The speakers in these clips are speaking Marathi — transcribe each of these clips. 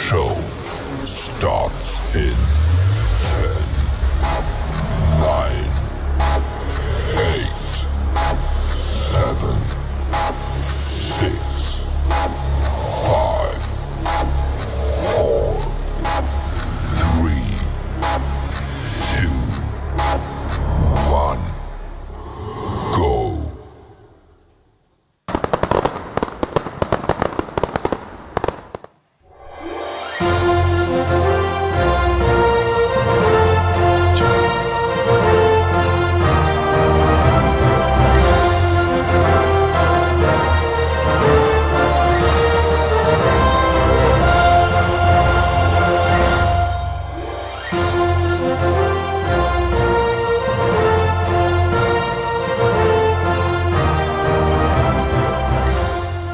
show starts in 10, 9, 8, 7, 6, 5, 4, 3, 2, 1, go.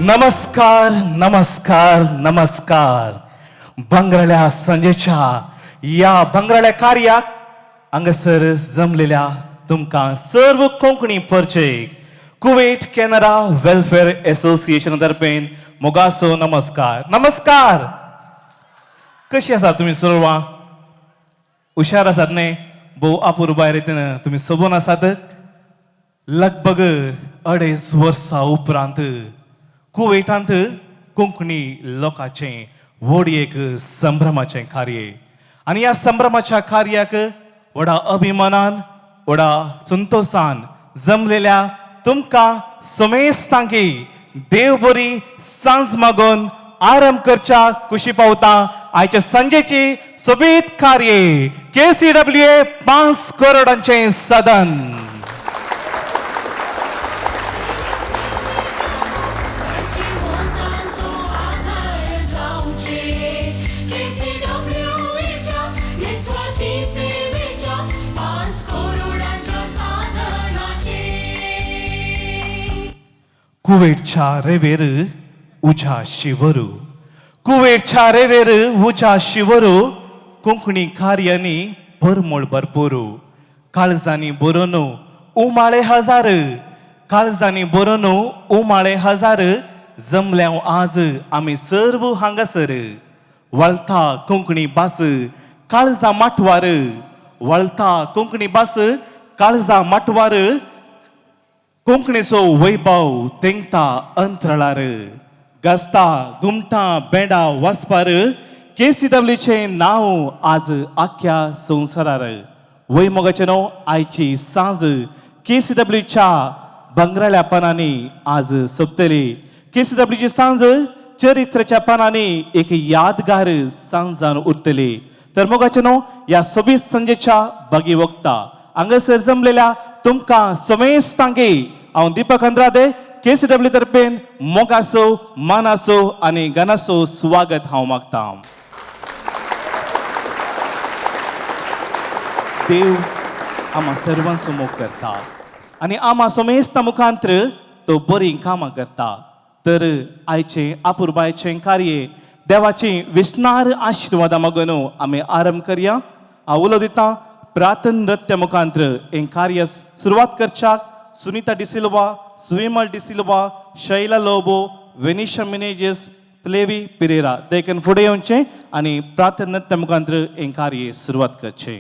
नमस्कार नमस्कार नमस्कार. बंगराळ्या संजेच्या या बंगराळ्या कार्याक हांगासर जमलेल्या तुमकां सर्व कोंकणी परचेक कुवेट कॅनरा वेलफेअर असोसिएशन तर्फेन मोगासो नमस्कार. नमस्कार. कशी आसा तुम्ही सर्व? हुशार आसात न्ही? भोव अपूर्व भायर येतना तुम्ही सोबून आसात. लगभग 2.5 वर्सां उपरांत कुवेटांत कोंकणी लोकांचें व्हड एक संभ्रमाचें कार्य आनी ह्या संभ्रमाच्या कार्याक व्हडा अभिमानान व्हडा संतोषान जमलेल्या तुमकां समेस्तांकी देव बरी सांज मागून आरंभ करच्या खुशी पावता आयच्या संजेची सोबीत कार्य KCWA पांच करोडांचें सदन. कुवेटच्या रेवेर उजा शिवरू, कुवेटच्या रेवेर उजा शिवरू, कोंकणी कार्यानी परमळ भरपूर. काळजांनी बरोवन उमाळे हजार, काळजांनी बरोवन उमाळे हजार, जमल्या आज आमी सर्व हांगासर. वळता कोंकणी भास काळजा माटवार, वळता कोंकणी भास काळजा माटवार, कोंकणीचो वैभव तेंगता अंतराळार. गस्ता घुमटा बेडा वाचपार KCWचे नांव आज आख्या संवसारार. वैमोगाचें न्हू आयची सांज KCWच्या बंगराळ्या पानांनी आज सोंपतली. KCWची सांज चरित्राच्या पानांनी एक यादगार सांज जावन उरतली. तर मोगाचें न्हू ह्या सोबीत संजेच्या बागी वक्ता हांगासर जमलेल्या तुमकां समेस्तांकी हांव दीपक अंद्रादे KCW तर्फेन मोगासो मानासो आनी गनासो स्वागत हांव मागतां. देव आम्हा सर्वांचो मोग करता आनी आम्हा समेस्ता मुखांत्र तो बरीं कामां करता. तर आयचें अपुर्बायेचें कार्य देवाची विस्तार आशिर्वादां मागून आमी आरंभ करया. हांव उलो दितां प्रार्थना नृत्य मुखांत्र हें कार्य सुरवात करच्याक सुनीता डिसिल्वा, सुविमल डिसिल्वा, शैला लोबो, वेनिशा मिनेजेस, फ्लेवी पिरेरा देखून फुडें येवचें आनी प्रार्थना नृत्य मुखांत्र हें कार्य सुरवात करचें.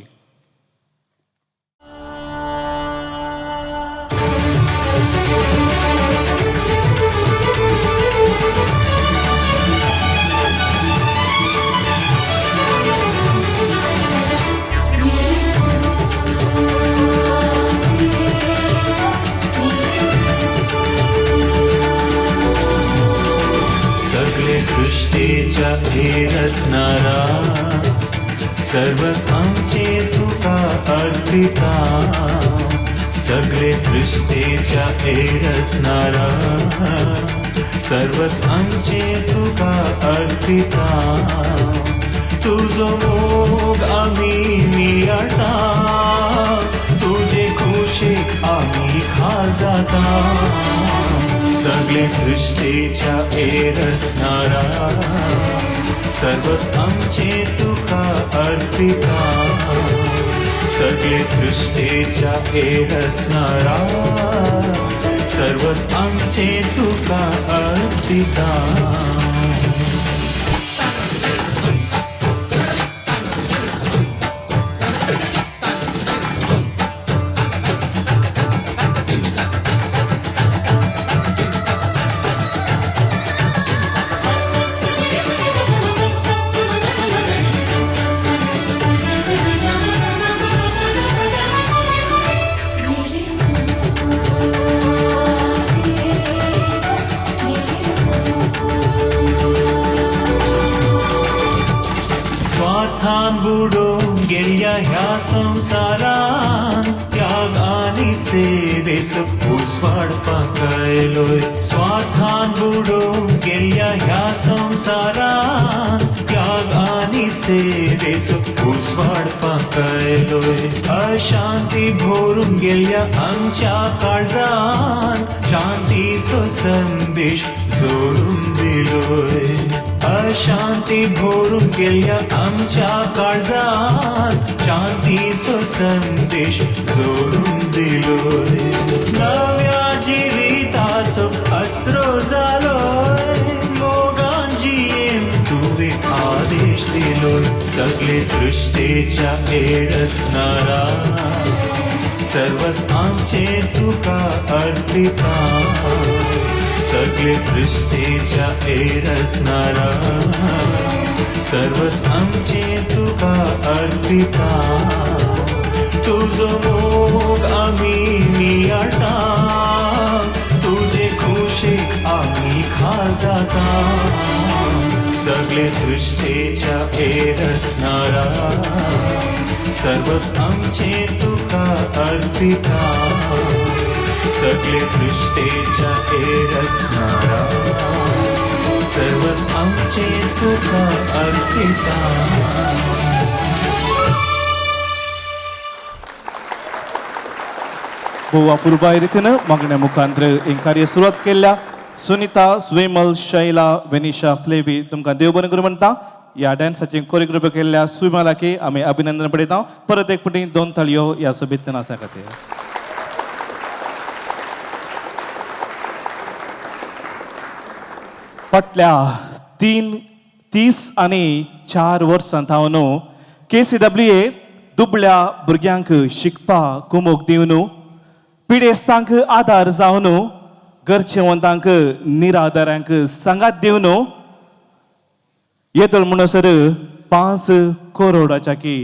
सृष्टीच्या रचणारा सर्वच आमचे तुका अर्पिता. सगळे सृष्टीच्या रचणारा सर्वच आमचे तुका अर्पिता. तुझो मोग आमी मिळटा, तुझे खुशेक आमी खाल जाता. सगळे सृष्टीच्या रचणारा सर्वच आमचे तुका अर्पिता. सगळे सृष्टीच्या रचणारा सर्वच आमचे तुका अर्पिता. स्वार्थान बुडून गेल्या ह्या संसारान त्याग आणि सेवेस उजवाड फाकयलोय. स्वार्थान बुडून गेल्या ह्या संसारान त्याग आणि सेवेस उजवाड फाकयलोय. अशांती भरून गेल्या आमच्या काळजान शांतीचो संदेश जोडून दिलोय. अशांती भरून गेल्या आमच्या काळजान शांतीचो संदेश जोडून दिलोय. नव्या जिविताचो अस्रो जालोय. मोगान जियेन तुवे आदेश दिलोय. सगळे सृष्टीच्या एरसणारा सर्वच आमचे तुका अर्पिता. सगळे सृष्टीच्या एरसणारा सर्वच आमचे तुका अर्पिता. तुझो मोग आम्ही मियाळटा. तुझे खुशेक आम्ही खाल जाता. सगळे सृष्टीच्या एरसणारा सर्वच आमचे तुका अर्पिता. सगळे सृष्टीच्या एरसणारा सर्वच आमचे तुका अर्पिता. भोव अपूर्वाय रितीनं मागण्या मुखांतर हे कार्य सुरवात केल्या. सुनीता, स्विमल, शैला, वेनिशा, फ्लेवी तुमकां देव बरें करूं म्हणटा. ह्या डान्साची कोरियोग्राफी केल्ल्या स्विमलाकी आमी अभिनंदन पळयता. परत एक फावटी 2 ताळयो ह्या सोबीत नाचा खातीर. फाटल्या 30 आनी 4 वर्सांत हांव न्हू KCWA दुबळ्या भुरग्यांक शिकपाक कुमोक दिवन पिडेस्तांक आदार जावन गरजेवंतांक निराधारांक सांगात दिवन येतल म्हणसर 5 करोडाच्या की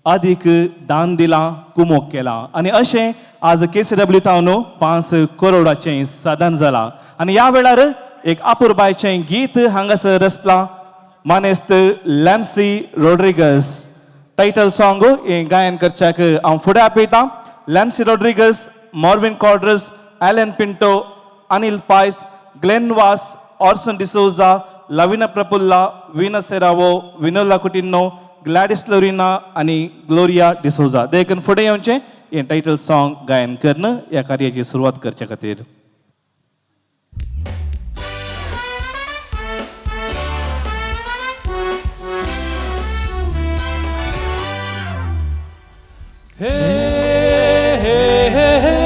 अधिक दान दिलां कुमोक केला. आनी अशें आज KCW तावन 5 करोडाचें साधन जालां. आनी ह्या वेळार एक अपूर्बायचें गीत हांगासर रचलां. मानेस्त लॅन्सी रॉड्रिगस टायटल सॉंग हे गायन करच्याक हांव फुडें आपयतां. लॅन्सी रॉड्रिगस, मॉर्विन कॉर्ड्रस, ॲलन पिंटो, अनिल पायस, ग्लेन वास, ऑर्सन डिसोजा, लविना प्रफुल्ला, विना सेरावो, विनोला कुटिन्नो, ग्लॅडिस लोरिना आनी ग्लोरिया डिसोजा देखून फुडें येवचें हें टायटल सॉंग गायन करून ह्या कार्याची सुरवात करचे खातीर. Hey, hey, hey, hey.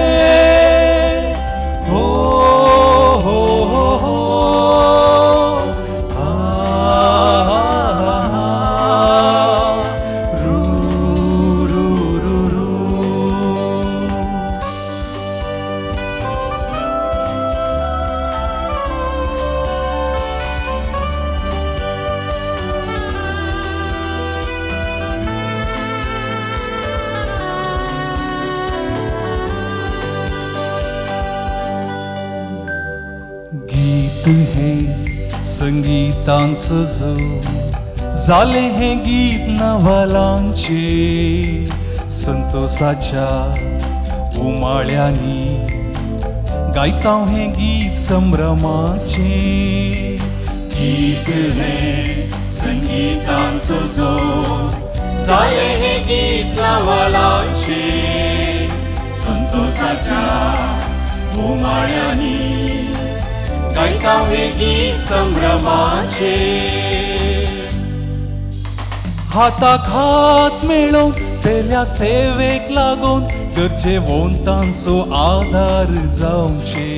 Oh, oh, oh, oh. Ah, ah, ah, ah. Ru, ru, ru, ru. गीत हे संगीतांचो जो जाले हे गीत नवलांचे संतोषाच्या उमाळ्यांनी गायता हे गीत संभ्रमाचे. गीत हे संगीतांचो जो जाले हे गीत नवलांचे संतोषाच्या उमाळ्यांनी गायता हे गीत संभ्रमाचे. हाताक हात मेळोवन तेल्या सेवेक लागून गरजेवंतांचो आधार जावचे.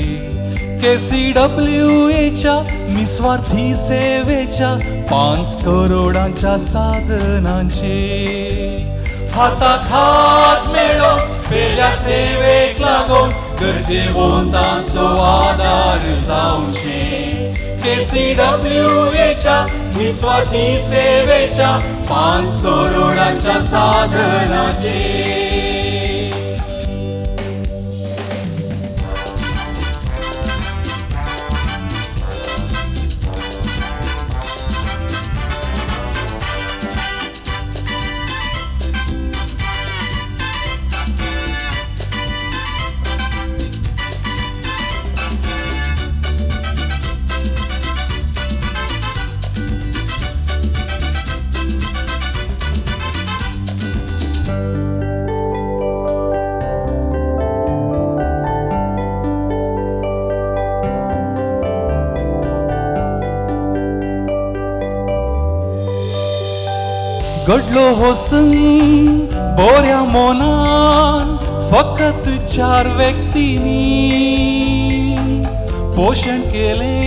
KCWAच्या निस्वार्थी सेवेच्या 5 करोडांच्या साधनांचे. हाताक हात मेळोवन तेल्या सेवेक लागून गरजेवंतांचो आधार जावचे. KCWAच्या निस्वार्थी सेवेच्या 5 करोडाच्या साधनाचे. घडलो हो संग बोऱ्या मोनान फकत 4 व्यक्तींनी पोषण केले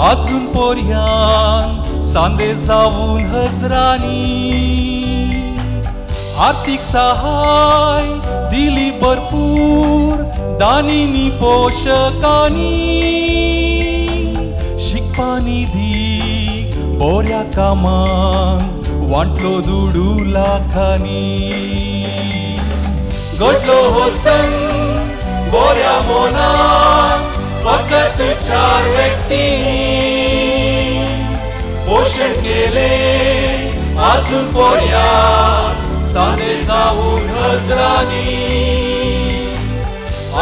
अजून पोर्यान सांदे जाऊन हजरांनी आर्थिक सहाय दिली भरपूर दानीनी पोषकांनी शिकपा निधी बोऱ्या कामांक वांटलो 2 लाखांनी घडलो हो संग बोऱ्या मोनान फकत 4 व्यक्तींनी पोषण केले अजून पोर्यान सांदे जाऊन हजरांनी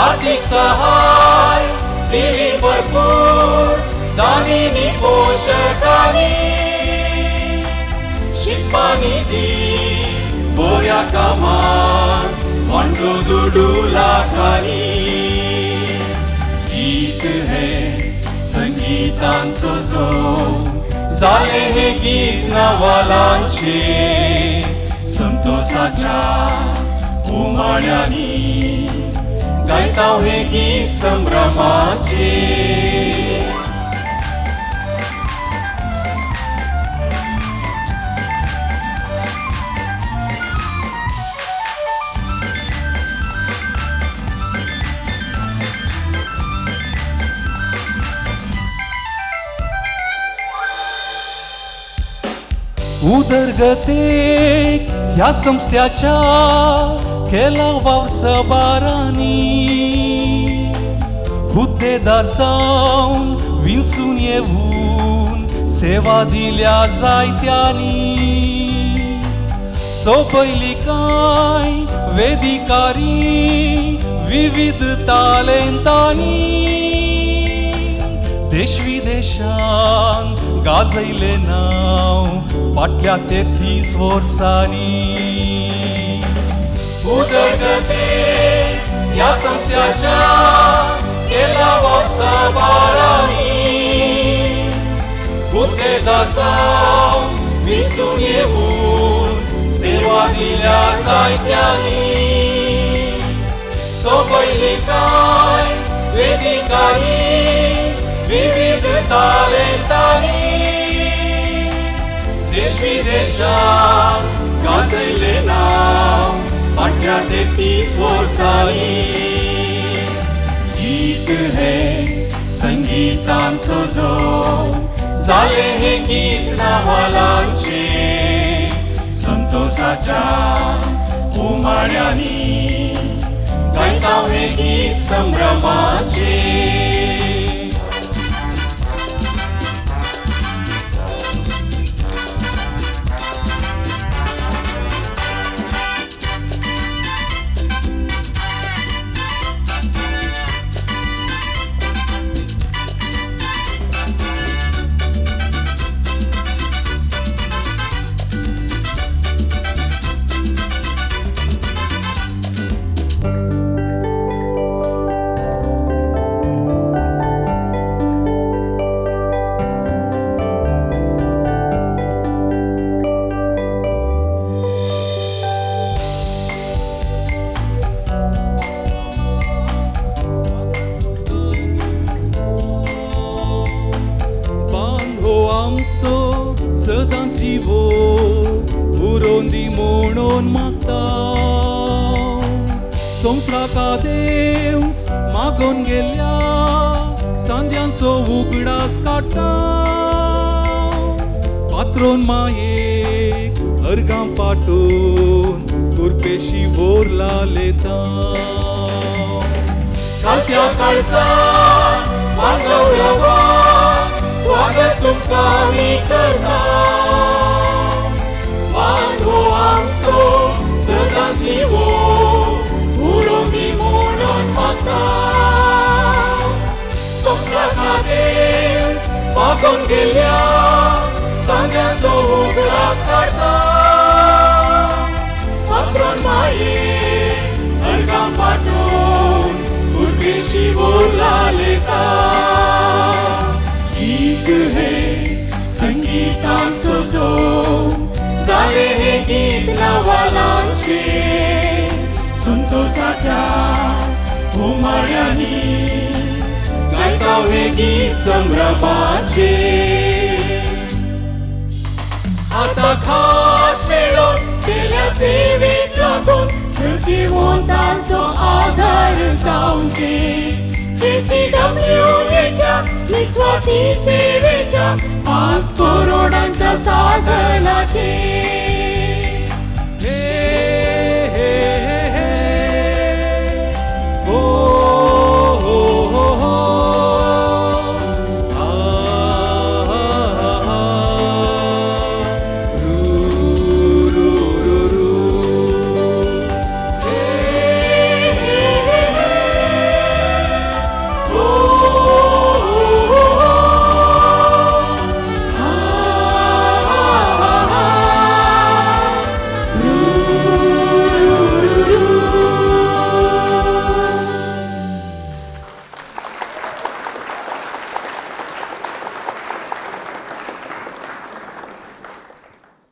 आर्थिक सहाय दिली भरपूर दानीनी पोषकांनी शिकपा निधी बोऱ्या कामांक वांटलो 2 लाखांनी गीत है संगीतान सजो जाले हे गीत नवालांचे संतोषाच्या उमाळ्यांनी गायताव हे गीत संभ्रमाचे उदरगतेक ह्या संस्थेच्या केला वाव सबारांनी हुद्देदार जावन विंचून येऊन सेवा दिल्या जायत्यांनी सोपयली कांय वेदिकारी विविध तालेंतांनी देश विदेशान गाजयले नाव फाटल्या 33 वर्सांनी उदरगते ह्या संस्थेच्या केला वाव सबारांनी हुद्देदार जावन विंचून येऊन सेवा दिल्या जायत्यांनी सोपयली कांय वेदिकारी विविध तालेंतांनी देश विदेशात गाजयले नाव फाटल्या 33 वर्सांनी गीत हे संगीतान सजो जाले हे गीत नवालांचे संतोषाच्या उमाळ्यांनी गायताव हे गीत संभ्रमाचे सदां जिवो उरोंदी म्हणून मागता संवसाराका देवस मागून गेल्या सांद्यांचो उगडास काडटा पात्रोन मायेक अर्गां पाटून कुरपेशी बोरला लेता कालत्या काळजा स्वागत तुमकां मी करता बांधो आमचो सदां जिवो उरोंदी म्हणून मागता संवसाराका देवस मागून गेल्या सांग्यांचो उगडास काडटा पात्रोन मायेक अर्गां पाटून कुरपेशी बोरला लेता गीत है संगीतान सजो आले हे गीत नवालांचे संतोषाच्या उमळ्यानी गायताव हे गीत संभ्रमाचे हातात हात मिळवून केल्या सेवेत लागून जीवंतांचो आधार जाऊचे KCWAच्या निस्वार्थी सेवेच्या 5 करोडांच्या साधनाचे हे हे हे हे हो हो हो हो आ हा हा रू रू रू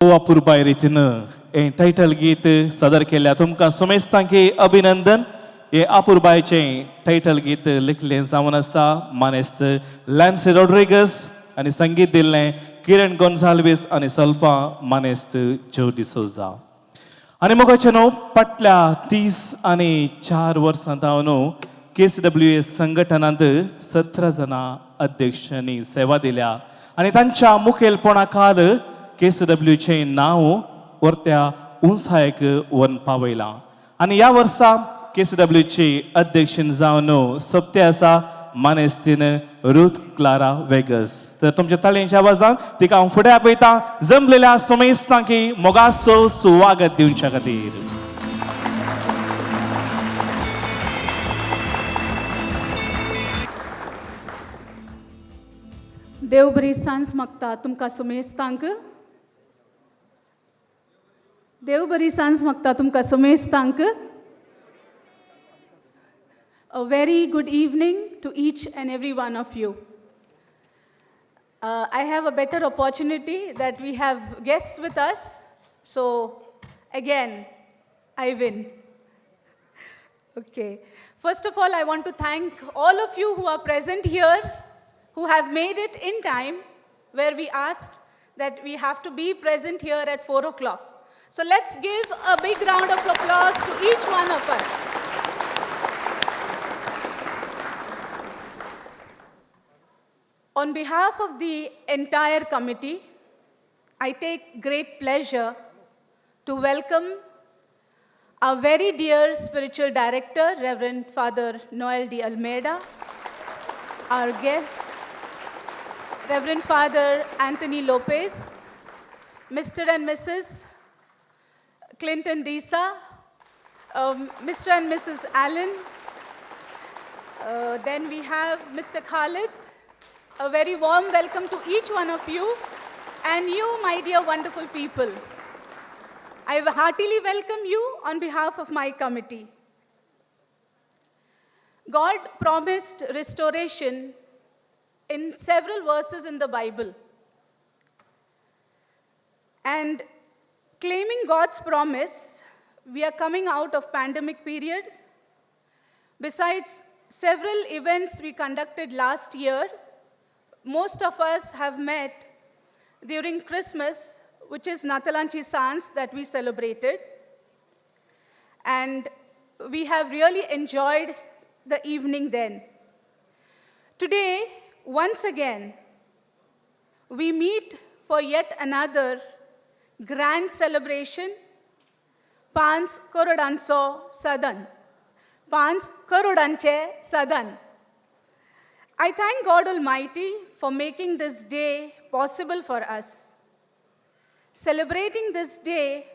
रू अपुरबाय रितीनं हे टायटल गीत सादर केल्या तुमकां सुमेस्तांकी अभिनंदन हे अपुरबायचे टायटल गीत लिखलें जावन आसा मानेस्त लॅन्सी रॉड्रिगस आनी संगीत दिल्लें किरण गोन्साल्वीस आनी सोल्पा मानेस्त जो डिसोजा आनी मोगाचे न्हू फाटल्या 30 आनी 4 वर्सां न्हू KCWA संघटनांत 17 जाणां अध्यक्षांनी सेवा दिल्या आनी तांच्या मुखेलपणा खाल KCWचे नांव वर्त्या उंचायेक व्हरून पावयलां आनी ह्या वर्सा KCWचे अध्यक्ष जावन सोबते आसा मानेस्तीन रुथ क्लारा वेगस तर तुमच्या ताळयांच्या आवाजान तिका हांव फुडें आपयतां जमलेल्या सुमेस्तांकी मोगाचो सुवागत दिवच्या खातीर देव बरी सांज मागता तुमकां सुमेस्तांक देव बरी सांज मागता तुमकां सुमेस्तांक A very good evening to each and every one of you. I have a better opportunity that we have guests with us. So again, I win. Okay. First of all, I want to thank all of you who are present here, who have made it in time, where we asked that we have to be present here at 4 o'clock. So let's give a big round of applause to each one of us. On behalf of the entire committee, I take great pleasure to welcome our very dear spiritual director, Reverend Father Noel D. Almeida, our guest, Reverend Father Anthony Lopez, Mr. and Mrs. Clinton Disa, Mr. and Mrs. Allen, then we have Mr. Khalid. A very warm welcome to each one of you and you, my dear wonderful people. I heartily welcome you on behalf of my committee. God promised restoration in several verses in the Bible. And claiming God's promise, we are coming out of pandemic period. Besides several events we conducted last year, most of us have met during Christmas, which is Natalanchi Sans that we celebrated. And we have really enjoyed the evening then. Today, once again, we meet for yet another grand celebration, Paanch Korodanche Sadhan. Paanch Korodanche Sadhan. I thank God Almighty for making this day possible for us. Celebrating this day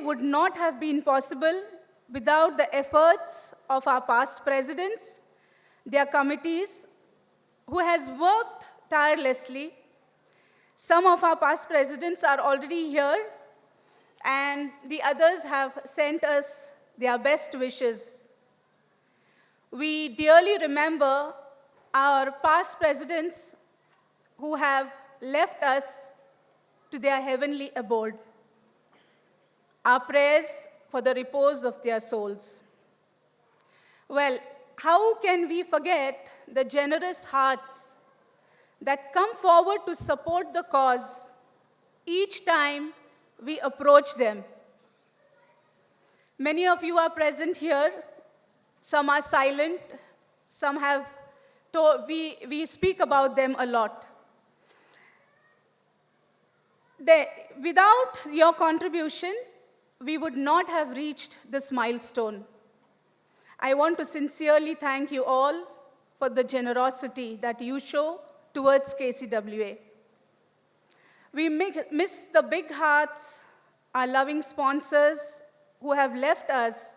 would not have been possible without the efforts of our past presidents, their committees, who has worked tirelessly. Some of our past presidents are already here, and the others have sent us their best wishes. We dearly remember our past presidents who have left us to their heavenly abode. Our prayers for the repose of their souls. Well, how can we forget the generous hearts that come forward to support the cause each time we approach them? Many of you are present here. Some are silent. Some have we speak about them a lot. Without your contribution, we would not have reached this milestone. I want to sincerely thank you all for the generosity that you show towards KCWA. We miss the big hearts, our loving sponsors who have left us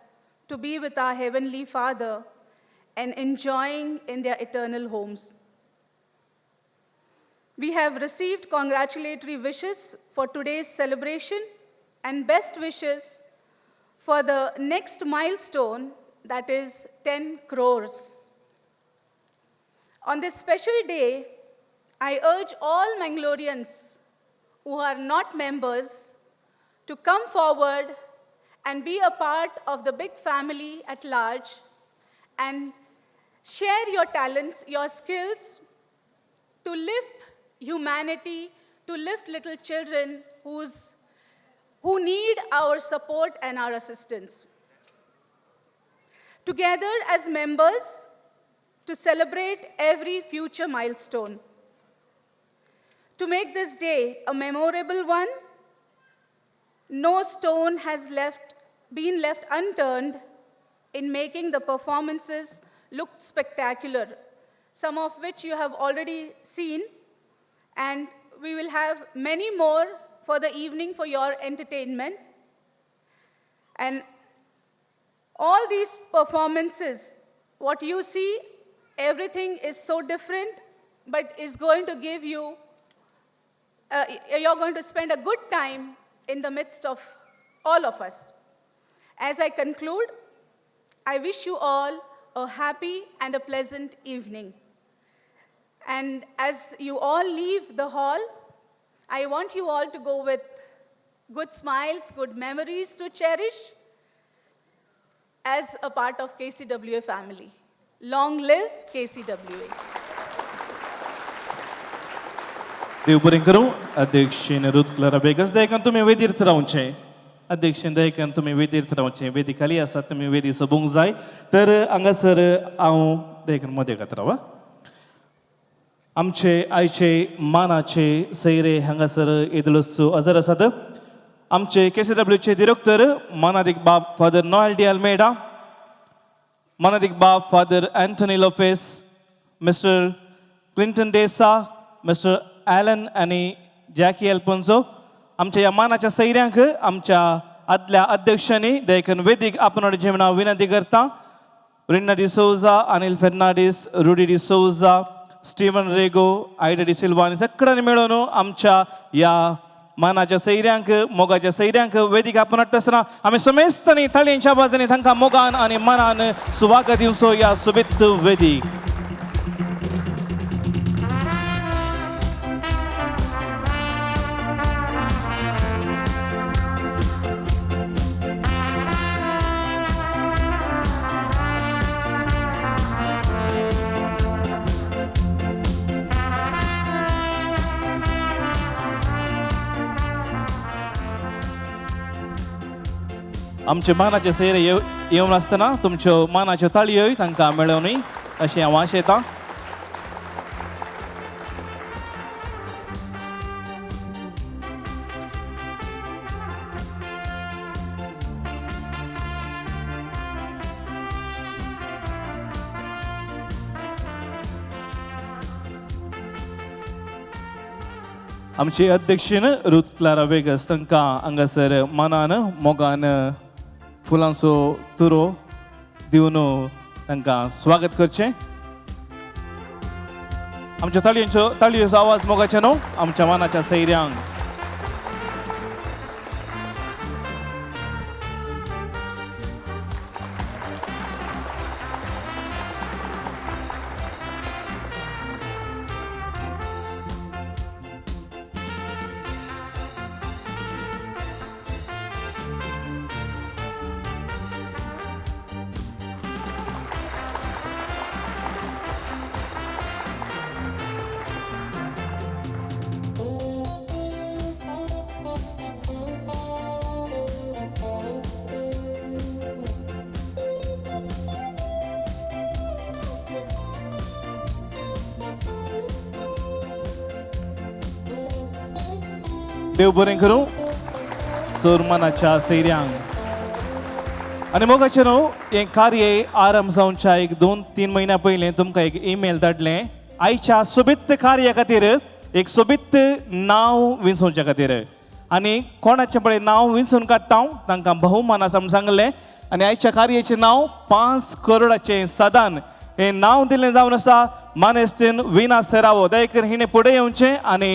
to be with our Heavenly Father and enjoying in their eternal homes. We have received congratulatory wishes for today's celebration and best wishes for the next milestone, that is 10 crores. On this special day, I urge all Mangaloreans who are not members to come forward and be a part of the big family at large and share your talents, your skills to lift humanity, to lift little children who need our support and our assistance. Together as members to celebrate every future milestone. To make this day a memorable one, no stone has been left unturned in making the performances look spectacular, some of which you have already seen, and we will have many more for the evening for your entertainment. And all these performances, what you see, everything is so different, but is going to give you, you're going to spend a good time in the midst of all of us. As I conclude, I wish you all a happy and a pleasant evening. And as you all leave the hall, I want you all to go with good smiles, good memories to cherish as a part of KCWA family. Long live KCWA. देवबरें करूं अध्यक्षीन रुथ क्लारा बेगस दयकान तुम्ही वेदीर रावचे अध्यक्षीन दयकान तुम्ही वेदीर रावचे वेदी खाली आसा तुम्ही वेदी सोबूंक जाय तर हांगासर हांव दयकान मदेगात रावा आमचे आयचे मानाचे सैरे हांगासर येदलोसो हजर आसात आमचे केसीडब्ल्यूचे डिरेक्टर मानादीक बाब फादर नोएल डी अल्मेडा मानादीक बाब father Antony Lopes mister Clinton D'Sa mister Alan आणि जॅकी एल्पोन्सो आमच्या या मानाच्या सैऱ्यांक आमच्या आदल्या अध्यक्षांनी देखून वेदीक आपण जेवणा विनंती करता रिन्ना डिसोजा अनिल फेर्नांडीस रुडी डिसोजा स्टीवन रेगो आयडा डी सिल्वा आणि सगळ्यांनी मिळून आमच्या या मानाच्या सैऱ्यांक मोगाच्या सैऱ्यांक वेदीक आपण आसतना आम्ही समेस्तनी थाळींच्या बाजूने तांकां मोगान आणि मनान सुवागत दिवचो या सुबित वेदीक आमचे मानाचे सैरे येवन आसतना तुमच्यो मानाच्यो ताळयो तांकां मेळोवनी अशें हांव आशेतां आमचे अध्यक्षीन रुथ क्लारा वेगस तांकां हांगासर मानान मोगान फुलांचो तुरो दिवन तांकां स्वागत करचें आमच्या ताळयो आवाज मोगाचे न्हू आमच्या मानाच्या सैऱ्यांक देव बरें करूं सोरमानाच्या सैऱ्यांक आनी मोगाचे न्हू हें कार्य आरंभ जावच्या एक 2-3 म्हयन्या पयलीं तुमकां एक ईमेल धाडलें आयच्या सोबीत कार्या खातीर एक सोबीत नांव विंचोवच्या खातीर आनी कोणाचें पळय नांव विंचून काडटा तांकां भोवमान आसा म्हूण सांगलें आनी आयच्या कार्याचें नांव 5 करोडाचें सदान हें नांव दिल्लें जावन आसा मानेस्तीन विना सेरावो दयकर हिणें फुडें येवचें आनी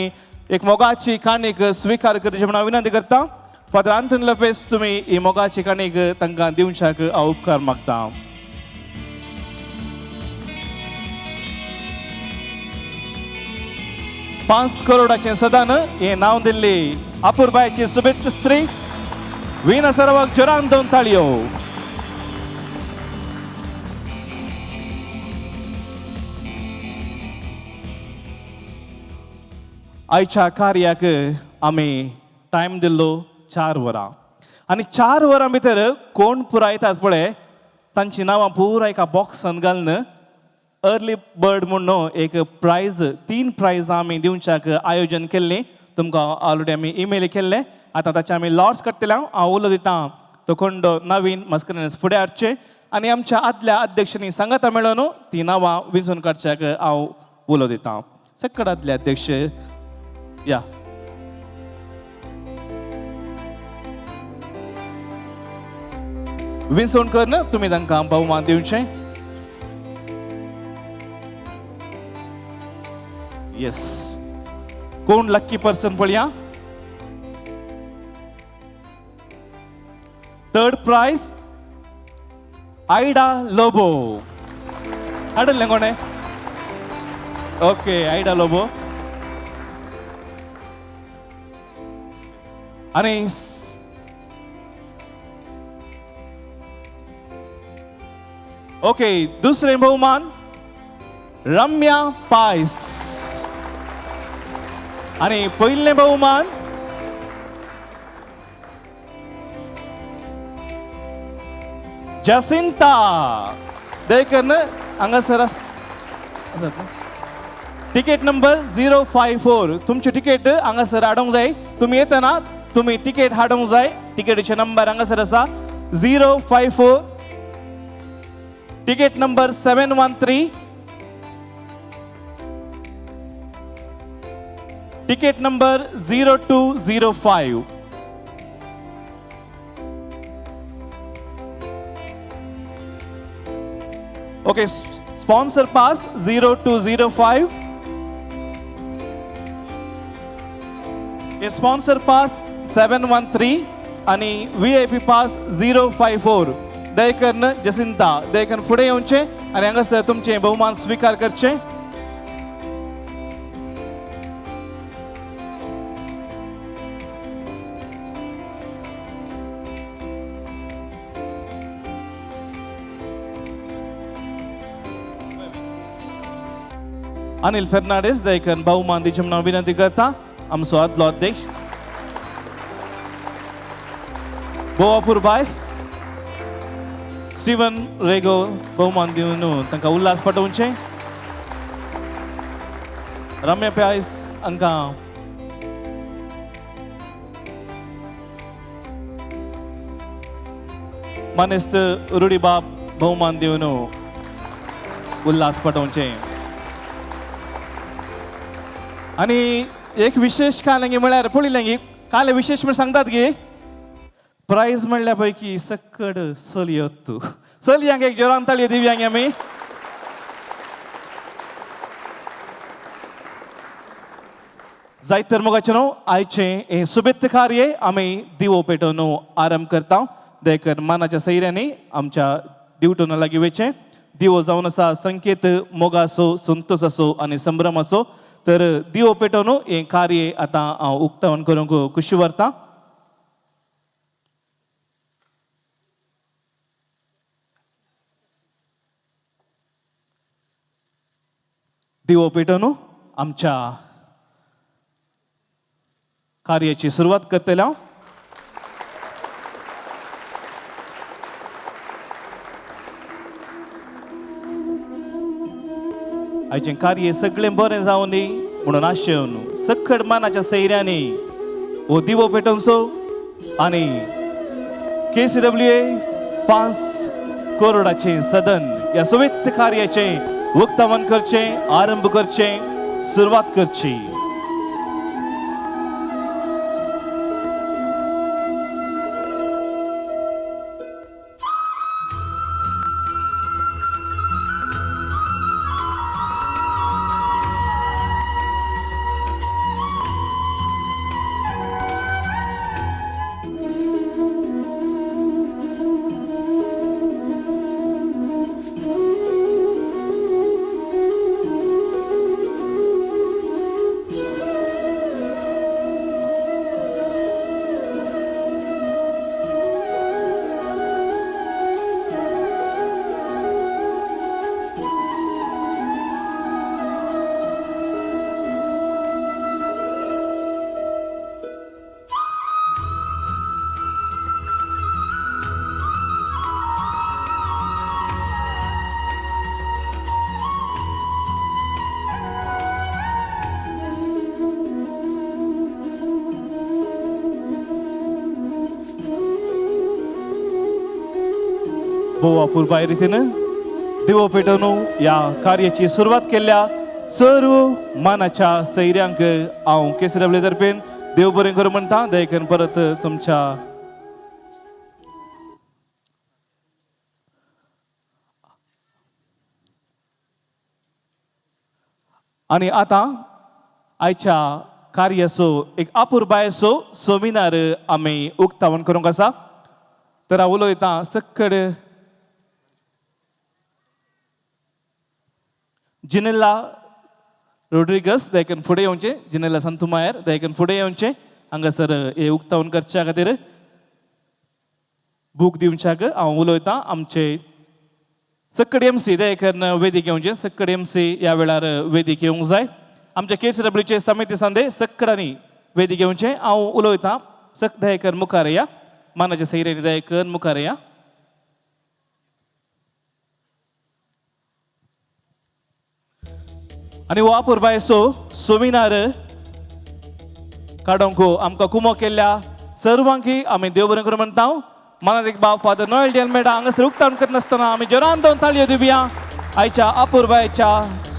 एक मोगाची काणीक स्विकार करची म्हणून हांव विनंती करता फादर आंतोनी लोपेज तुमी ही मोगाची काणीक तांकां दिवच्याक हांव उपकार मागतां. पांच करोडाचें सदान हें नांव दिल्ली अपुरबायची सुबेज स्त्री विना सेरावाक जोरान 2 ताळयो. आयच्या कार्याक आमी टायम दिल्लो 4 वरां आनी 4 वरां भितर कोण पुरायतात पळय तांची नांवां पुराय एका बॉक्सान घालून अर्ली बर्ड म्हणून एक प्रायज 3 प्रायजां आमी दिवच्याक आयोजन केल्लीं तुमकां ऑलरेडी आमी ईमेल केल्ले आतां ताचे आमी लॉट्स काडटले हांव उलो दितां तो कोंडो नवीन मस्करेन्स फुडें हाडचे आनी आमच्या आदल्या अध्यक्षांनी सांगाता मेळोन ती नांवां विंचून काडच्याक हांव उलो दितां. सकड आदले अध्यक्ष या विंचोवन कर ना तुमी तांकां भोवमान दिवचें. येस कोण लक्की पर्सन पळया. थर्ड प्राइज आयडा लोबो हाडले कोणे ओके आयडा लोबो आणि ओके दुसरे बहुमान रम्या पायस आणि पहिले बहुमान जसिंता देखन हांगासर टिकेट नंबर 054 तुमची टिकेट हांगासर हाडूंक जाय तुम्ही येतना तुम्ही टिकेट हाडूंक जाय टिकेटीचे नंबर हांगासर आसा 054 ticket number 713 ticket number 0205 okay sponsor pass 0205 sponsor pass 713 आणि VIP पास 054 दयकन जसिंता दयकन फुडें येवचे आणि हांगासर तुमचे बहुमान स्वीकार करचे. अनिल फर्नांडीस दयकन बहुमान दिवचे म्हणून विनंती करता. आमचो आदलो अध्यक्ष बोवापूर बाय स्टीवन रेगो बहुमान दिवन तांकां उल्हास पटोवचे. रम्या पायस हांकां मानेस्त रुडीबाब बहुमान दिवन उल्हास पटोवचे. आणि एक विशेष कालंगी म्हळ्यार पळयलें काल विशेष म्हण सांगतात की प्राइज म्हणल्या पैकी सकड चलयो तूं चलयांक एक जोरान ताळयो दिवयांक आमी. जायतर मोगाचे न्हू आयचे हे सुबेत कार्य आमी दिवो पेटोवन आरंभ करता. देखर मानाच्या सैऱ्यांनी आमच्या दिवटोन लागीं वेचे दिवो जावन आसा संकेत मोगा आसो संतोष आसो आनी संभ्रम आसो तर दिवो पेटोवन हे कार्य आतां हांव उक्तावण करूंक खुशी व्हरतां. दिवो पेटोवन आमच्या कार्याची सुरवात करतले हांव. आयचें कार्य सगळें बरें जावं न्ही म्हणून आशेवन सकड मानाच्या सैऱ्यांनी वो दिवो पेटोवचो आनी KCWA पांच करोडाचे सदन या सोवित कार्याचे उक्तावण करचे आरंभ करचे सुरुवात करची. बहु अपूर्वाय रीतीनं दिवो पेटवून या कार्याची सुरुवात केल्या सर्व मानाच्या सैर्यांक हांव KCWA तर्फेन देव बरें करूं म्हणटा. दयेकन परत तुमच्या आणि आता आयच्या कार्याचो एक अपूर्वायसो सोमिनार आमी उक्तावण करूंक आसा. तर हांव उलयतां सक्कड जिनेला रोड्रिगस दयेकन फुडें येवचे. जिनेला संतुमायर दयेकन फुडें येवचे हांगासर हे उक्तावण करच्या खातीर बूक दिवच्याक हांव उलयतां. आमचे सक्कड MC दयेकन वेदीक येवचे. सक्कड MC ह्या वेळार वेदीक येवंक जाय. आमच्या KCWA समिती संदे सक्कडांनी वेदीक येवचे. हांव उलयतां दयेकन मुखार या. मानाच्या सैर्यानी दयेकन मुखार या. आणि हो अपूर्वायसो सोमिनार काडोंक आमकां कुमो केल्ल्या सर्वांकी आमी देव बरें करूं म्हणटा. मनात एक बाब फादर नोएल डी अल्मेडा हांगासर उक्तावण करनासतना आमी जोरान दोन ताळयो दिवया. आयच्या अपूर्वायच्या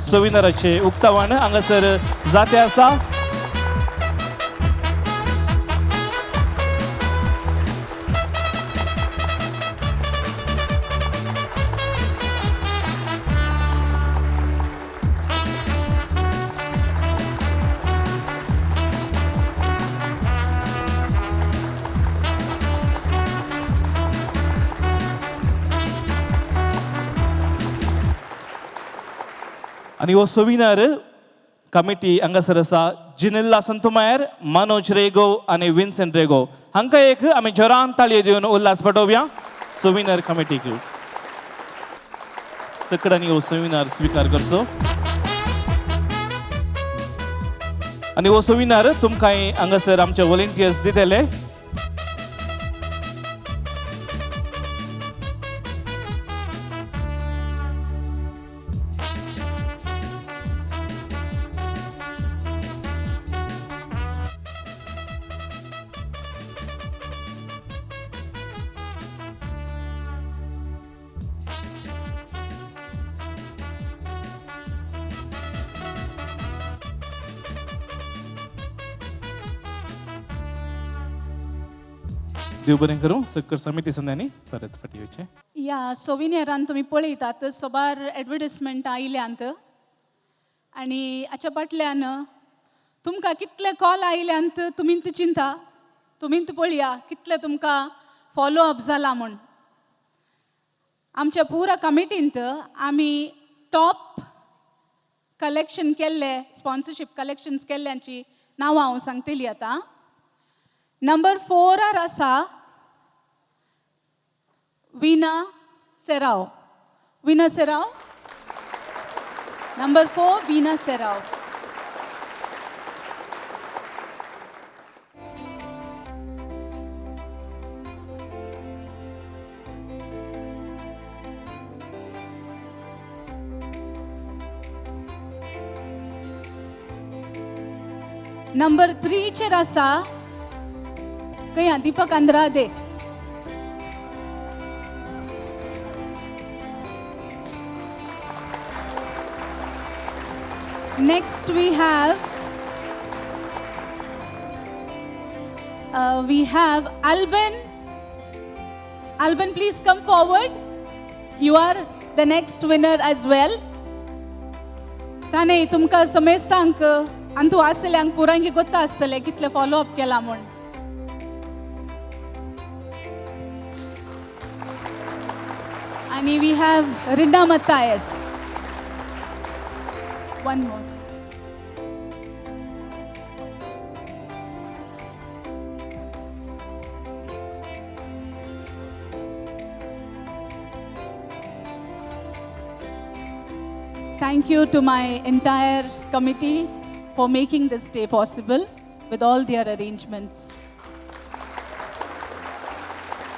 सोमिनाराचे उक्तावण हांगासर जाते आसा. आणि हो सोमिनार कमिटी हांगासर आसा. जिनेला संतुमायर, मनोज रेगो आणि विन्सेंट रेगो हांकां एक आमी जोरान ताळयो दिवन उल्हास पाठोवया सोमिनार कमिटीक. सक्कडांनी हो सोमिनार स्वीकार करचो. आणि हो सोमिनार तुमकां हांगासर आमचे व्हॉलंटियर्स दितले. देव बरें करूं. सक्कड समिती संध्यानी परत फाटी येवचे. या सोविनियरान तुम्ही पळयतात सोबार एडवर्टिजमेंट आयल्यांत आनी हाच्या फाटल्यान तुमकां कितले कॉल आयल्यांत तुमींत चिंता, तुमींत पळया कितले तुमकां फॉलो अप जाला म्हूण. आमच्या पुरा कमिटींत आमी टॉप कलेक्शन केल्ले स्पॉन्सरशीप कलेक्शन्स केल्ल्यांची नांवां हांव सांगतली आतां. नंबर 4 आसा वीना सेराव. वीना सेराव. नंबर 4 वीना सेराव. नंबर 3 चेर आसा कया Deepak अंद्रादे. Next we have Alban. Alban, please come forward. You are the next winner as well. ताने तुमका समेस्तांक अंतु आसल्यांक पुरांगी गोत्ता आसतले कितले फॉलो अप केला म्हण. आणि we have Rinda Matthias. One more. Thank you to my entire committee for making this day possible with all their arrangements.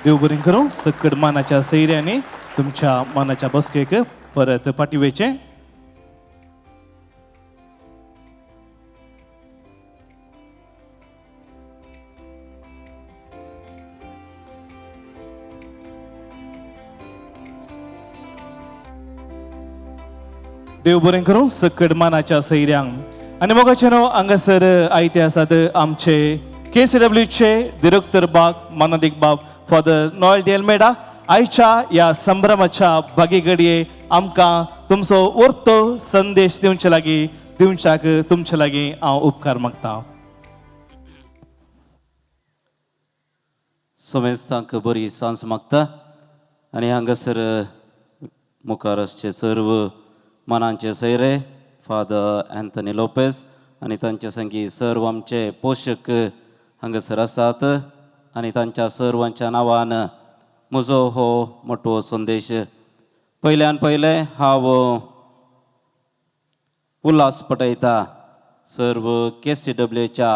देव बरें करूं. सकड मानाच्या सैर्याने तुमच्या मानाच्या बसकेक परत पाठीवेचे. देव बरें करूं. सकड मानाच्या सैर्यांक आनी मोगाचेनो हांगासर आयते आसात आमचे KCWचे डिरेक्टर बाब माननीय बाब फादर नॉयल डी एल्मेडा. आयच्या या संभ्रमाच्या बागी घडये आमकां तुमचो उरतो संदेश दिवचे लागीं दिवच्याक तुमचे लागीं हांव उपकार मागतां. समेस्तांक बरी सांज मागता आनी हांगासर मुखार आसचे सर्व मानांचे सैरे फादर एंथनी लोपेज आनी तांचे संगी सर्व आमचे पोषक हांगासर आसात आनी तांच्या सर्वांच्या नांवान म्हजो हो मोठो संदेश. पयल्यान पयलें हांव उल्हास पटयता सर्व KCWAच्या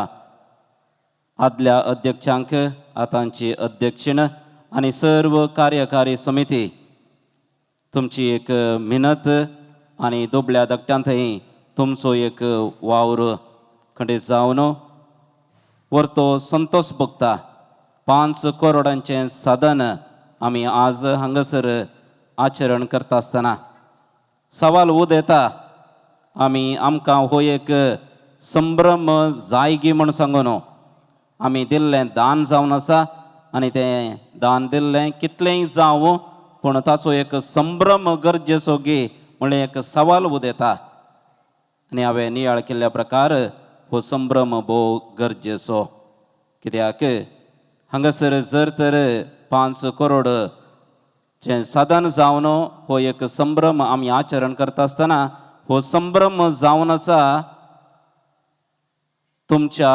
आदल्या अध्यक्षांक आतांची अध्यक्षीण आनी सर्व कार्यकारी समिती. तुमची एक मेहनत आनी दोबल्या धाकट्यांतय तुमचो एक वावर खंडीत जावन वर्तो संतोष भोगता. 5 करोडांचें साधन आमी आज हांगासर आचरण करता आसतना सवाल उदेता आमी आमकां हो एक संभ्रम जायगी म्हूण सांगून आमी दिल्लें दान जावन आसा आनी तें दान दिल्लें कितलेंय जावं पूण ताचो एक संभ्रम गरजेचो गी म्हणून एक सवाल उदेता. आनी हांवें नियाळ केल्ल्या प्रकार हो संभ्रम भोव गरजेचो. कित्याक हांगासर जर तर 5 करोडचें साधन जावन हो एक संभ्रम आमी आचरण करता आसतना हो संभ्रम जावन आसा तुमच्या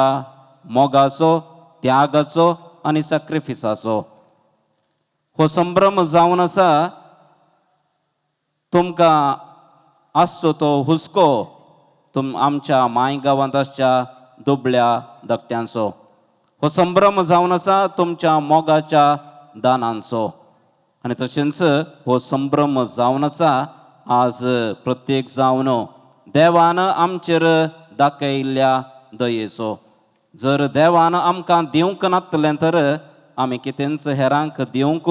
मोगाचो त्यागाचो आनी सॅक्रिफिसाचो. हो संभ्रम जावन आसा तुमकां आसचो तो हुस्को आमच्या माय गांवांत आसच्या दुबळ्या धाकट्यांचो. हो संभ्रम जावन आसा तुमच्या मोगाच्या दानांचो आनी तशेंच हो संभ्रम जावन आसा आज प्रत्येक जावन देवान आमचेर दाखयल्ल्या दयेचो. जर देवान आमकां दिवंक नासलें तर आमी कितेंच हेरांक दिवंक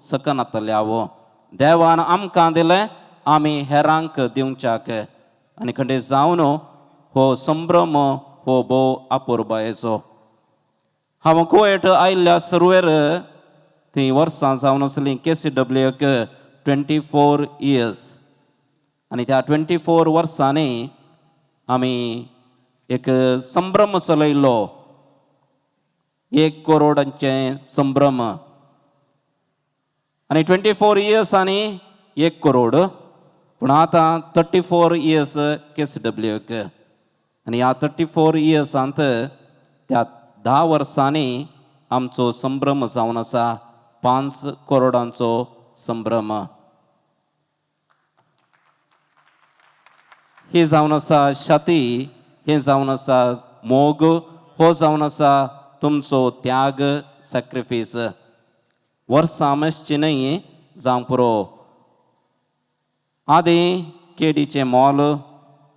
शकनासल्यावो. देवान आमकां दिलें आमी हेरांक दिवच्याक आनी खंडीत जावन हो संभ्रम हो भोव अपुर्बायेचो. हांव कुवेट आयिल्ल्या सुरवेर ती वर्सां जावन आसलीं KCWAक 24 years आनी त्या 24 वर्सांनी आमी एक संभ्रम चलयल्लो 1 करोडांचें संभ्रम आनी 24 yearsनी 1 करोड पूण आतां 34 years KCWAक आनी ह्या 34 yearsंत त्या 10 वर्सांनी आमचो संभ्रम जावन आसा 5 करोडांचो संभ्रम. ही जावन आसा शाती, हे जावन आसा मोग, हो जावन आसा तुमचो त्याग सॅक्रिफीस. वर्सां मातशी न्हय जावंक पुरो. आदीं केडीचें मोल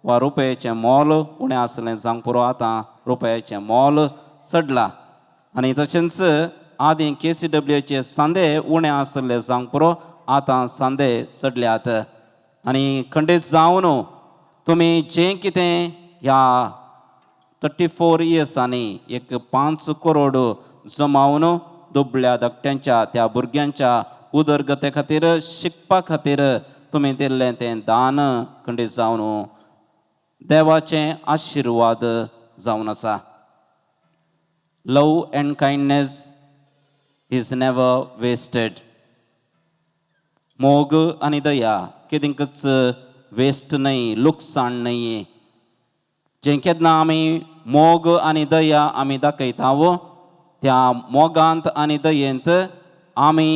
वा रुपयाचें मोल उणें आसलें जावंक पुरो. आतां रुपयाचें मोल चडलां आनी तशेंच आदीं KCWAचे सांदे उणे आसले जावंक पुरो आतां सांदे चडल्यात आनी खंडीत जावन तुमी जें कितें ह्या 34 इयर्सांनी एक 5 करोड जमावन दुबळ्या धाकट्यांच्या त्या भुरग्यांच्या उदरगते खातीर शिकपा खातीर तुमी दिल्लें तें दान खंडीत जावन देवाचें आशिर्वाद जावन आसा. लव end kindness is never wasted. मोग आनी दया केदींकच वेस्ट न्हय, लुकसाण न्हय. जें केन्ना आमी मोग आनी दया आमी दाखयता त्या मोगांत आनी दयेंत आमी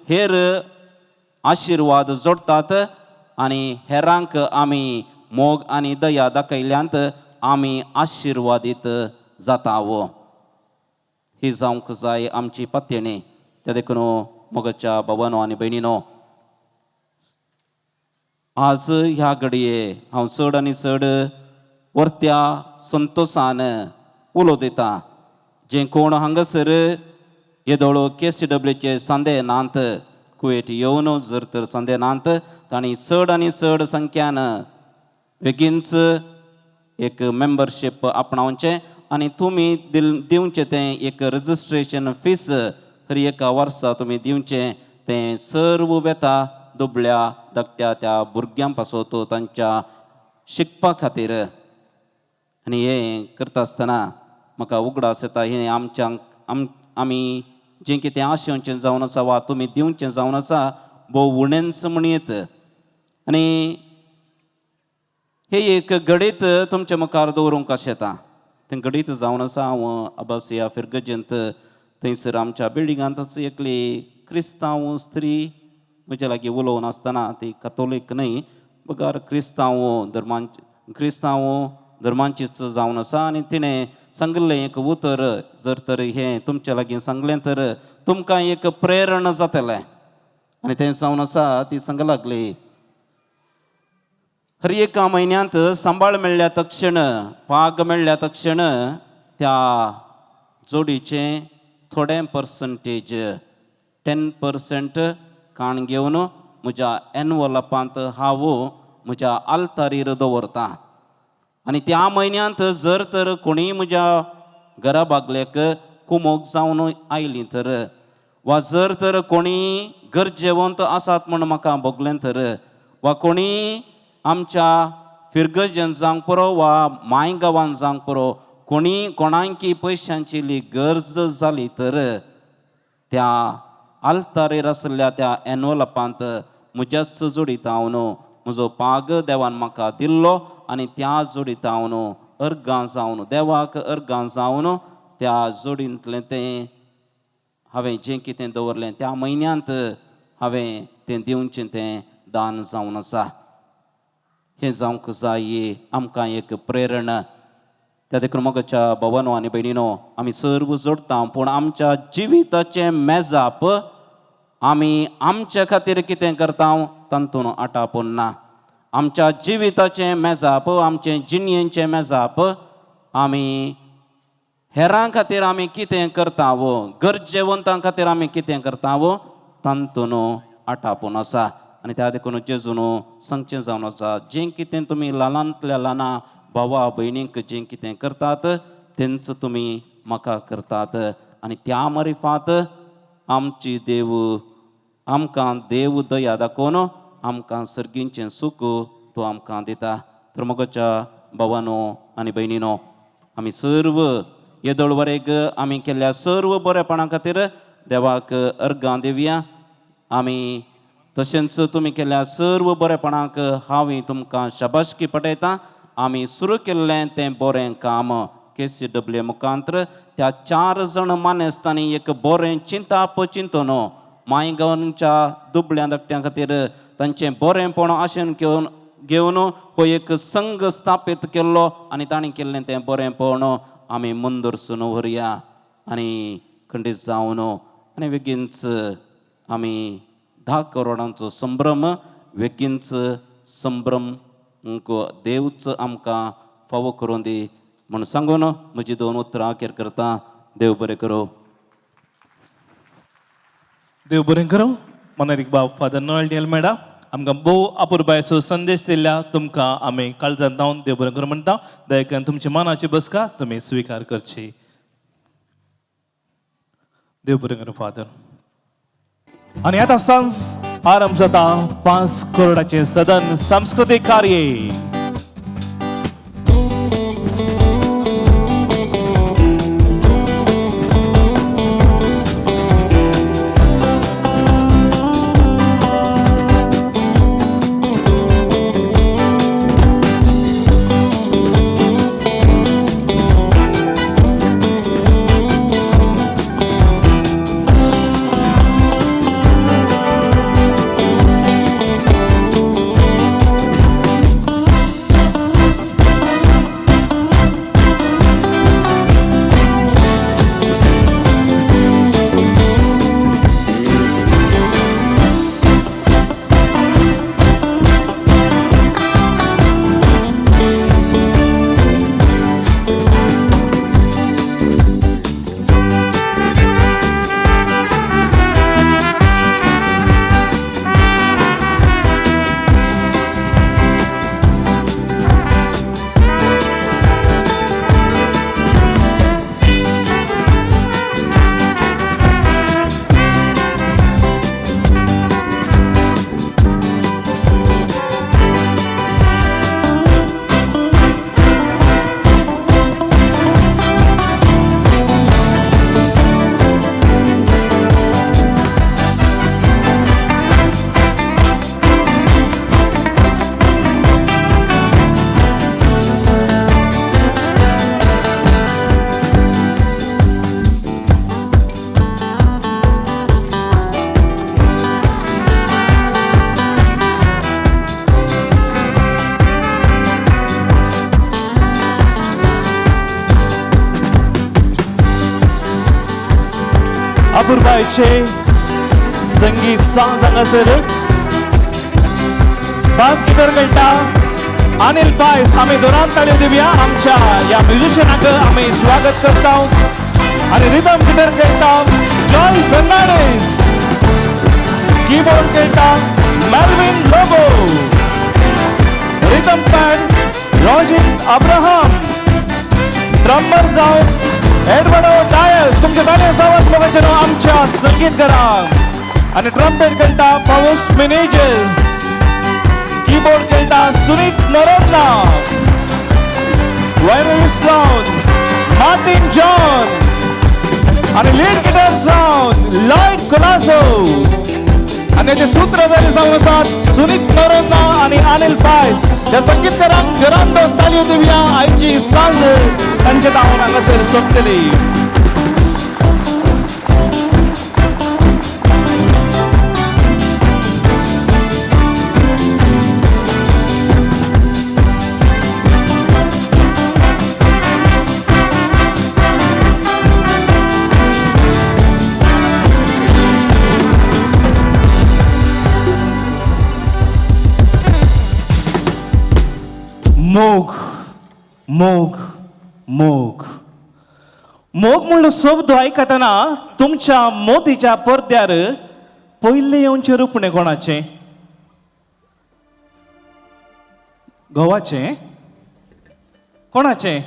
हेर आशिर्वाद जोडटात आनी हेरांक आमी मोग आनी दया दाखयल्यांत आमी आशिर्वादीत जाता. ही जावंक जाय आमची पत्तेणी. त्या देखून मोगाच्या भावांनो आनी भयणीनो, आज ह्या घडये हांव चड आनी चड वर्त्या संतोशान उलो दिता. जे कोण हांगासर येदोळ KCWAचे सांदे नांत, कुवेट येवन जर तर सांदे नांत, तांणी चड आनी चड संख्यान बेगीनच एक मेंबरशीप आपणावचें आनी तुमी दिवचें तें एक रजिस्ट्रेशन फीस हर एका वर्सा तुमी दिवचें. तें सर्व वेता दुबळ्या धाकट्या त्या भुरग्यां पासत तांच्या शिकपा खातीर. आनी हें करता आसतना म्हाका उगडास येता, हें आमी जें कितें आशेवचें जावन आसा वा तुमी दिवचें जावन आसा भोव उणेंच म्हणयत. आनी हे एक घडीत तुमच्या मुखार दवरूंक कशें येता. तें घडीत जावन आसा. हांव अबासिया फिरगजेंत थंयसर आमच्या बिल्डिंगांतच एकली क्रिस्तांव स्त्री म्हज्या लागीं उलोवन आसतना, ती कथोलीक न्हय बगार क्रिस्तांव धर्मांचीच जावन आसा. आनी तिणें सांगलें एक उतर, जर तर हें तुमच्या लागीं सांगलें तर तुमकां एक प्रेरण जातलें. आनी तें जावन आसा, ती सांग लागली, हर एका म्हयन्यांत सांबाळ मेळ्ळ्या तक्षण, पाग मेळ्ळ्या तक्षण त्या जोडीचें थोडें पर्संटेज 10% काण घेवन म्हज्या एनवलपांत हांव म्हज्या आल्तारीर दवरतां. आनी त्या म्हयन्यांत जर तर कोणीय म्हज्या घरा बागलेक कुमोग जावन आयलीं तर, वा जर तर कोणीय गरजेवंत आसात म्हण म्हाका भोगलें तर, वा कोणीय आमच्या फिरगजेन जावंक पुरो वा माय गांवांत जावंक पुरो कोणांकी पयशांची गरज जाली तर, त्या आल्तारीर आसल्या त्या एनवलपांत म्हज्याच जोडीत हांव म्हजो पाग देवान म्हाका दिल्लो आनी त्या जोडीत हांव अर्गां जावन देवाक अर्गां जावन त्या जोडींतलें तें हांवें जें कितें दवरलें त्या म्हयन्यांत हांवें तें दिवचें तें दान जावन आसा. हें जावंक जाय आमकां एक प्रेरण. त्या देखून मोगाच्या भावांनो आनी भयणीनो, आमी सर्व जोडटा, पूण आमच्या जिविताचें मेजाप आमी आमच्या खातीर कितें करता तातूंत आटापून ना. आमच्या जिविताचें मेजाप, आमचें जिणयेचें मेजाप आमी हेरां खातीर आमी कितें करता गरजेवंतां खातीर आमी कितें करता तातूंत आटापून आसा. आनी त्या देखून जेजून सांगचें जावन आसा, जें कितें तुमी ल्हानांतल्या ल्हाना भावा भयणीक जें कितें करतात तेंच तुमी म्हाका करतात. आनी त्या मारिफात आमची देव आमकां देव दया दाखोवन आमकां सर्गींचें सूख तो आमकां दिता. तर मोगाच्या भावांनो आनी भयणीनो, आमी सर्व येदोळ वरेग आमी केल्ल्या सर्व बरेपणा खातीर देवाक अर्गां दिवया. आमी तशेंच तुमी केल्ल्या सर्व बरेपणाक हांव तुमकां शाबासकी पटयतां. आमी सुरू केल्लें तें बरें काम KCWA मुखांतर त्या 4 जण मानेस्तांनी एक बरें चिंताप चिंतून मायगांवच्या दुबळ्या धाकट्यां खातीर तांचें बरेंपण आशेन घेवन हो एक संघ स्थापीत केल्लो आनी तांणी केल्लें तें बरेंपण आमी मुंदरसून व्हरया आनी खंडीत जावन आनी बेगीनच आमी 10 करोडांचो संभ्रम बेगीनच संभ्रम देवच आमकां फावो करून दी म्हण सांगून म्हजी 2 उतरां अखेर करता. देव बरें करो. देव बरें करूं. मनारीक बाब फादर नॉयल डियल मेळा आमकां भोव अपुरबायचो संदेश दिल्या तुमकां आमी काळजांत लावन देव बरें करूं म्हणटा. दयेन तुमची मनाची बसका तुमी स्विकार करची. देव बरें करूं फादर. आणि आता सांज आरंभ जाता 5 करोडाचे सदन सांस्कृतिक कार्य. अपूर्वाचे संगीत सांग हांगासर बास गिटार खेळटा अनिल पायस. आमी दोनांत ताळयो दिवया. आमच्या ह्या म्युझिशियनाक आमी स्वागत करता. आणि रिदम गिटार खेळटा जॉय फर्नांडीस. कीबोर्ड खेळटा Melvin Lobo. Rhythm pad Rojin Abraham. Drummer जावन एडवर्डो डायस. तुमचे ताळे सावत बघायचे आमच्या संगीतकारांक. आणि ट्रम्पेट खेळटा पावस मेनेजर्स. कीबोर्ड खेळटा सुनीत नरोन्ना. वायलिनिस्ट जावन मार्टिन जॉन. आणि लीड गिटार जावन लॉयड कोलासो. आणि त्याचे सूत्रधारी जावन आसात सुनीत नरोन्ना आणि अनिल पायस. त्या संगीतकारांक घरांत ताळयो दिवया. आयची सांज तांचे नांवान हांगासर सोंपतली. मोग मोग मोग मोग म्हणलो शब्द आयकतना तुमच्या मोतीच्या पडद्यार पयले येवचे रुपणे कोणाचे? घोवाचे? कोणाचे?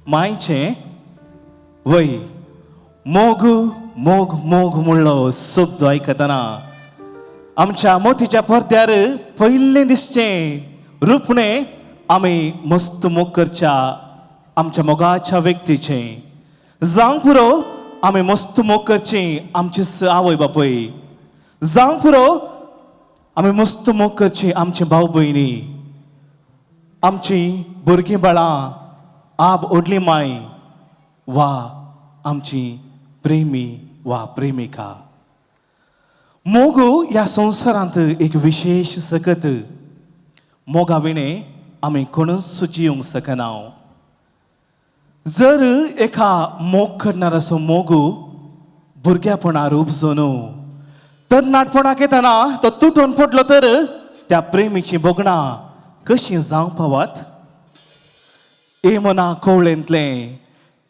मायचे? वय मोग मोग मोग म्हणलो शब्द आयकतना आमच्या मोतीच्या पडद्यार पयले दिसचे रुपणे आमी मस्त मोग करच्या आमच्या मोगाच्या व्यक्तीचे. जावंक पुरो आमी मस्त मोग करची आमची आवय बापय. जावंक पुरो आमी मस्त मोग करची आमचे भाव भयणी, आमची भुरगीं बाळां, आब ओडली माय वा आमची प्रेमी वा प्रेमिका. मोग ह्या संवसारांत एक विशेष सकत. मोगा विणे आमी कोणूच जिवंक शकना. जर एका मोग करणाराचो मोगू भुरग्यापणार उपजून तर नाटपणाक येतना तो तुटून पडलो तर त्या प्रेमीची बोगणां कशीं जावंक पावत? ए मना कवळेंतलें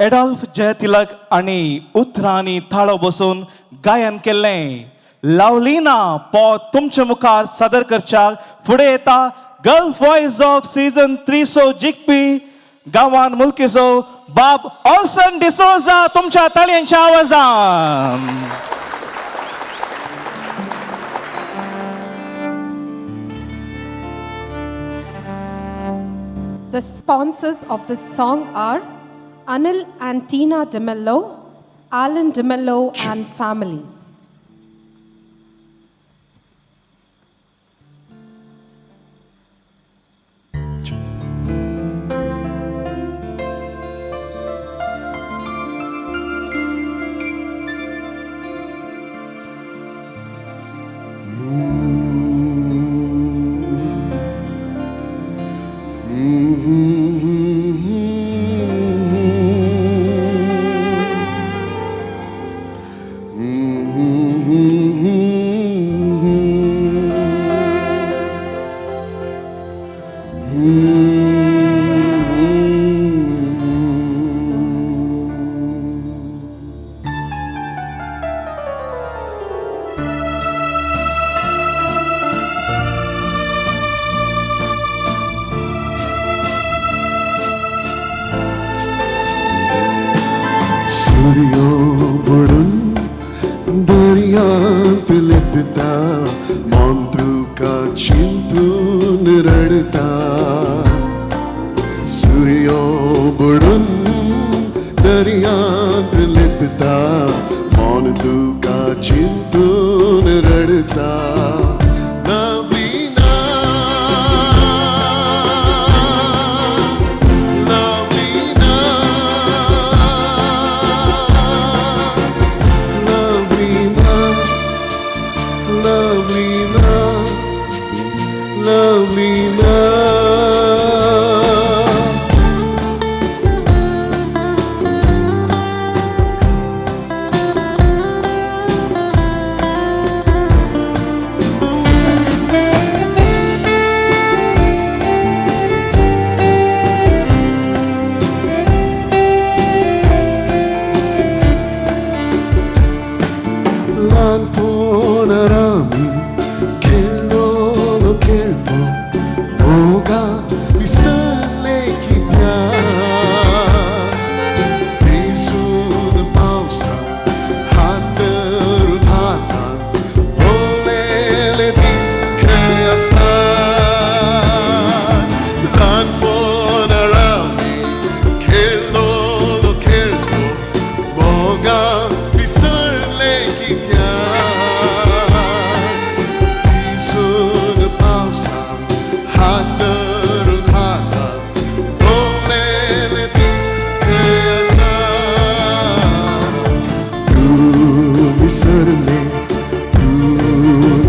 एडॉल्फ जयतिलक आणि उतरांनी थाळो बसून गायन केल्लें लावलिना पो तुमचे मुखार सादर करच्याक फुडें येता गर्ल व्हॉइस ऑफ सीझन 3 जिखपी गांवान मुलकीचो बाब ऑर्सन डिसोजा तुमच्या ताळयांच्या आवाजान. The sponsors of this song are Anil and Tina DeMello, Alan DeMello and family. सूर्यो बुडून दर्यांत लिपता मन तुका चिंतून रडता. सूर्यो बुडून दर्यांत लिपता मन तुका चिंतून रडता.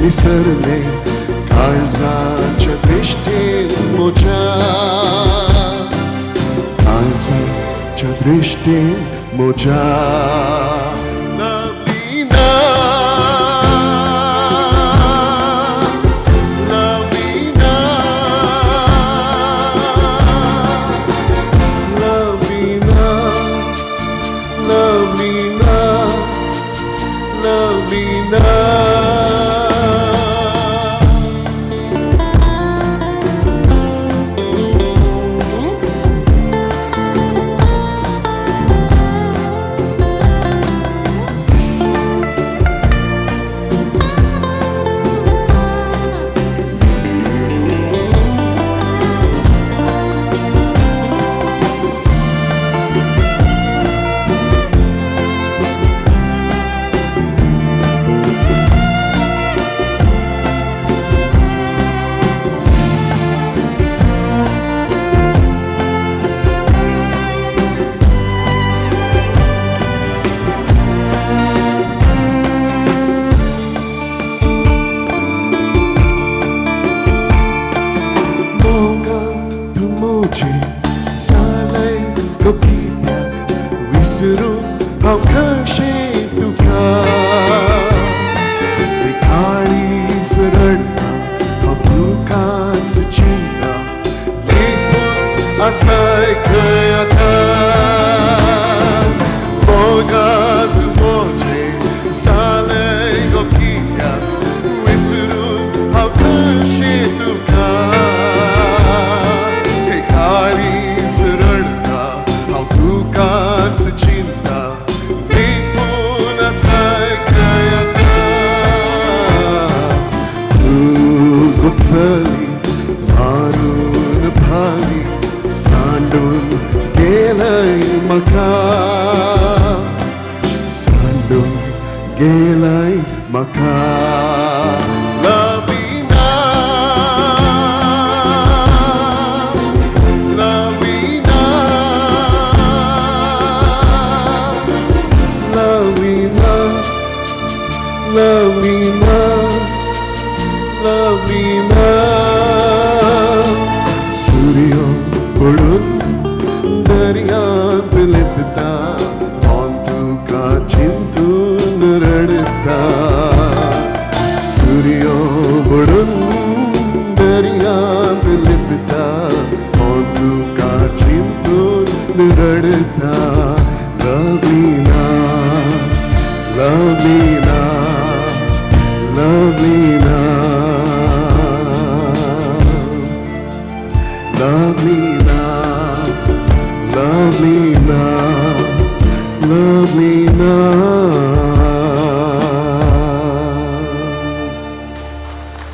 विसरले काळजाच्या दृष्टीन मोच्या काळजाच्या दृष्टीन मोच्या maka Sandung gelai maka Lavina Lavina Lavina Lavina Lavina Suryo Pudun Daryan Pilipta Ontu ka chintu naradta Suryo Pudun Daryan Pilipta Ontu ka chintu naradta Lavina Lavina Lavina Lavina Lavina Lavina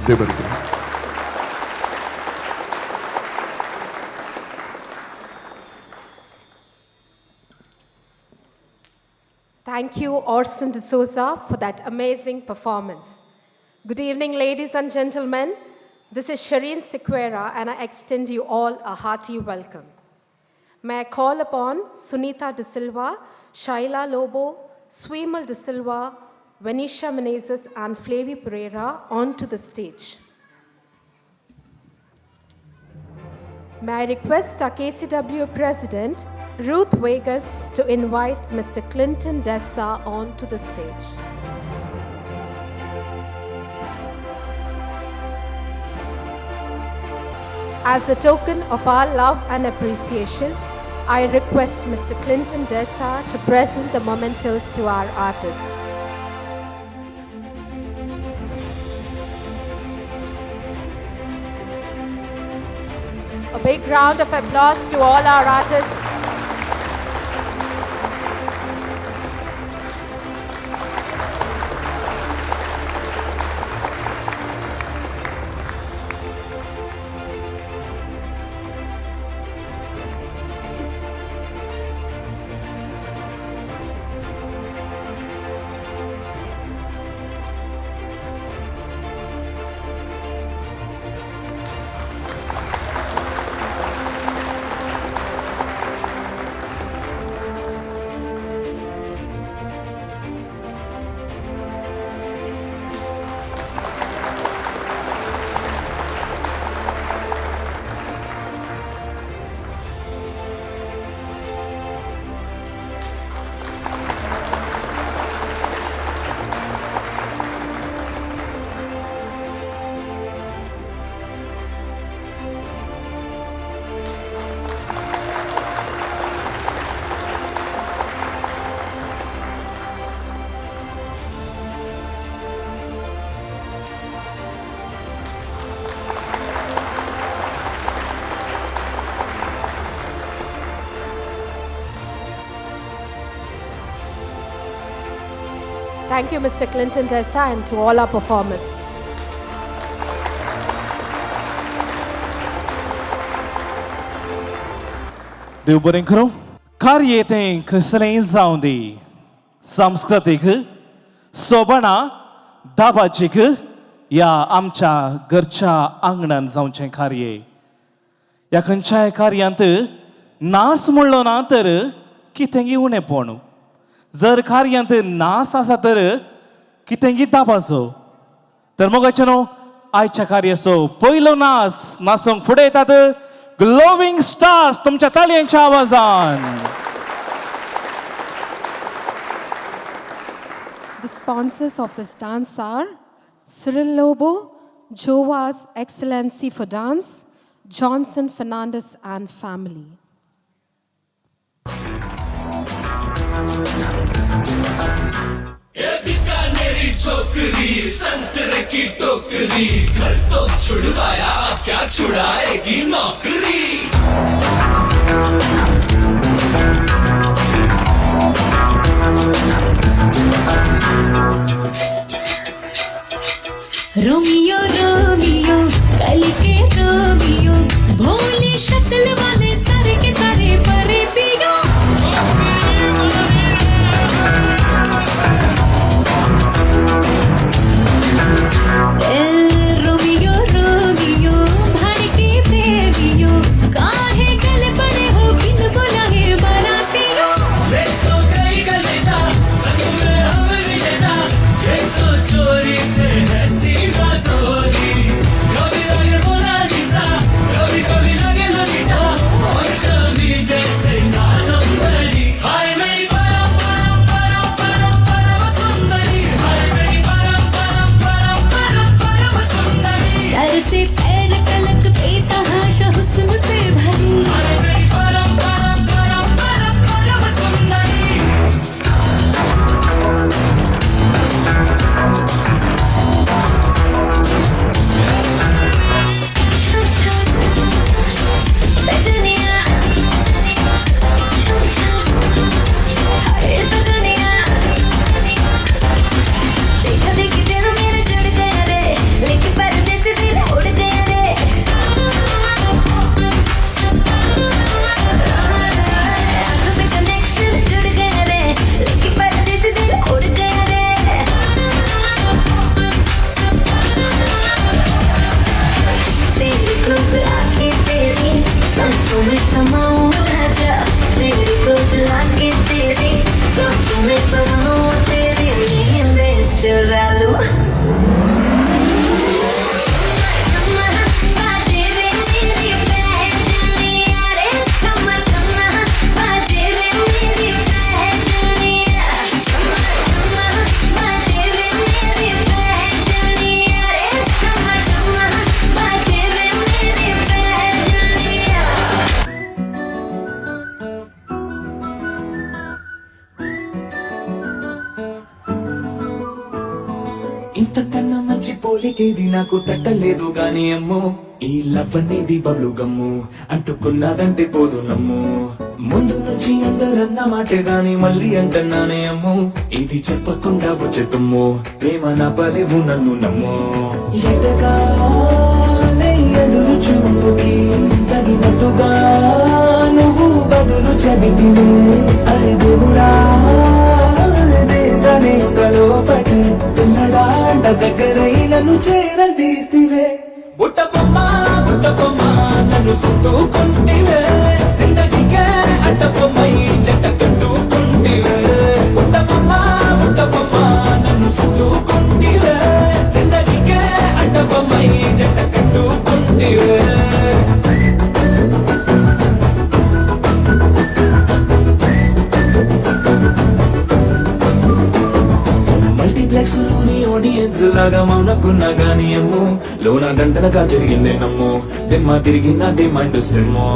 Debarka Thank you, Orson D'Souza, for that amazing performance. Good evening, ladies and gentlemen. This is Shireen Sequeira, and I extend you all a hearty welcome. May I call upon Sunita De Silva, Shaila Lobo, Swimal De Silva, Venetia Menezes, and Flavie Pereira onto the stage. May I request our KCWA President, Ruth Vegas, to invite Mr. Clinton Dessa onto the stage. As a token of our love and appreciation, I request Mr. Clinton Dessa to present the mementos to our artists. A big round of applause to all our artists. Thank you, Mr. Clinton Dessa, and to all our performers. देव बरें करूं कार्यातें कसलेंय जावं दी सांस्कृतिक सोबणा दाबाचीक या आमच्या घरच्या आंगणान जावचें कार्य या खंयच्याय कार्यांत नास म्हणलो ना तर कितेंय उणेपण जर कार्यांत नास आसा तर कितेंय दाबाचो तर मोगाचें न्हू आयच्या कार्याचो पयलो नास नासूंक फुडें येतात ग्लोविंग स्टार्स तुमच्या तालयांच्या आवाजान. The sponsors of this dance are Cyril Lobo, Jova's Excellency for Dance, Johnson Fernandez and family. बीकानेरी छोकरी संतरे की टोकरी घर तो छुड़वाया क्या छुड़ाएगी नौकरी रोमियो रोमियो कल के रोमियो भोली शक्ल वाले सारे के सारे परे पियो ఇంతకన్నా మంచి పోలికేది నాకు తట్టలేదు గాని అమ్మో ఈ లవ్ అనేది బబ్లు గమ్ము అంటుకున్నదంటే పోదు నమ్ము ముందు నుంచి అందరన్న మాటే గాని మళ్ళీ అంటున్నానే అమ్ము ఇది చెప్పకుండా వచ్చే తుమ్ము ప్రేమ నా పలివు నన్ను నమ్ము ఎదగానే ఎదురు చూపుకి తగినట్టుగా నువ్వు బదులు చెబితివే అరే దేవుడా దేదనే కలోపటి పిల్లడాండ దగ్గరై నన్ను చేరదీస్తివే బుట్ట బొమ్మ నన్ను చుట్టుకుంటివే జిందగీకే అడ్డ బొమ్మై జంట కట్టుకుంటివే బుట్ట బొమ్మ నన్ను చుట్టుకుంటివే జిందగీకే అడ్డ బొమ్మై జంట కట్టుకుంటివే మల్టీప్లెక్స్ లోని ఆడియన్స్ లాగా మౌనకున్నా గానీ అమ్ము లోన గంటనగా జరిగిందే నమ్ము దిమ్మ తిరిగిన డిమాండ్ సిమ్మో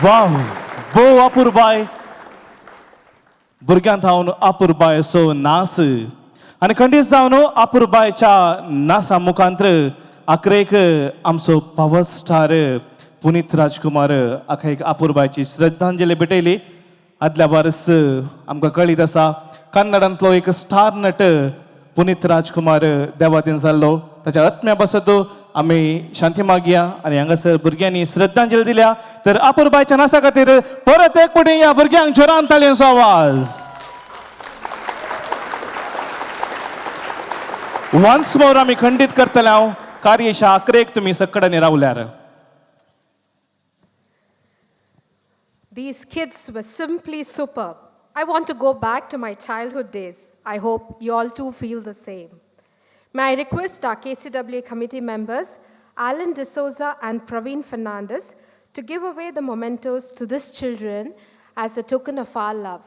वाव बो अपूर्बाय भुरग्यांक हांव अपूर्बाय सो नास आनी खंडीत जावन अपूर्बायच्या नासा मुखांतर आखरेक आमचो पॉवर स्टार पुनीत राजकुमार आखा एक अपूर्बायची श्रद्धांजली भेटयली आदल्या वर्स आमकां कळीत आसा कन्नडांतलो एक स्टार नट पुनीत राजकुमार देवादीन जाल्लो ताच्या आत्म्या बसत आमी शांती मागया आनी हांगासर भुरग्यांनी श्रद्धांजली दिल्या तर अपूर्बायच्या नासा खातीर परत एक फावटी ह्या भुरग्यांक जोरान ताळयांचो आवाज वन्स मोर आम्ही खंडीत करतले हांव कार्यशा अकरेक तुम्ही सकडांनी रावल्यार. These kids were simply superb. I want to go back to my childhood days. I hope you all too feel the same. May I request our KCWA committee members, Alan D'Souza and Praveen Fernandez, to give away the mementos to these children as a token of our love.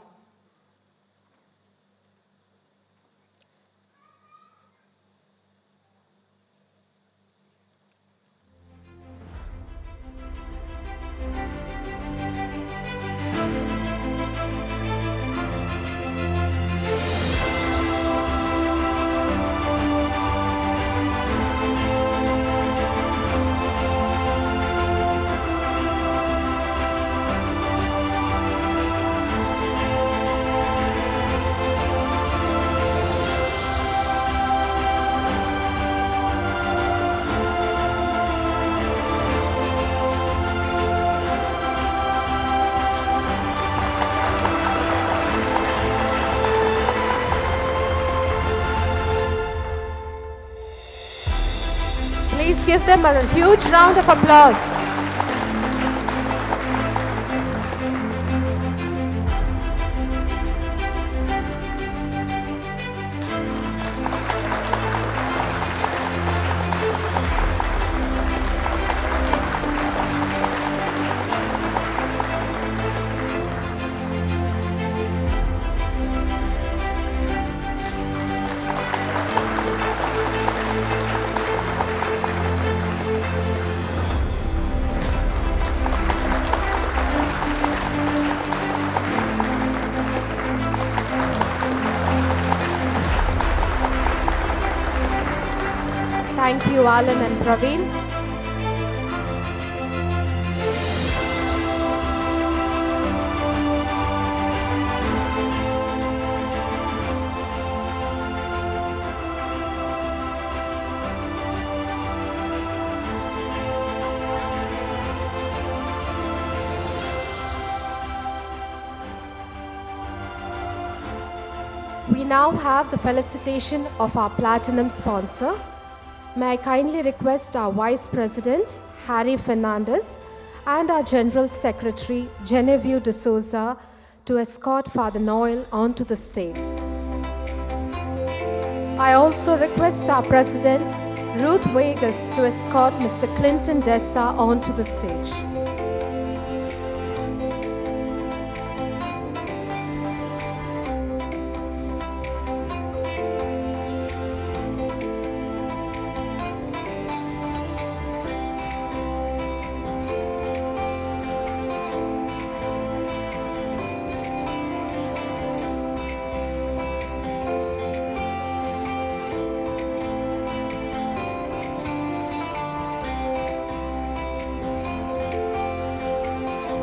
Please give them a huge round of applause. Thank you, Alan and Praveen. We now have the felicitation of our platinum sponsor. May I kindly request our Vice President, Harry Fernandez, and our General Secretary, Genevieve D'Souza, to escort Father Noel onto the stage. I also request our President, Ruth Vegas, to escort Mr. Clinton Dessa onto the stage.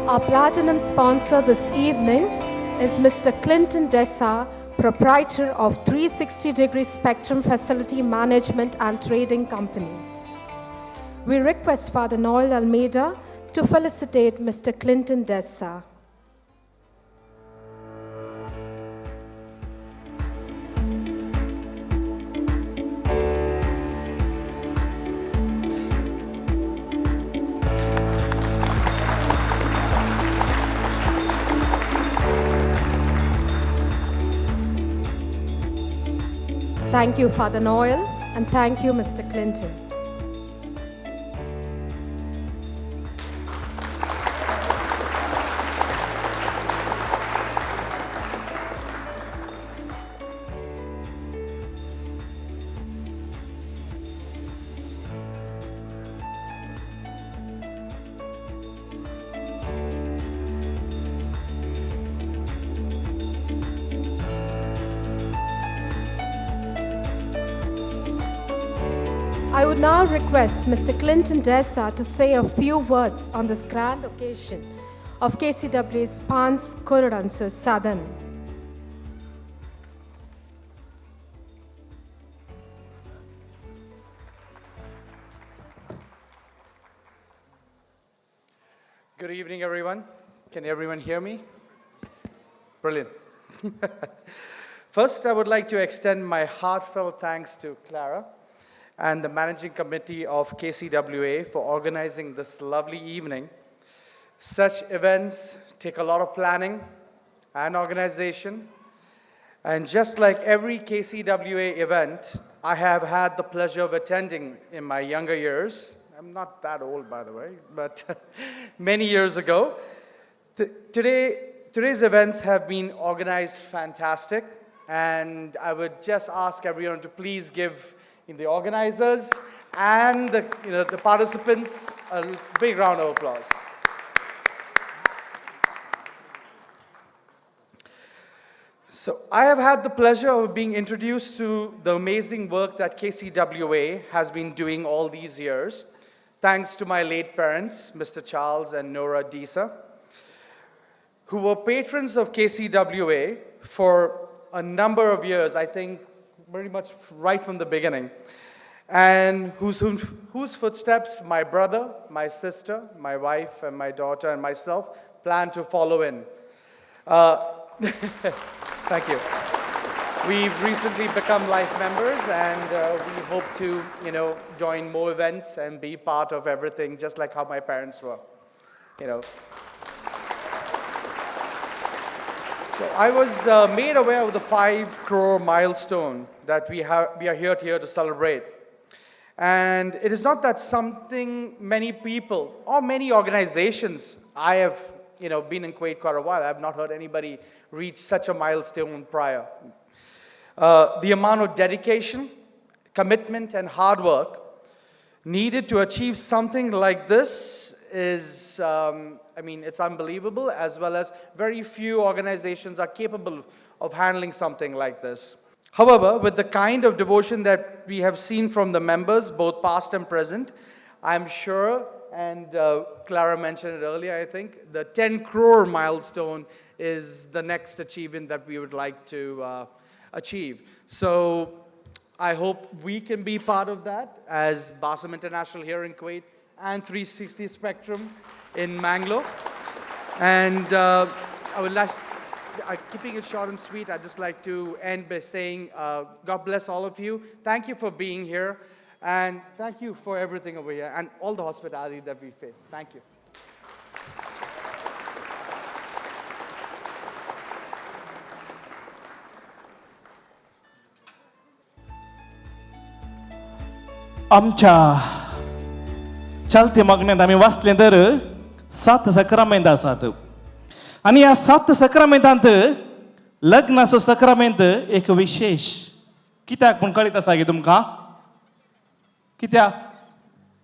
Our platinum sponsor this evening is Mr. Clinton Dessa, proprietor of 360-degree Spectrum Facility Management and Trading Company. We request Father Noel Almeida to felicitate Mr. Clinton Dessa. Thank you, Father Noel, and thank you, Mr. Clinton. I would now request Mr. Clinton Dessa to say a few words on this grand occasion of KCWA's Paanch Korodanche Sadhan. Good evening, everyone. Can everyone hear me? Brilliant. First, I would like to extend my heartfelt thanks to Clara and the managing committee of KCWA for organizing this lovely evening. Such events take a lot of planning and organization. And just like every KCWA event, I have had the pleasure of attending in my younger years. I'm not that old, by the way, but many years ago. Today's events have been organized fantastic, and I would just ask everyone to please give the organizers and the participants a big round of applause. So I have had the pleasure of being introduced to the amazing work that KCWA has been doing all these years, thanks to my late parents, Mr. Charles and Nora Disa, who were patrons of KCWA for a number of years, I think very much right from the beginning, and whose footsteps my brother, my sister, my wife, and my daughter, and myself plan to follow in. Thank you. We've recently become life members, and we hope to, join more events and be part of everything, just like how my parents were. So I was made aware of the 5 crore milestone that we are here to celebrate. And it is not that something many people or many organizations, I have been in Kuwait quite a while, I have not heard anybody reach such a milestone prior. The amount of dedication, commitment, and hard work needed to achieve something like this is, it's unbelievable, as well as very few organizations are capable of handling something like this. However, with the kind of devotion that we have seen from the members, both past and present, I'm sure, and Clara mentioned it earlier, I think, the 10 crore milestone is the next achievement that we would like to achieve. So I hope we can be part of that as Basam International here in Kuwait and 360 Spectrum in Mangalore. And I would like, keeping it short and sweet, I'd just like to end by saying, God bless all of you. Thank you for being here. And thank you for everything over here and all the hospitality that we face. Thank you. आमच्या चलते मागण्यांत आमी वाचलें तर 7 सक्रामेंत आसात आनी ह्या 7 सक्रामेंतांत लग्नाचो सक्रामेंत एक विशेष कित्याक पूण कळीत आसा गे तुमकां कित्याक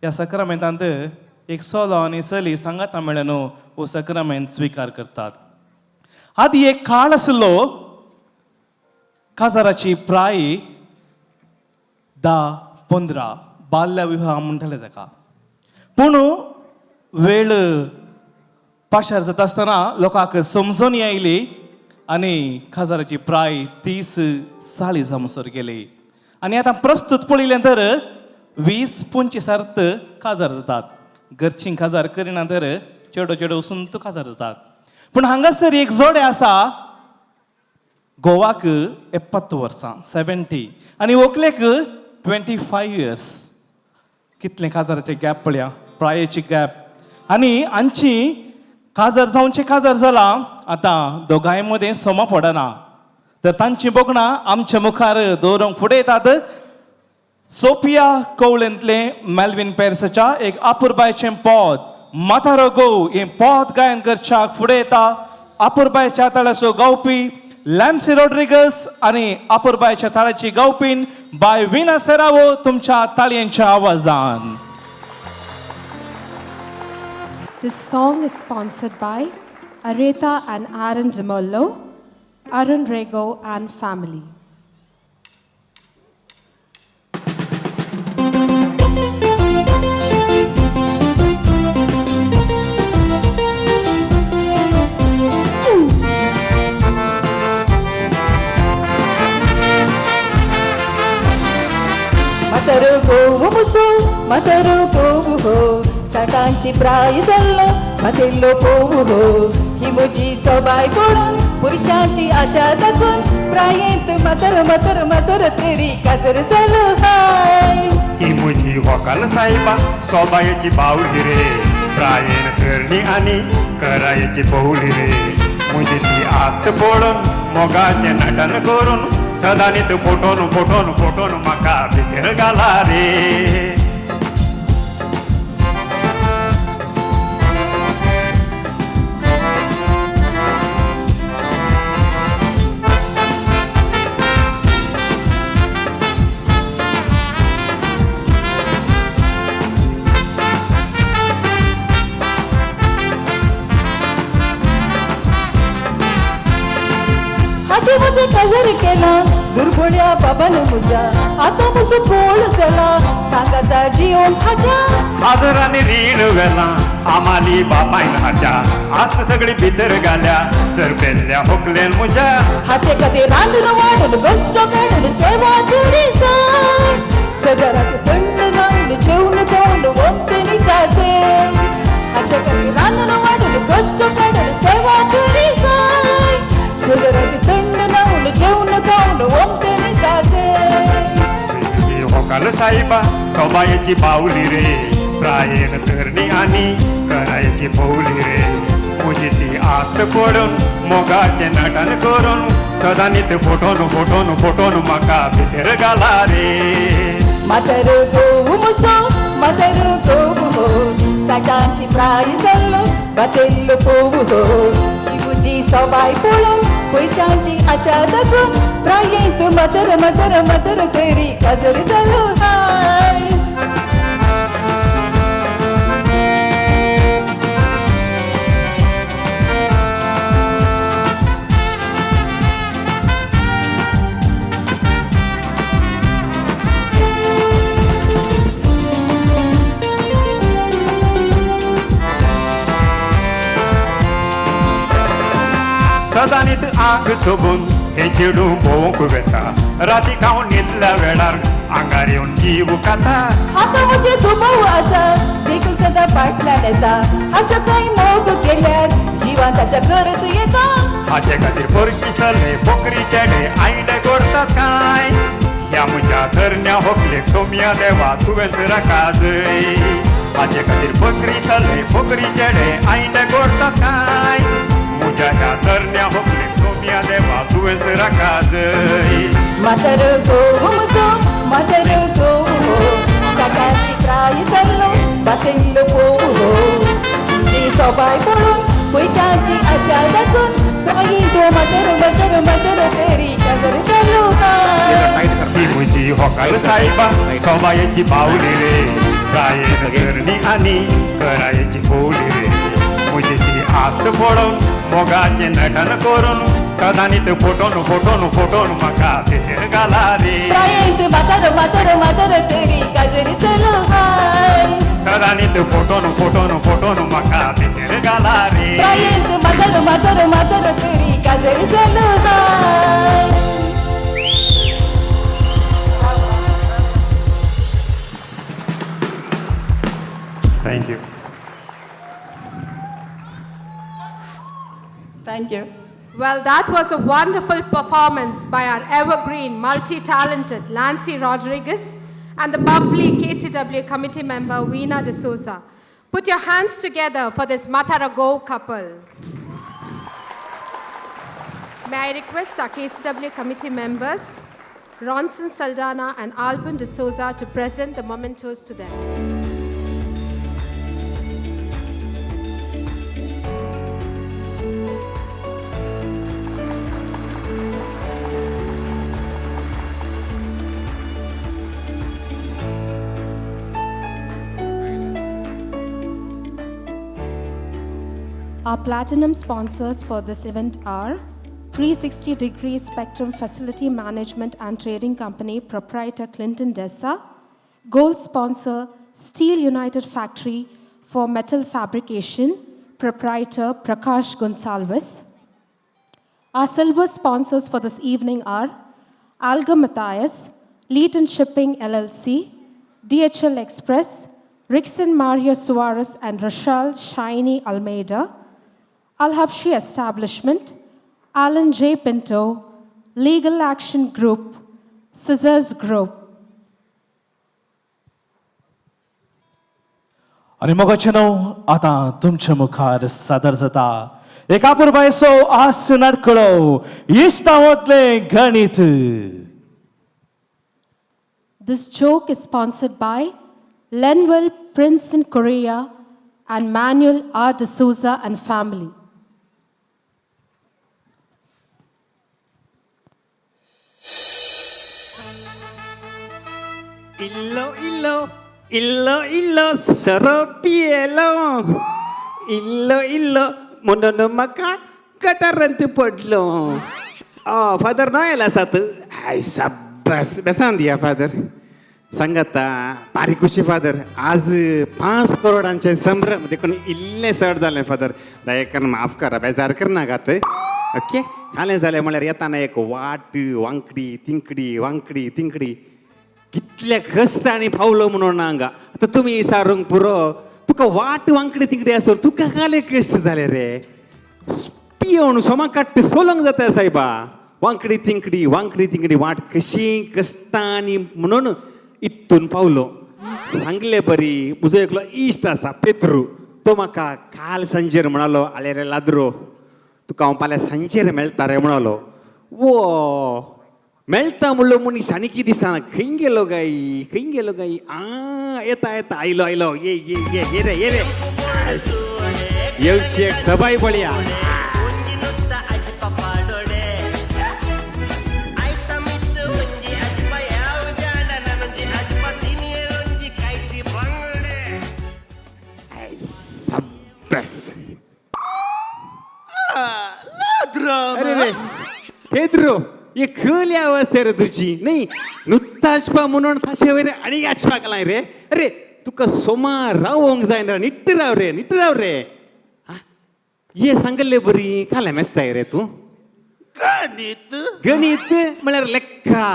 ह्या सक्रामेंतांत एक चलो आनी चली सांगाता मेळून हो सक्रामेंत स्विकार करतात. आदी एक काळ आसलो काजाराची प्राय 10-15 बाल्य विवाह म्हणटाले ताका. पूण वेळ पाशार जाता आसतना लोकांक समजून येयली आनी काजाराची प्राय 30-40 जामसर गेली. आनी आतां प्रस्तुत पळयलें तर 20-25 काजार जातात. घरचीं काजार करिना तर चेडो चेडो वचून तो काजार जातात. पूण हांगासर एक जोडे आसा गोवाक 70 वर्सां 70 आनी व्हंकलेक 25 years. कितले काजाराचे गॅप पळया प्रायेची गॅप आनी हांची काजार जावचे काजार जाला आतां दोगांय मदें सोमा पडना. तर तांची बोगणां आमच्या मुखार दवरूंक फुडें येतात सोफिया कवळेंतले मेल्विन पेर्सच्या एक आपुरबायचें पोत माथारो गो हें पोत गायन करच्याक फुडें येता आपुरबायच्या ताळ्याचो गावपी लॅन्सी रॉड्रिगस आनी आपुरबायच्या ताळ्याची गावपीन बाय विना सेरावो तुमच्या ताळयांच्या आवाजान. This song is sponsored by Aretha and Aaron DeMollo, Arun Rego and family. Mataro povo muso, mataro povo ho, satanchi praia zalla, matillo povo ho, himuji sobai polon, पुरुषांची आशा दाखवून प्रायेत मतर मतर मतर तेरी काजर चालू हाय ही मुजी होकाल साहेबा सोबायाची बावली रे प्रायेन करणी आणि करायची पौली रे मुजी ती आस्त पडून मोगाचे नटन करून सदानीत फोटोन फोटोन फोटोन म्हाका भितर घाला रे हाचे मुझे काजर केला दुर्बळ्या बाबान मुजा आता मुसू कोळ झाला सांगाता जीवन खाजा आदराने रीण वेला आमाली बापायन हाच्या आस्त सगळी भितर घाल्या सरपेल्ल्या होकलेन मुजा हाते कधी रांधून वाढून गोष्ट काढून सेवा करी सदारात थंड राहून जेवण खाऊन वंतनी तासे हाते कधी रांधून वाढून गोष्ट काढून सेवा करी सदारात थंड राहून जेवण खाऊन वंतनी तासे होकाल साहेबा सोबायाची बावली रे प्रायेन करणी आणि करायची पौली रे मुजी ती आस्त पडून मोगाचे नटन करून सदानीत फोटोन फोटोन फोटोन म्हाका भितर घाला रे मातर गोव मुसो मातर गोव हो साठांची प्राय जाल्लो बातेल्लो पोव हो इवुजी सबाय पळोवन पयशांची आशा दाखोवन प्रायेंत मातर मातर मातर तरी काजर जालो हाय सदानीत आग सोबून हे चेडू भोवंक वेता राती खावन न्हिदल्या वेळार आंगार येवन जीव खाता आता मुझे दुबाव आसा देखून सदा फाटल्यान येता असं काही मोग केल्यार जीवान ताच्या गरज येता हाचे खातीर परकी सले पोकरी चेडे आयडे करतात काय ह्या म्हज्या धरण्या होकलेक सोम्या देवा तुवेंच राखाजय हाचे खातीर बकरी सले पोकरी चेडे आयडे करतात काय मुझ्या ह्या धरण्या होकलेक सोम्या देवा तुवेंच राखाजय मातर गोव मुसो मातर गोव हो साठांची प्राय जाल्लो बातेल्लो पोव हो जी सबाय पळोवन पयशांची आशा दाखोवन प्रायेंत मातर मातर मातर तेरी काजर जालो हाय ही मुजी होकाल साहेबा सोबायाची बावली रे प्रायेन करणी आणि करायची पौली रे मुजी ती आस्त पडून मोगाचे नटन करून सदानीत फोटोन फोटोन फोटोन म्हाका भितर घाला रे प्रायेंत मातर मातर मातर तेरी काजर जालो हाय सदानीत फोटोन फोटोन फोटोन म्हाका भितर घाला रे प्रायेंत मातर मातर मातर तेरी काजर जालो hi thank you Thank you. Well, that was a wonderful performance by our evergreen, multi-talented Lancy Rodriguez and the bubbly KCWA committee member Veena D'Souza. Put your hands together for this Matarago couple. May I request our KCWA committee members, Ronson Saldana and Albin D'Souza, to present the mementos to them. Our platinum sponsors for this event are 360-degree Spectrum Facility Management and Trading Company proprietor Clinton Dessa, gold sponsor Steel United Factory for Metal Fabrication proprietor Prakash Gonsalves. Our silver sponsors for this evening are Alga Matthias, Leeton Shipping LLC, DHL Express, Rickson Mario Suarez and Rochelle Shiny Almeida, Al-Habshi Establishment, Alan J. Pinto, Legal Action Group, Scissors Group. आणि मोगाचेनो आता तुमच्या मुखार सादर जाता एका पुरबायचो आस नाटकळो इश्टावतले गणित. This joke is sponsored by Lenville Prince in Korea and Manuel R. D'Souza and family. Illo, illo, illo, illo, soropielo. Illo, illo, म्हणून मका गटारांत पडलो. फादर न आयला सात आय बस बेसान दिया फादर सांगाता बारीक कुशी फादर आज 5 करोडांचे संभ्रम देखून इल्ले चड जालें फादर दया करून माफ करा बेजार करना गात ओके कालें जालें म्हळ्यार येताना एक वाट वांकडी तिंकडी कितले कश्ट आनी पावलो म्हणून हांगा आतां तुमी विचारूंक पुरो तुका वाट वांकडी तिंकडी आसून तुका काले कश्ट जाले रे पियोन सोमा काट्ट सोलोंक जाता सायबा वांकडी तिंकडी वाट कशी कश्टांनी म्हणून इतून पावलो सांगले बरी म्हजो एकलो इश्ट आसा पेत्रू तो म्हाका काल सांजेर म्हणालो आले रे लाद्रो तुका हांव फाल्यां सांजेर मेळटा रे म्हणालो वो मेळटा म्हणलो मनीस आनी कितें दिसना खंय गेलो गाय येता आयलो ये रे येवची एक सबाय बळया अरे पेद्रो ये खली अवस्था रे तुझी नाही नुत्ता आचपा म्हणून थाशे वयरे आणि आचपा केला रे अरे तुका सोमार रावोंक जाय रे निट्ट राव रे ये सांगले बरी काले मेस्ताय रे तू गणित म्हळ्यार लेक्का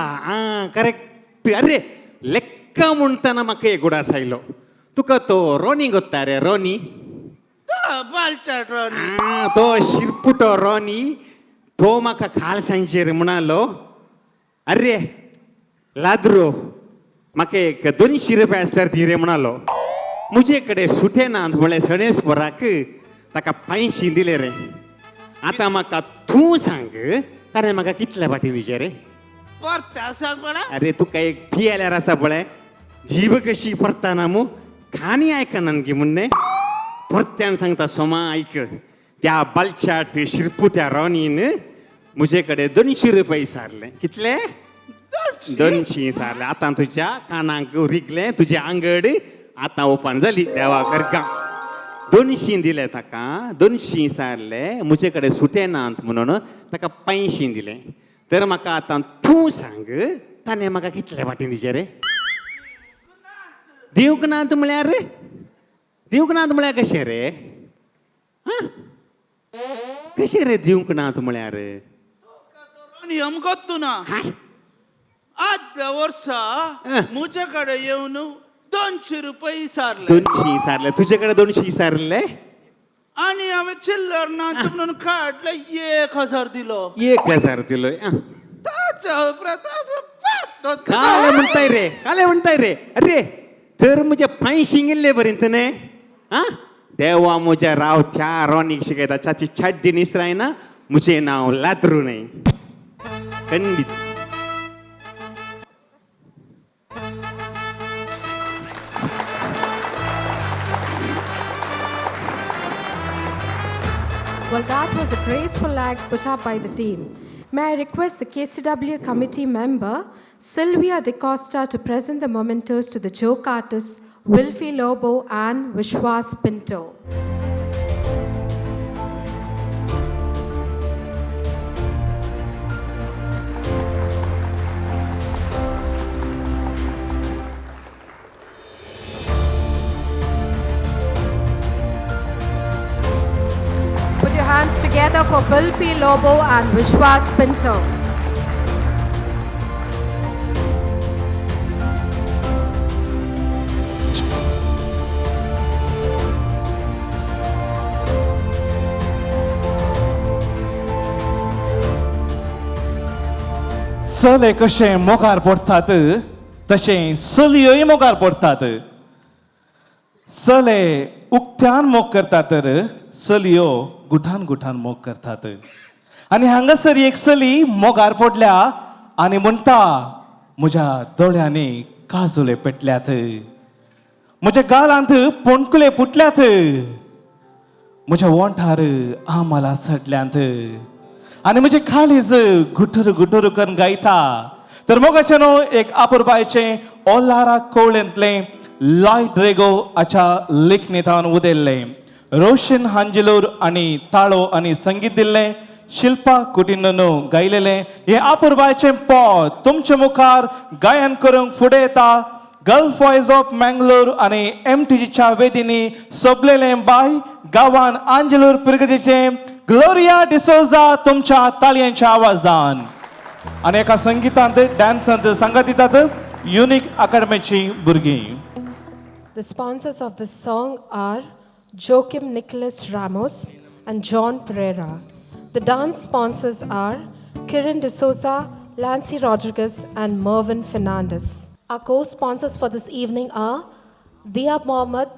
करेक्ट अरे लेक्का म्हणटाना म्हाका एक उडास आयलो तुका तो रोनी गोत्ता रे रोनी तो शिरपुटो रोनी तो म्हाका काल सांजेर म्हणालो अरे लाद्रो म्हाका एक 200 रुपया आसल्यार दी रे म्हणालो मुजे कडेन सुटे ना म्हळ्यार सणेस पोराक ताका 500 दिले रे आतां म्हाका तूं सांग ताणें म्हाका कितल्या फाटी दिचे रे अरे तुका एक फी आयल्यार आसा पळय जीब कशी परतना मू खाणी आयकना गे म्हणणे परत्यान सांगता सोमा ऐक त्या बालचाट शिरपुत्या रोनीन मुजे कडेन 200 रुपये सारले कितले 200 सारले आतां तुज्या कानाक रिगले तुजी आंगड आतां ओपन जाली देवा करगा 200 दिले ताका 200 सारले मुजे कडेन सुटे नात म्हणून ताका 500 दिले तर म्हाका आतां तूं सांग ताणें म्हाका कितले फाटी दिचे रे दिवंक नात म्हळ्यार कशें रे कशें रे दिवंक नात म्हळ्यार नियम गोत्तू ना आदल्या वर्सा मुजे कडेन येवन 200 रुपये सारले 200 सारले तुजे कडेन 200 सारले आनी हांवें चिल्लर ना म्हणून काडले 1000 दिलो 1000 दिलो ताच्या उपरांत काले म्हणटाय रे अरे तर म्हजे 500 गेल्ले बरेंत न्ही देवा म्हज्या रावथ्या रोनीक शिकयता चाची छाड्डी निसराय ना मुझे नाव लाद्रू नाही खंडित Well, that was a graceful act put up by the team. May I request the KCWA committee member, Sylvia DeCosta, to present the mementos to the joke artists Wilfie Lobo and Vishwas Pinto. Put your hands together for Wilfie Lobo and Vishwas Pinto. सले कशे मोगार पडटात तशे सलयोय मोगार पडटात. सले उक्त्यान मोग करतात तर सलयो गुठान गुठान मोग करतात. आणि हांगासर एक सली मोगार पडल्या आणि म्हणटा म्हज्या दोळ्यांनी काजुले पेटल्यात, म्हज्या गालांत पोणकुले फुटल्यात, म्हज्या वोंठार आमाला सडल्यांत आणि म्हजे काळीज गुटूर गुटूर करून गायता. तर मोगाचें एक आपुरबायचे ओलारा कोवळेंतले लायट रेगो हाच्या लेखणींतल्यान उदेल्ले. रोशन हांजिलूर आणि ताळो आणि संगीत दिल्ले. शिल्पा कुटिन्नू गायलेले हे आपुरबायचे पॉट तुमचे मुखार गायन करूंक फुडें येता गल्फ वॉयस ऑफ मंगळूर आणि MTGच्या वेदींनी सोबलेले बाय गांवान आंजलूर पिरगतीचे ग्लोरिया डिसोजा तुमच्या ताळयांच्या आवाजान. आणि एका संगीतांत डान्सांत सांगात दितात युनिक अकॅडमीची भुरगीं. The sponsors of this song are Joaquim Nicholas Ramos and John Pereira. The dance sponsors are Kiran D'Souza, Lancy Rodriguez, and Mervyn Fernandez. Our co-sponsors for this evening are Dia Mohammed,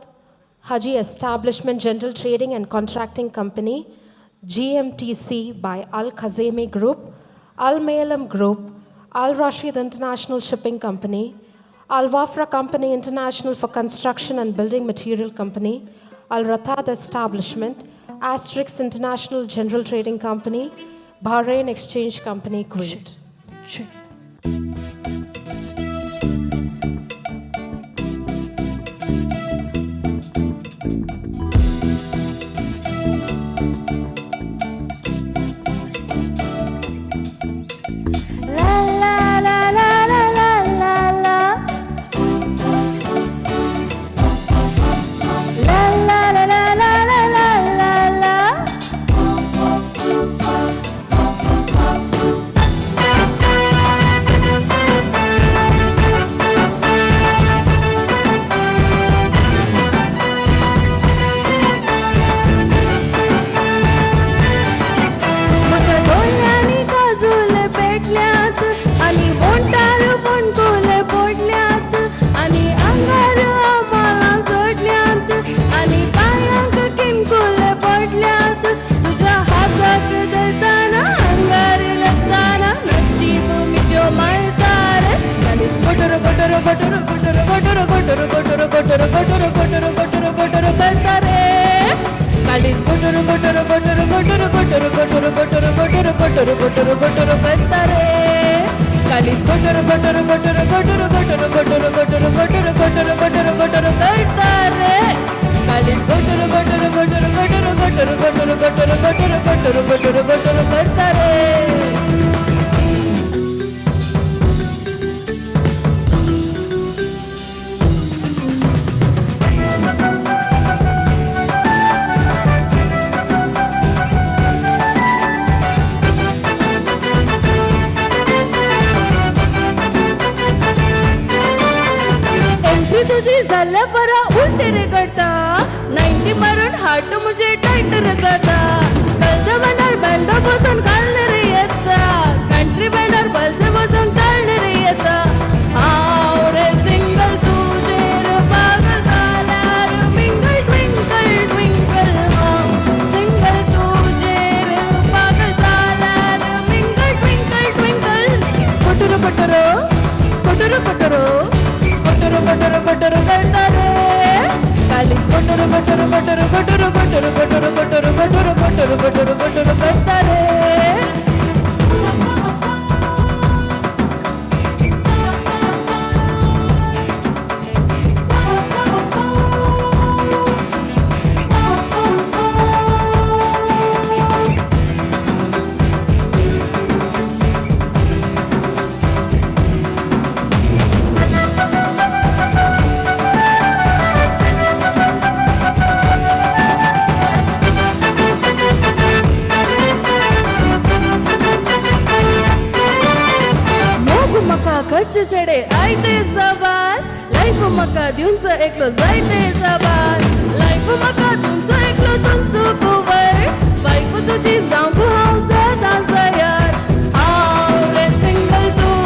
Haji Establishment General Trading and Contracting Company, GMTC by Al Khazemi Group, Al Mayalam Group, Al Rashid International Shipping Company, Al Wafra Company International for Construction and Building Material Company, Al Ratad Establishment, Asterix International General Trading Company, Bahrain Exchange Company, Kuwait. तुझी जाऊं हांव सदां तयार हांव रे सिंगल तूं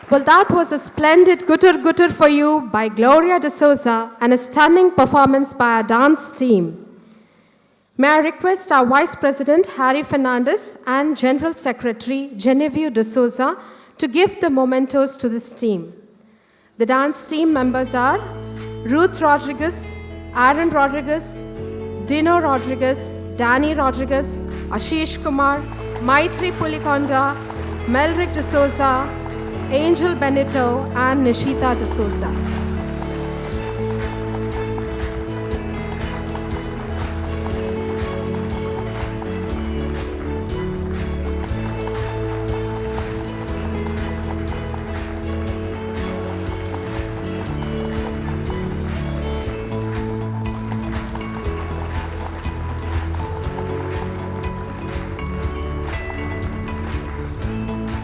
Well, that was a splendid Gutter Gutter for you by Gloria de Souza and a stunning performance by our dance team. May I request our Vice President Harry Fernandez and General Secretary Genevieve de Souza to give the mementos to this team. The dance team members are Ruth Rodriguez, Aaron Rodriguez, Dino Rodriguez, Danny Rodriguez, Ashish Kumar, Maitri Pulikonda, Melrick de Souza, Angel Benito, and Nishita de Souza.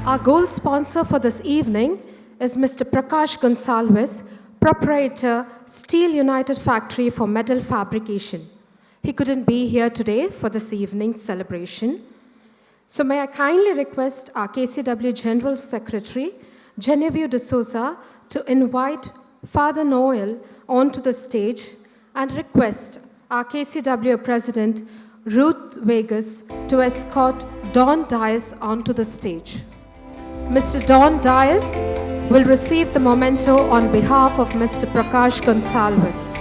Our gold sponsor for this evening is Mr. Prakash Gonsalves, proprietor, Steel United Factory for Metal Fabrication. He couldn't be here today for this evening's celebration. So may I kindly request our KCW General Secretary, Genevieve de Souza, to invite Father Noel onto the stage and request our KCW President, Ruth Vegas, to escort Don Dias onto the stage. Mr. Don Dias will receive the memento on behalf of Mr. Prakash Gonsalves.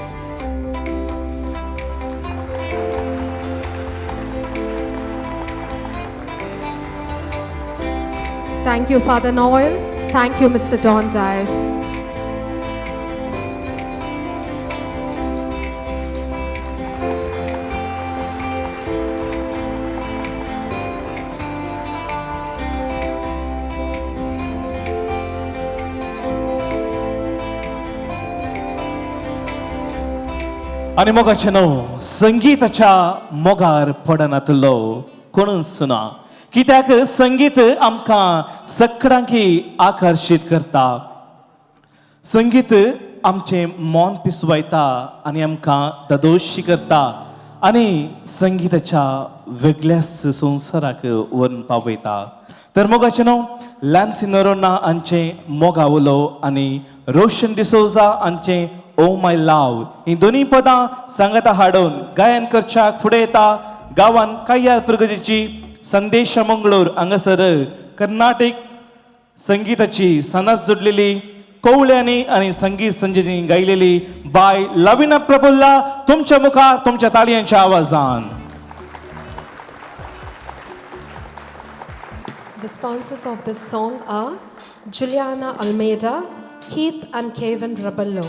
Thank you, Father Noel. Thank you, Mr. Don Dias. आणि मोगाचे न्हू संगीताच्या मोगार पडनातलो कोण सुना कित्याक संगीत आमकां सगळ्यांकी आकर्षित करता. संगीत आमचे मन पिसवायता आणि आमकां ददोशी करता आणि संगीताच्या वेगळ्याच संवसाराक व्हरून पावयता. तर मोगाचे न्हू लॅन्सी नोरोना हांचे मोगावलो आणि रोशन डिसोजा हांचे ओ माय लव ही दोन्ही पदां सांगता हाडून गायन करच्याक फुडें येता गांवान काय्यार प्रगतीची संदेश मंगळूर हांगासर कर्नाटक संगीताची सनत जोडलेली कवळ्यांनी आणि संगीत संजयनी गायलेली बाय लविना प्रफुल्ला तुमच्या मुखार तुमच्या ताळयांच्या आवाजान. The sponsors of this song are Juliana Almeida, Keith and Kevin Rabello.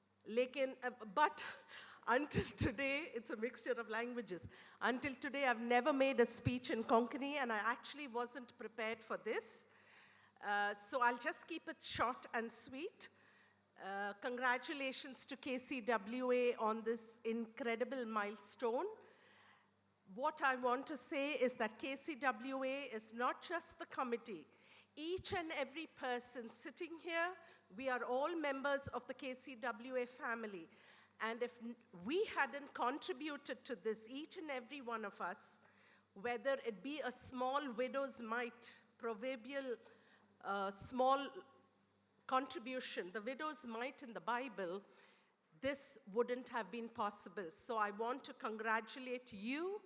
But until today, it's a mixture of languages. Until today, I've never made a speech in Konkani, and I actually wasn't prepared for this. So I'll just keep it short and sweet. Congratulations to KCWA on this incredible milestone. What I want to say is that KCWA is not just the committee. Each and every person sitting here, we are all members of the KCWA family. And if we hadn't contributed to this, each and every one of us, whether it be a small widow's mite, proverbial small contribution, the widow's mite in the Bible, this wouldn't have been possible. So I want to congratulate you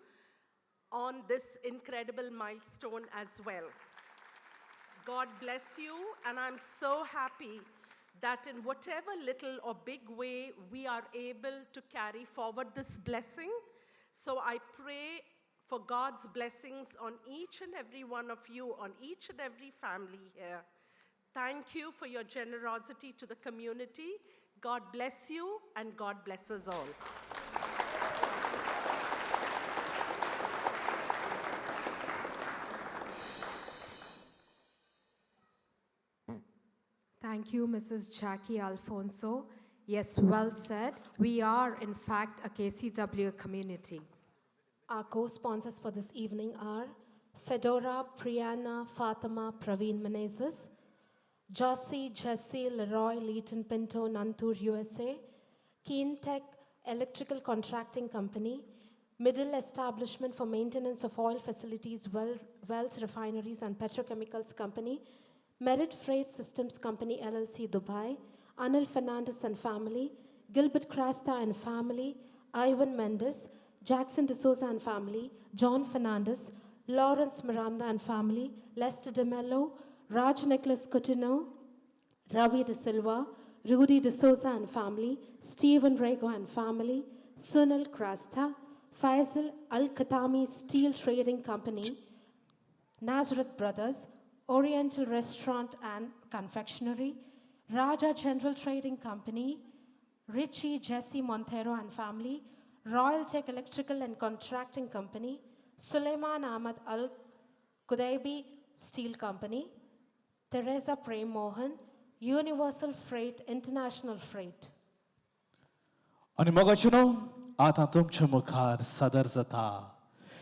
on this incredible milestone as well. God bless you, and I'm so happy that in whatever little or big way we are able to carry forward this blessing. So I pray for God's blessings on each and every one of you, on each and every family here. Thank you for your generosity to the community. God bless you, and God bless us all. Thank you, Mrs. Jackie Alfonso. Yes, well said. We are, in fact, a KCWA community. Our co-sponsors for this evening are Fedora, Priyana, Fatima, Praveen Menezes, Jossie, Jesse, Leroy, Leighton Pinto, Nantur, USA, Keentech Electrical Contracting Company, Middle Establishment for Maintenance of Oil Facilities, Wells Refineries and Petrochemicals Company, Merit Freight Systems Company, LLC, Dubai, Anil Fernandez and family, Gilbert Crasta and family, Ivan Mendes, Jackson D'Souza and family, John Fernandez, Lawrence Miranda and family, Lester DeMello, Raj Nicholas Coutinho, Ravi De Silva, Rudy D'Souza and family, Stephen Rego and family, Sunil Crasta, Faisal Al-Khatami Steel Trading Company, Nazareth Brothers, Oriental Restaurant and Confectionery, Raja General Trading Company, Richie Jesse Montero and family, Royal Tech Electrical and Contracting Company, Suleiman Ahmad Al Kudaibi Steel Company, Teresa Prem Mohan, Universal Freight International Freight. आणि मगाच्यानो आता तुमच्या मुखार सादर जाता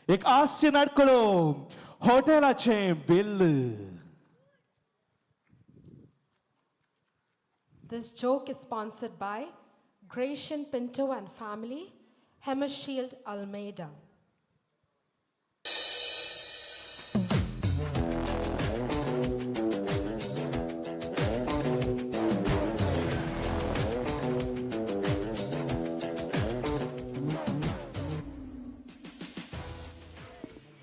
एक हास्य नाटकलो हॉटेलाचे bill. This joke is sponsored by Gratian Pinto and family, Hemmershield Almeida.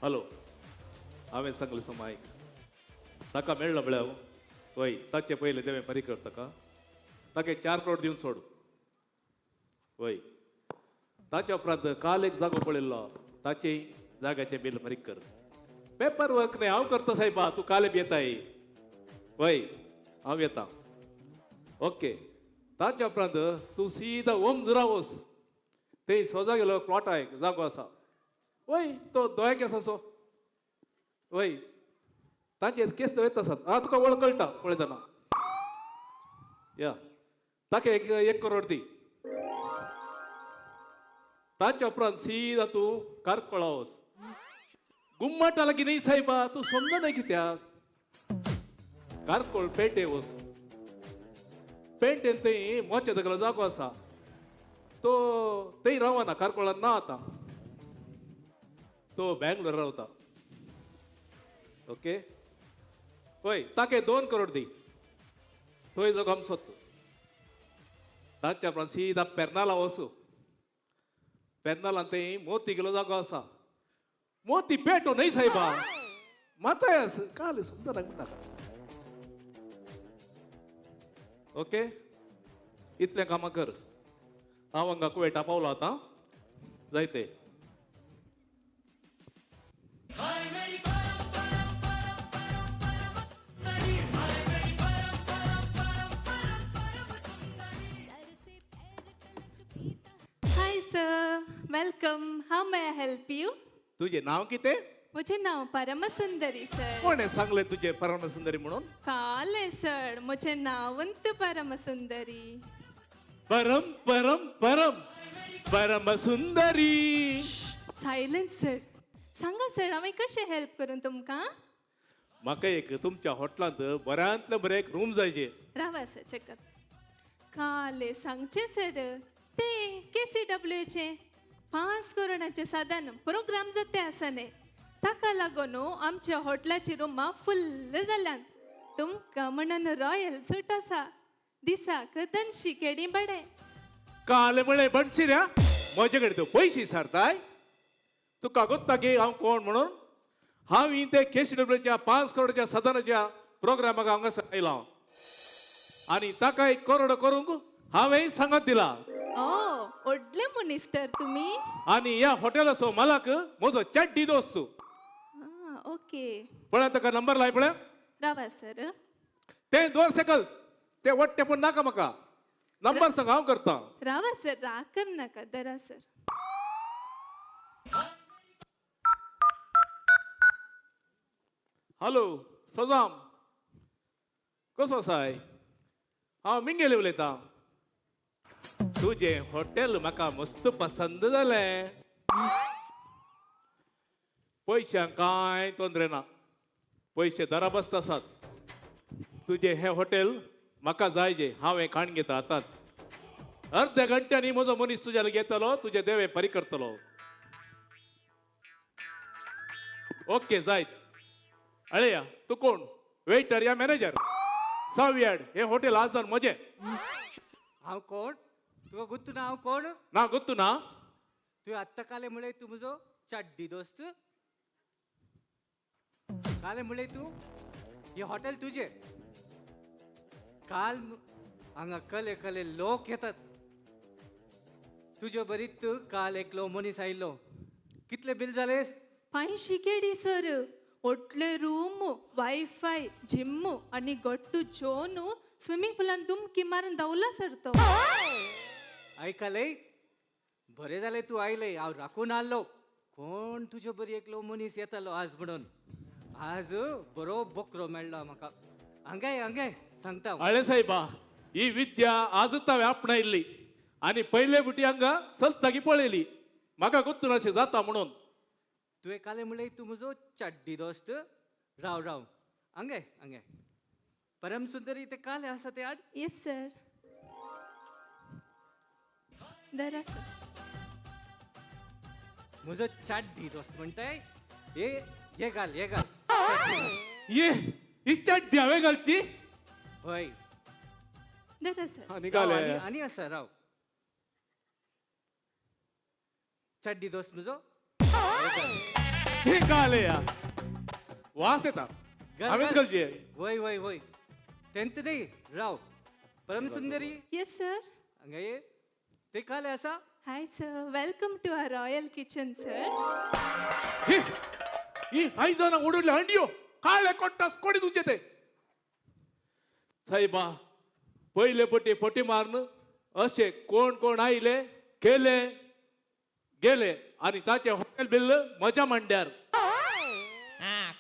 Hello हांवें सांगलें सो मायक ताका मेळ्ळो म्हळ्यार वय ताचे पयले देवें फारीक कर ताका 4 करोड दिवन सोड वय ताच्या उपरांत काल एक जागो पळयल्लो ताचे जाग्याचे बिल फारीक कर. पेपर वर्क न्ही हांव करता सायबा तूं काल येताय वय हांव येता ओके. ताच्या उपरांत तूं सीदा ओम जुरा वच थंय सोजा गेलो प्लॉटाक जागो आसा वय तो दोळ्याक आसा सो वय तांचे केस वयत आसात हांव तुका वळखळटा पळयतना या ताका 1 करोड दी. ताच्या उपरांत सीदा तूं कारकोळा वच गुम्माटा लागीं न्ही सायबा तूं समजना कित्याक कारकोळ पेटे वच पेटेन थंय मोचे दगलो जागो आसा तो थंय रावना कारकोळान ना आतां तो बँगलोर रावता ओके. होय ताके 2 करोड दी थंय जो गम सोद ताच्या उपरांत सीदा पेर्नाला वचू पेर्नालान थंय मोती गेलो जागो आसा मोती पेटो न्हय सायबा माताय काल सुंदर नाका ओके. इतलें कामां कर हांव हांगा कुवेटा पावलो आतां जायते. Welcome. How may I help you? तुझे नाव किती? मुझे नाव परमसुंदरी सर. कोण सांगले तुझे परमसुंदरी म्हणून? काले सर मुझे नावंत परमसुंदरी. परम परम परम परमसुंदरी. Silence sir. सांगा सर हांवें कशें हेल्प करून तुमकां? म्हाका एक तुमच्या हॉटेलांत बऱ्यांतले बरें एक रूम जायचे. रावा सर चेक कर. काले सांगचे सर ते KCWA 5 करोडाचे साधन प्रोग्राम जाते आसा न्ही ताका लागून आमच्या हॉटेलाची रुमां फुल्ल जाल्यात. तुमकां म्हणून रॉयल सूट आसा दिसाक 200 केडी बडे. काले म्हळे बनशी रे म्हजे कडेन तूं पयशे सारताय. तुका गोत्ता गे हांव कोण म्हणून? हांव ते KCWAच्या 5 करोडाच्या सदनाच्या प्रोग्रामाक हांगासर आयला आनी ताका 1 करोड करूंक हांवें सांगत दिला. ओ व्हडले मनीस तर तुमी. आनी ह्या हॉटेलाचो मालक म्हजो चड्डी दोस्त. ओके पळय ताका नंबर लाय पळय. रावा सर. ते दोर सकल ते वट्टे पूण नाका म्हाका. नंबर सांग हांव करता. रावा सर राकर नाका दरा सर. हॅलो सजाम कसो आसाय? हांव मिंगेले उलयतां. तुजें हॉटेल म्हाका मस्त पसंद जालें. पयशांक कांय तोंदरे ना. पयशे दराबस्त आसात. तुजें हें हॉटेल म्हाका जायजें. हांव हें खाण घेता आतांच. अर्ध्या घंट्यांनी म्हजो मनीस तुज्या लागीं येतलो. तुजें देवे फारी करतलो. ओके जायत. अळया तू कोण? वेटर या मॅनेजर? सावियाड हे हॉटेल आजदार म्हजें. हांव कोण? तुका गुर्तू ना हांव कोण? ना गुर्तू ना. तुवें आत्तां काले म्हळें तूं म्हजो चड्डी दोस्त. काले म्हळें तूं हे हॉटेल तुजें. काल हांगा कले कले लोक येतात. तुज्या बरीत काल एकलो मनीस आयिल्लो. कितले बिल जाले? 500 केडी सर. व्हडले रूम वायफाय जिम आनी गट्टू जेवण स्विमींग पुलान दुमकी मारून धांवला सर तो. आयकले बरें जालें तूं आयलें. हांव राखून आसलो कोण तुज्या बरी एकलो मनीस येतालो आज म्हणून. आज बरो बकरो मेळ्ळो म्हाका. हांगे हांगे सांगता. अळे साहेबा ही विद्या आजूच हांवें आपणायल्ली आनी पयले बुटी हांगा चलता की पळयली. म्हाका गुर्तू नाशें जाता म्हणून. तुवें काले म्हळें तूं म्हजो चड्डी दोस्त. राव राव हांगे हांगे. परमसुंदरी ते काले आसा ते हाड. Yes sir. दरा सर. म्हजो चड्डी दोस्त म्हणटाय. ये घाल ये घाल. ये ही चड्डी हांवें घालची? हय. दरा सर. आनी घाले. आनी आसा राव. चड्डी दोस्त म्हजो. हे घाले या वास येता. हांवें घालची. वय वय वय. तेंत न्ही राव. परमसुंदरी. Yes sir. हांगा ये. ते काले आसा. Hi sir welcome to our royal kitchen sir. ही 5 जाणां उडयल्या हंडियो काळे कोट्टास कोडी तुजे ते. साहेबा पयले पटी फटी मारन असे कोण कोण आयले केले गेले आनी ताचे हॉटेल बिल म्हज्या मांड्यार.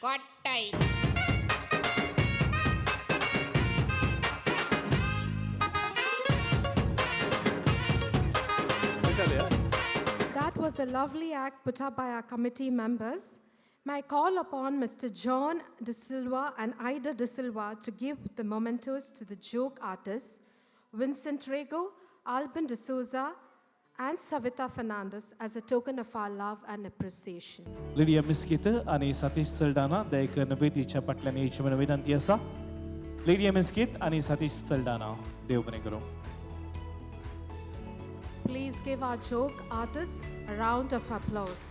कोट्टाय. That was a lovely act put up by our committee members. May I call upon Mr. John De Silva and Ida De Silva to give the mementos to the joke artists, Vincent Rego, Albin De Souza, and Savita Fernandez as a token of our love and appreciation. Lydia Miskith आणि सतीश सल्डाना दयेकन वेदीच्या फाटल्यान येवची म्हणून विनंती आसा. लिडिया मिस्कित आणि सतीश सल्डाना देव बरें करूं. Please give our joke artists a round of applause.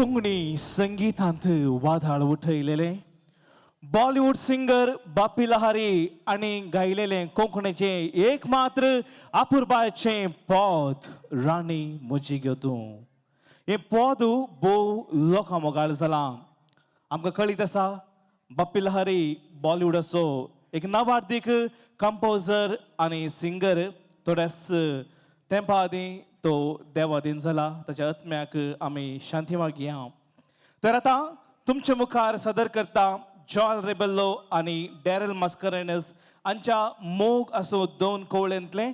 Konkani संगीतांत वादळ उठयलेले बॉलिवूड सिंगर बाप्पी लहारी आणि गायलेले कोंकणीचे एक मात्र अपुरबायचे पद राणी म्हजी गे तूं हे पद भोव लोकां मोगाळ जालां आमकां कळीत आसा बाप्पी लहारी बॉलिवूड असो एक नवार्थीक कंपोजर आणि सिंगर थोड्याच तेंपा आदीं तो देवादीन जाला ताच्या आत्म्याक आमी शांती मागया तर आतां तुमचे मुखार सादर करता जॉल रेबेल्लो आणि डॅरल मास्करेनस हांच्या मोग असो दोन कवळ्यांतले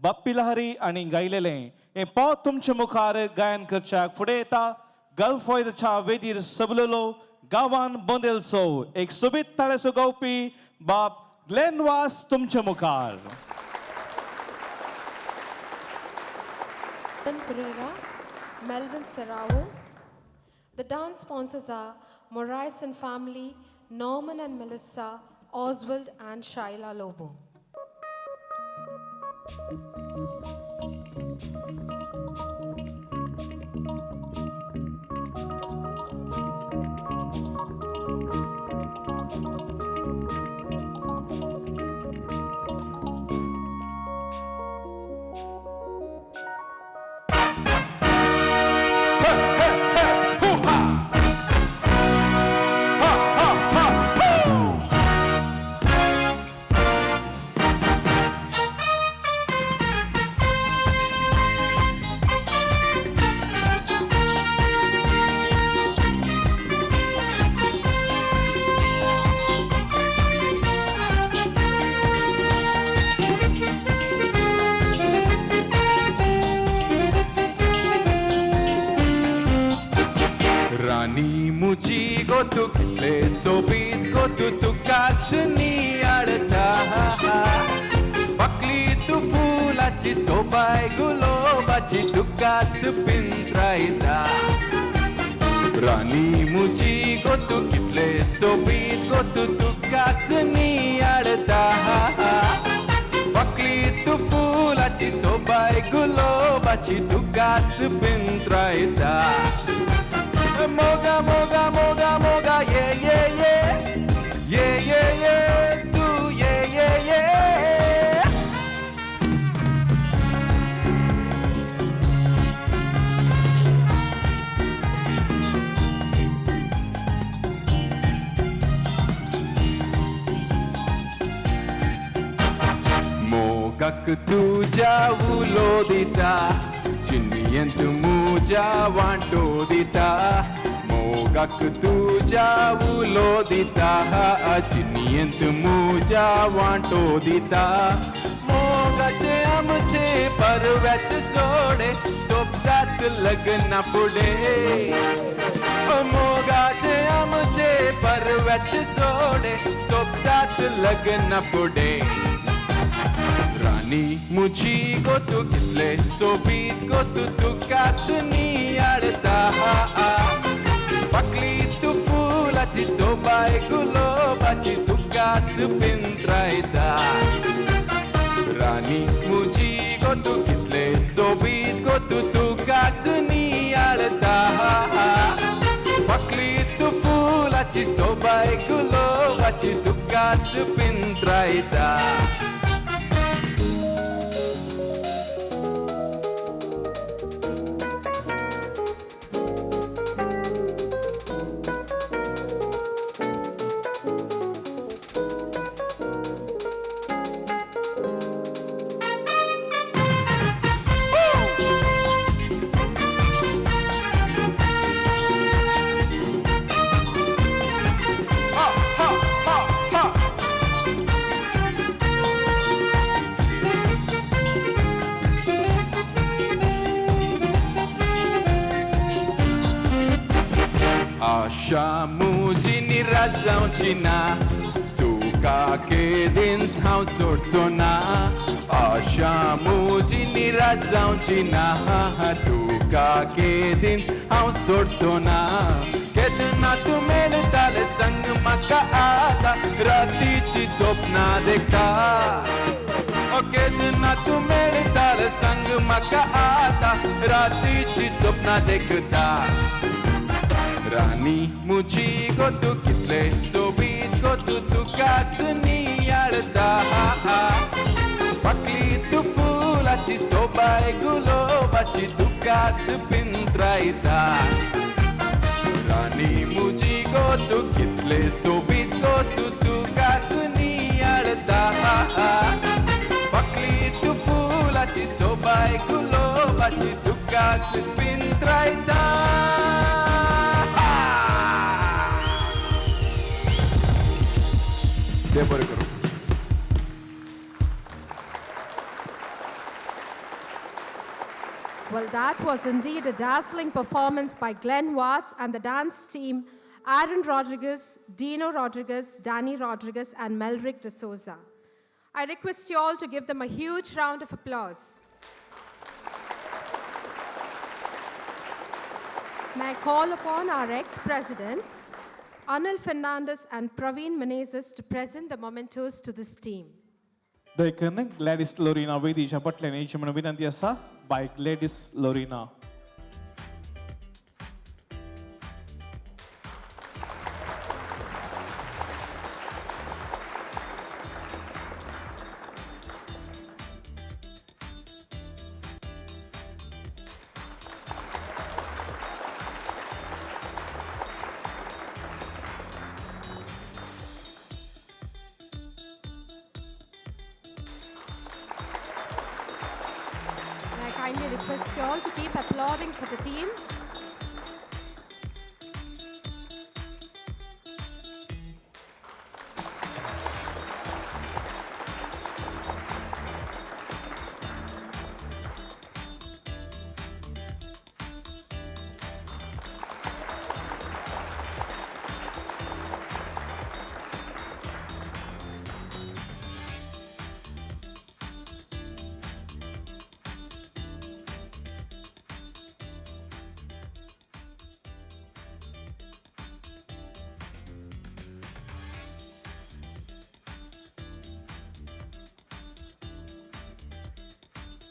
बाप्पी लहारी आणि गायलेले हे पद तुमचे मुखार गायन करच्याक फुडें येता गल्फॉयदच्या वेदीर सबलेलो गांवान बोंदेलसो एक सोबीत ताळेसो गावपी बाप ग्लेनवास तुमचे मुखार Pereira, Melvin Serrao. The dance sponsors are Morais and family, Norman and Melissa, Oswald and Shaila Lobo. रानी मुची गो तू कितले सोबीत गो तू कासनी आडता पकली तू फुलाची सोबाय गुलाबाची तू कास पिंत्रायता रानी मुची गो तू कितले सोबीत गो तू कासनी आडता पकली तू फुलाची सोबाय गुलाबाची तू कास पिंत्रायता Moga, moga, moga, moga, yeah, yeah, yeah. Yeah, yeah, yeah, do, yeah, yeah, yeah. Mogak tuja ulo dita चिन्नियंत मुजा वांटो दिता मोगाक तुझा उलो दिता चिन्नियंत मुजा वांटो दिता मोगाचे आमचे परव्याचे सोडे सोबतात लग्ना पुढे मोगाचे आमचे परव्याचे सोडे सोबतात लग्ना पुढे रानी मुची गो तू कितले सोबीत गो तू कासनी आडता पकली तू फुलाची सोबाय गुलाबाची तू कास पिंत्रायता रानी मुची गो तू कितले सोबीत गो तू कासनी आडता पकली तू फुलाची सोबाय गुलाबाची तू कास पिंत्रायता Asha muji nirazauci na tu ka ke din how sort sona Asha muji nirazauci na tu ka ke din how sort sona Ketna tu mere tale sang maka aata ratichi swapna dekha O ketna tu mere tale sang maka aata ratichi swapna dekhta रानी मुझी को तू कितले सोबीत को तू कासनी यारदा पकली तू फुलाची सोबाय गुलाबाची तू कास पिंत्रायता रानी मुझी को तू कितले सोबीत को तू कासनी यारदा पकली तू फुलाची सोबाय गुलाबाची तू कास पिंत्रायता देव बरें करूं. Well, that was indeed a dazzling performance by Glenn Wass and the dance team Aaron Rodriguez, Dino Rodriguez, Danny Rodriguez, and Melrick D'Souza. I request you all to give them a huge round of applause. May I call upon our ex-presidents, Anil Fernandez and Praveen Menezes, to present the mementos to this team. देखन ग्लॅडिस लोरिना वेदीच्या पटल्याने म्हणून विनंती असा bye ग्लॅडिस लोरिना. I kindly request you all to keep applauding for the team.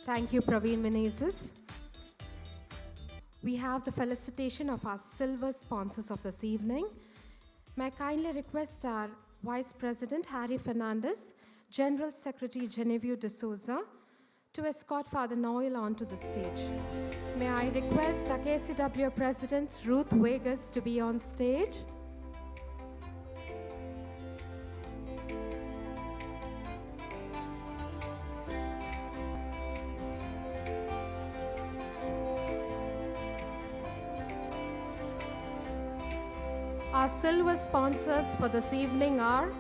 Thank you, Praveen Menezes. We have the felicitation of our silver sponsors of this evening. May I kindly request our Vice President Harry Fernandez, General Secretary Genevieve D'Souza, to escort Father Noel onto the stage. May I request our KCWA President Ruth Vegas to be on stage. Our silver sponsors for this evening are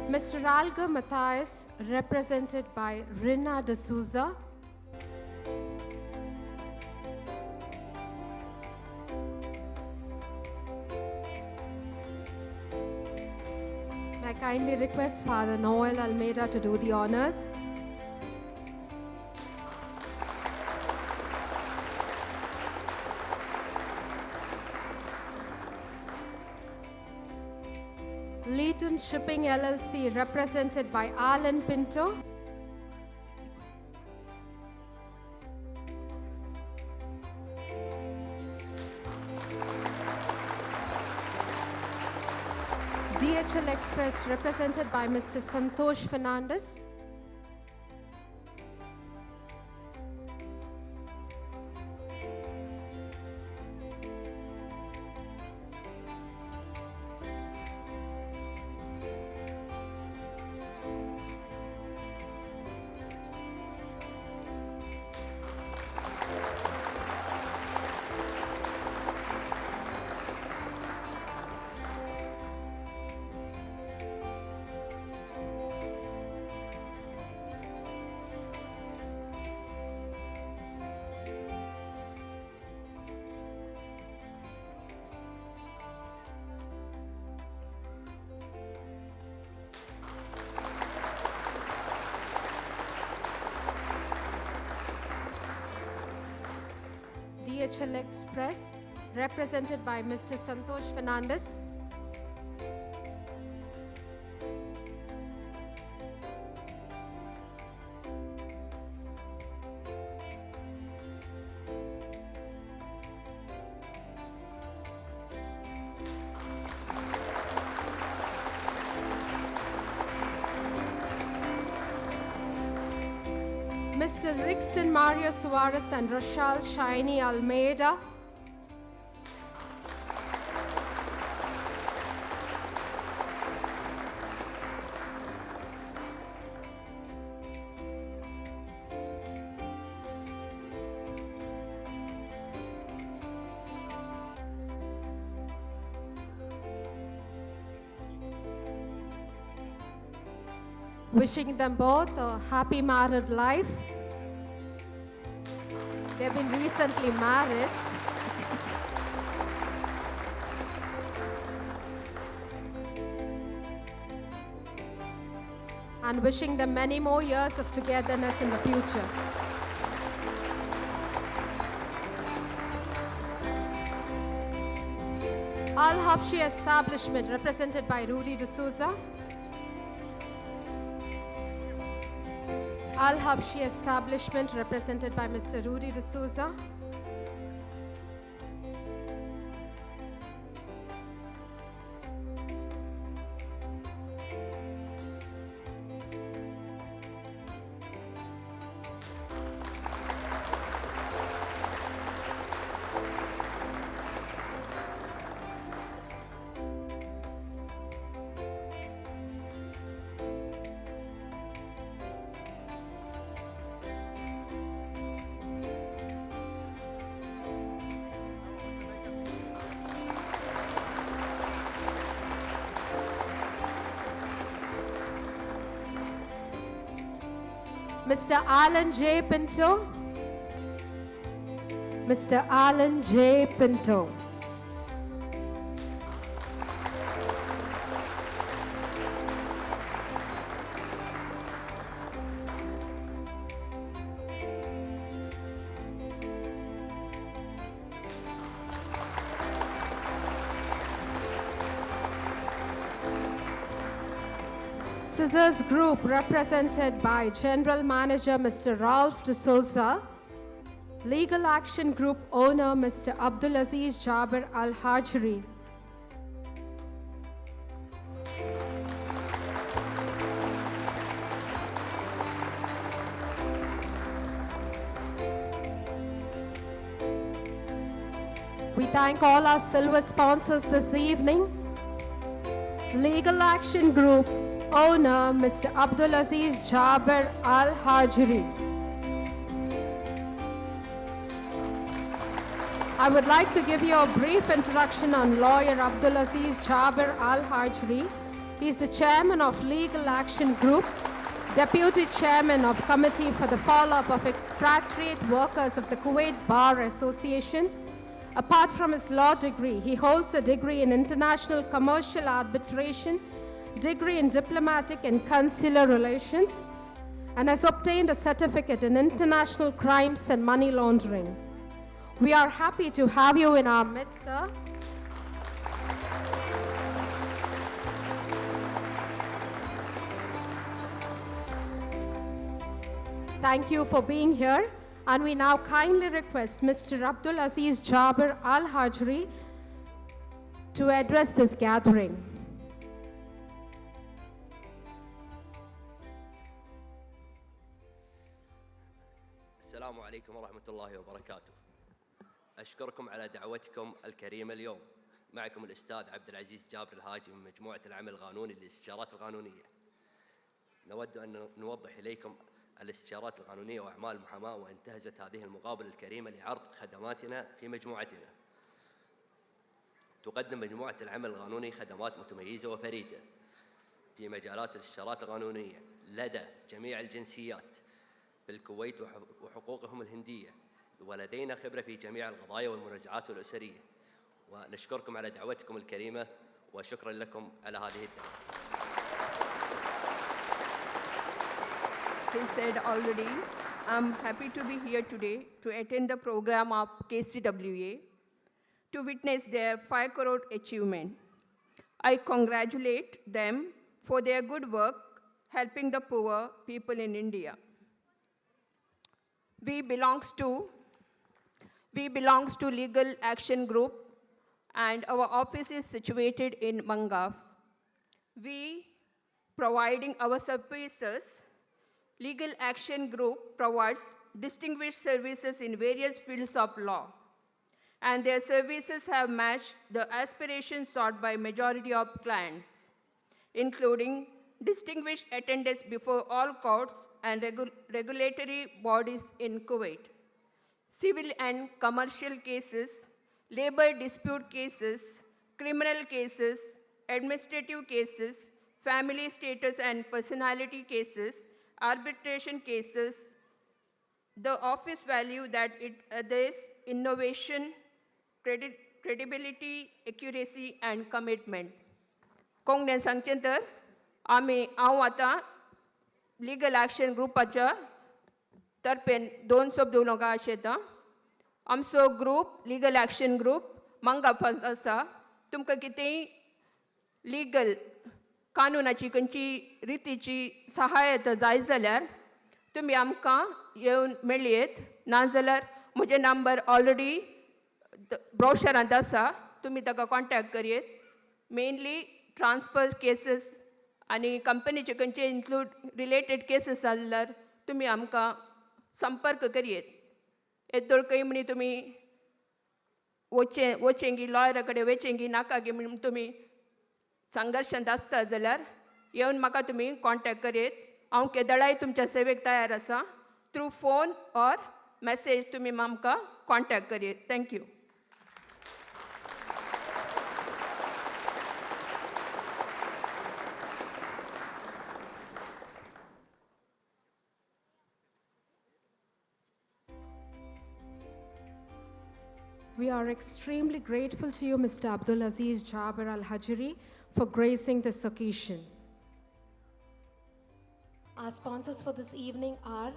Mr. Alger Matthias, represented by Rina D'Souza. May I kindly request Father Noel Almeida to do the honors. Leeton Shipping LLC, represented by Alan Pinto. DHL Express, represented by Mr. Santosh Fernandez. DHL Express, represented by Mr. Santosh Fernandez. Mr. Rickson Mario Suarez and Rochelle Shiny Almeida. Wishing them both a happy married life. They've been recently married. And wishing them many more years of togetherness in the future. Al Habshi establishment represented by Rudy D'Souza. Al Habshi establishment represented by Mr. Rudy D'Souza. Mr. Alan J. Pinto. Mr. Alan J. Pinto. Scissors Group represented by General Manager Mr. Ralph D'Souza, Legal Action Group owner Mr. Abdulaziz Jaber Al Hajri. We thank all our silver sponsors this evening. Legal Action Group owner Mr. Abdulaziz Jaber Al Hajri. I would like to give you a brief introduction on lawyer Abdulaziz Jaber Al Hajri. He is the chairman of Legal Action Group, deputy chairman of Committee for the Follow-up of Expatriate Workers of the Kuwait Bar Association. Apart from his law degree, he holds a degree in international commercial arbitration, degree in diplomatic and consular relations, and has obtained a certificate in international crimes and money laundering. We are happy to have you in our midst, sir. Thank you for being here, and we now kindly request Mr. Abdulaziz Jaber Al Hajri to address this gathering. السلام عليكم ورحمة الله وبركاته. أشكركم على دعوتكم الكريمة اليوم. معكم الأستاذ عبد العزيز جابر الهاجي من مجموعة العمل القانوني للاستشارات القانونية. نود أن نوضح إليكم الاستشارات القانونية وأعمال المحاماة وانتهزت هذه المقابلة الكريمة لعرض خدماتنا في مجموعتنا. تقدم مجموعة العمل القانوني خدمات متميزة وفريدة في مجالات الاستشارات القانونية لدى جميع الجنسيات في الكويت وحقوقهم الهندية، ولدينا خبرة في جميع القضايا والمنازعات الأسرية. ونشكركم على دعوتكم الكريمة وشكرا لكم على هذه الدعوة. He said already, I'm happy to be here today to attend the program of KCWA to witness their 5 crore achievement. I congratulate them for their good work helping the poor people in India. We belongs to Legal Action Group, and our office is situated in Mangaf. We providing our services Legal Action Group provides distinguished services in various fields of law, and their services have matched the aspirations sought by majority of clients, including distinguished attendance before all courts and regulatory bodies in Kuwait, civil and commercial cases, labor dispute cases, criminal cases, administrative cases, family status and personality cases, arbitration cases. The office value that it adheres innovation, credibility, accuracy, and commitment. कोंगड्यान सांगचें तर हांव आतां लिगल ॲक्शन ग्रुपाच्या तर्फेन 2 शब्द उलोवंक आशेतां. आमचो ग्रुप लिगल ॲक्शन ग्रुप मंगापास आसा. तुमकां कितेंय लिगल कानुनाची खंयची रितीची सहायता जाय जाल्यार तुमी आमकां येवन मेळयेत. नाजाल्यार म्हजे नंबर ऑलरेडी ब्रोशरांत आसा, तुमी ताका कॉन्टॅक्ट करयेत. मेनली ट्रान्सफर केसीस आनी कंपनीचे खंयचे इन्क्लूड रिलेटेड केसीस जाल्यार तुमी आमकां संपर्क करयेत. येदोळ खंय म्हणी तुमी वचेंगी लॉयरा कडेन वचेंगी नाका गे म्हण तुमी संघर्शांत आसता जाल्यार येवन म्हाका तुमी कॉन्टॅक्ट करयेत. हांव केदळाय तुमच्या सेवेक तयार आसा. थ्रू फोन ऑर मॅसेज तुमी आमकां कॉन्टॅक्ट करयेत. Thank you. We are extremely grateful to you, Mr. Abdul Aziz Jabir Al-Hajri, for gracing this occasion. Our sponsors for this evening are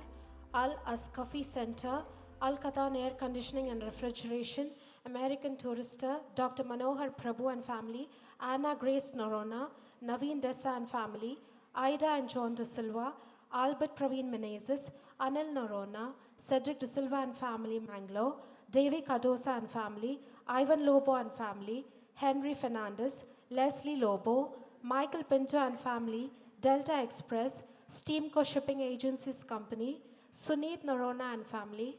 Al-Askafi Center, Al-Qatan Air Conditioning and Refrigeration, American Tourister, Dr. Manohar Prabhu and family, Anna Grace Norona, Naveen Dessa and family, Ida and John De Silva, Albert Praveen Menezes, Anil Norona, Cedric De Silva and family, Mangalore, Davy Cardosa and family, Ivan Lobo and family, Henry Fernandez, Leslie Lobo, Michael Pinto and family, Delta Express, Steamco Shipping Agencies Company, Suneet Norona and family,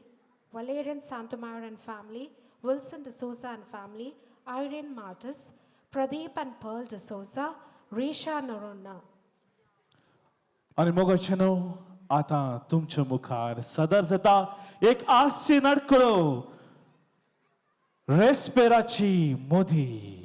Valerian Santomar and family, Wilson D'Souza and family, Irene Martis, Pradeep and Pearl D'Souza, Risha Norona. आणि मोगाचेनो आता तुमच्या मुखार सदर जाता एक आसची नडकळो रेस्पेराची मोदी.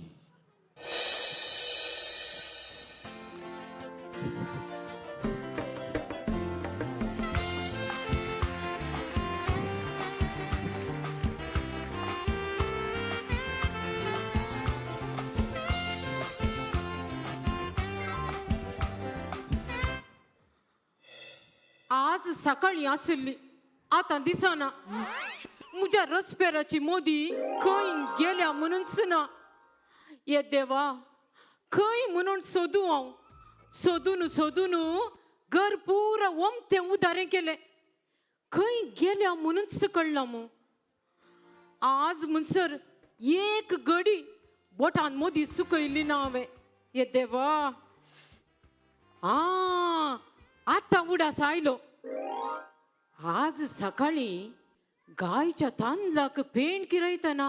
आज सकाळी आसली आता दिसना. म्हज्या रसपेराची मोदी खंय गेल्या म्हणून सुना. ये देवा खंय म्हणून सोदू हांव. सोदून सोदून घर पुरा ओमते उदारें केलें. खंय गेल्या म्हणूनच कळना मो. आज म्हणसर एक घडी बोटान मोदी सुकयली ना हांवें. ये देवा आता उडास आयलो. आज सकाळी गायच्या तांदळाक पेंट किरयतना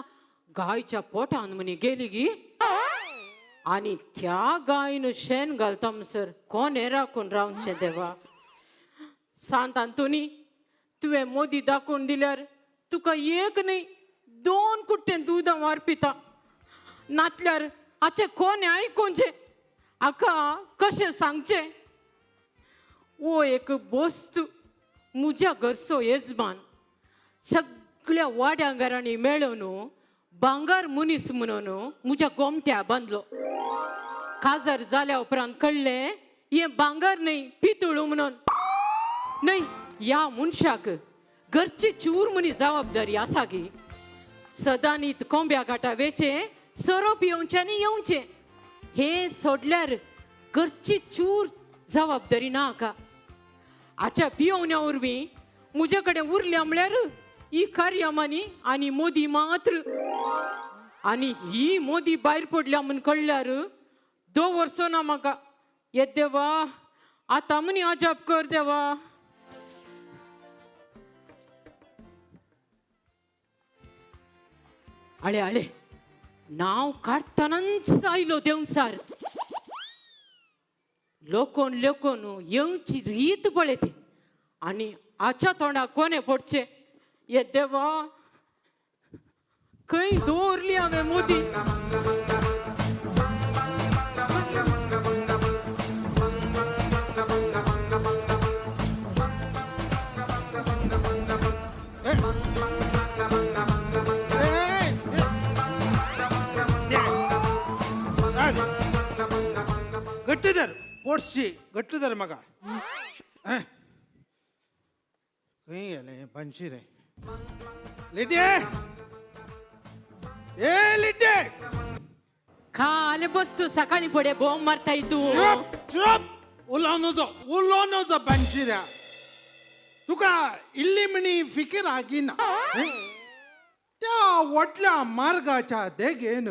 गायच्या पोटान म्हणे गेली गी. आणि त्या गायन शेण घालता म्हणसर कोणे राखून रावचे देवा. सांत आंतोनी तुवें मोदी दाखोवन दिल्यार तुका एक न्ही 2 कुट्टें दुदां वारपिता. नातल्यार हाचे कोणे आयकोवचे हाका कशें सांगचें. वो एक बोस्त म्हज्या घरचो येजमान सगळ्या वाड्या घरांनी मेळून भांगार मनीस म्हणून म्हज्या गोमट्या बांदलो. काजार जाल्या उपरांत कळ्ळें हे भांगार न्हय पितूळ म्हणून. न्हय ह्या मनशाक घरची चूर मनी जबाबदारी आसा गी. सदांनीत कोंब्या घाटा वेचे सोरोप येवचें आनी येवचें हे सोडल्यार घरची चूर जबाबदारी ना हाका. हाच्या पियोवण्या वरवीं म्हजे कडेन उरल्या म्हळ्यार ही कार्यामानी आनी मोदी मात्र. आनी ही मोदी भायर पडल्या म्हूण कळल्यार 2 वर्सां ना म्हाका. ये देवा आतां मनी अजाप कर देवा. आळे आळे नाव काढतानाच आयलो देवसार लोकोन लोकोन येवची रीत पळयते आणि आच्या तोंडा कोणे पडचे ये देवा खंय दवरली हांवें मोदी गट्टूधर पोटशी गट्टूधर म्हाका खंय गेलें पंची रे लिटे ए लिटे खाले बस तू सकाळी पडे बॉम्ब मारताय तू उलो नजो पंचिऱ्या तुका इल्ली म्हणी फिकीर आगिना त्या व्हडल्या मार्गाच्या देगेन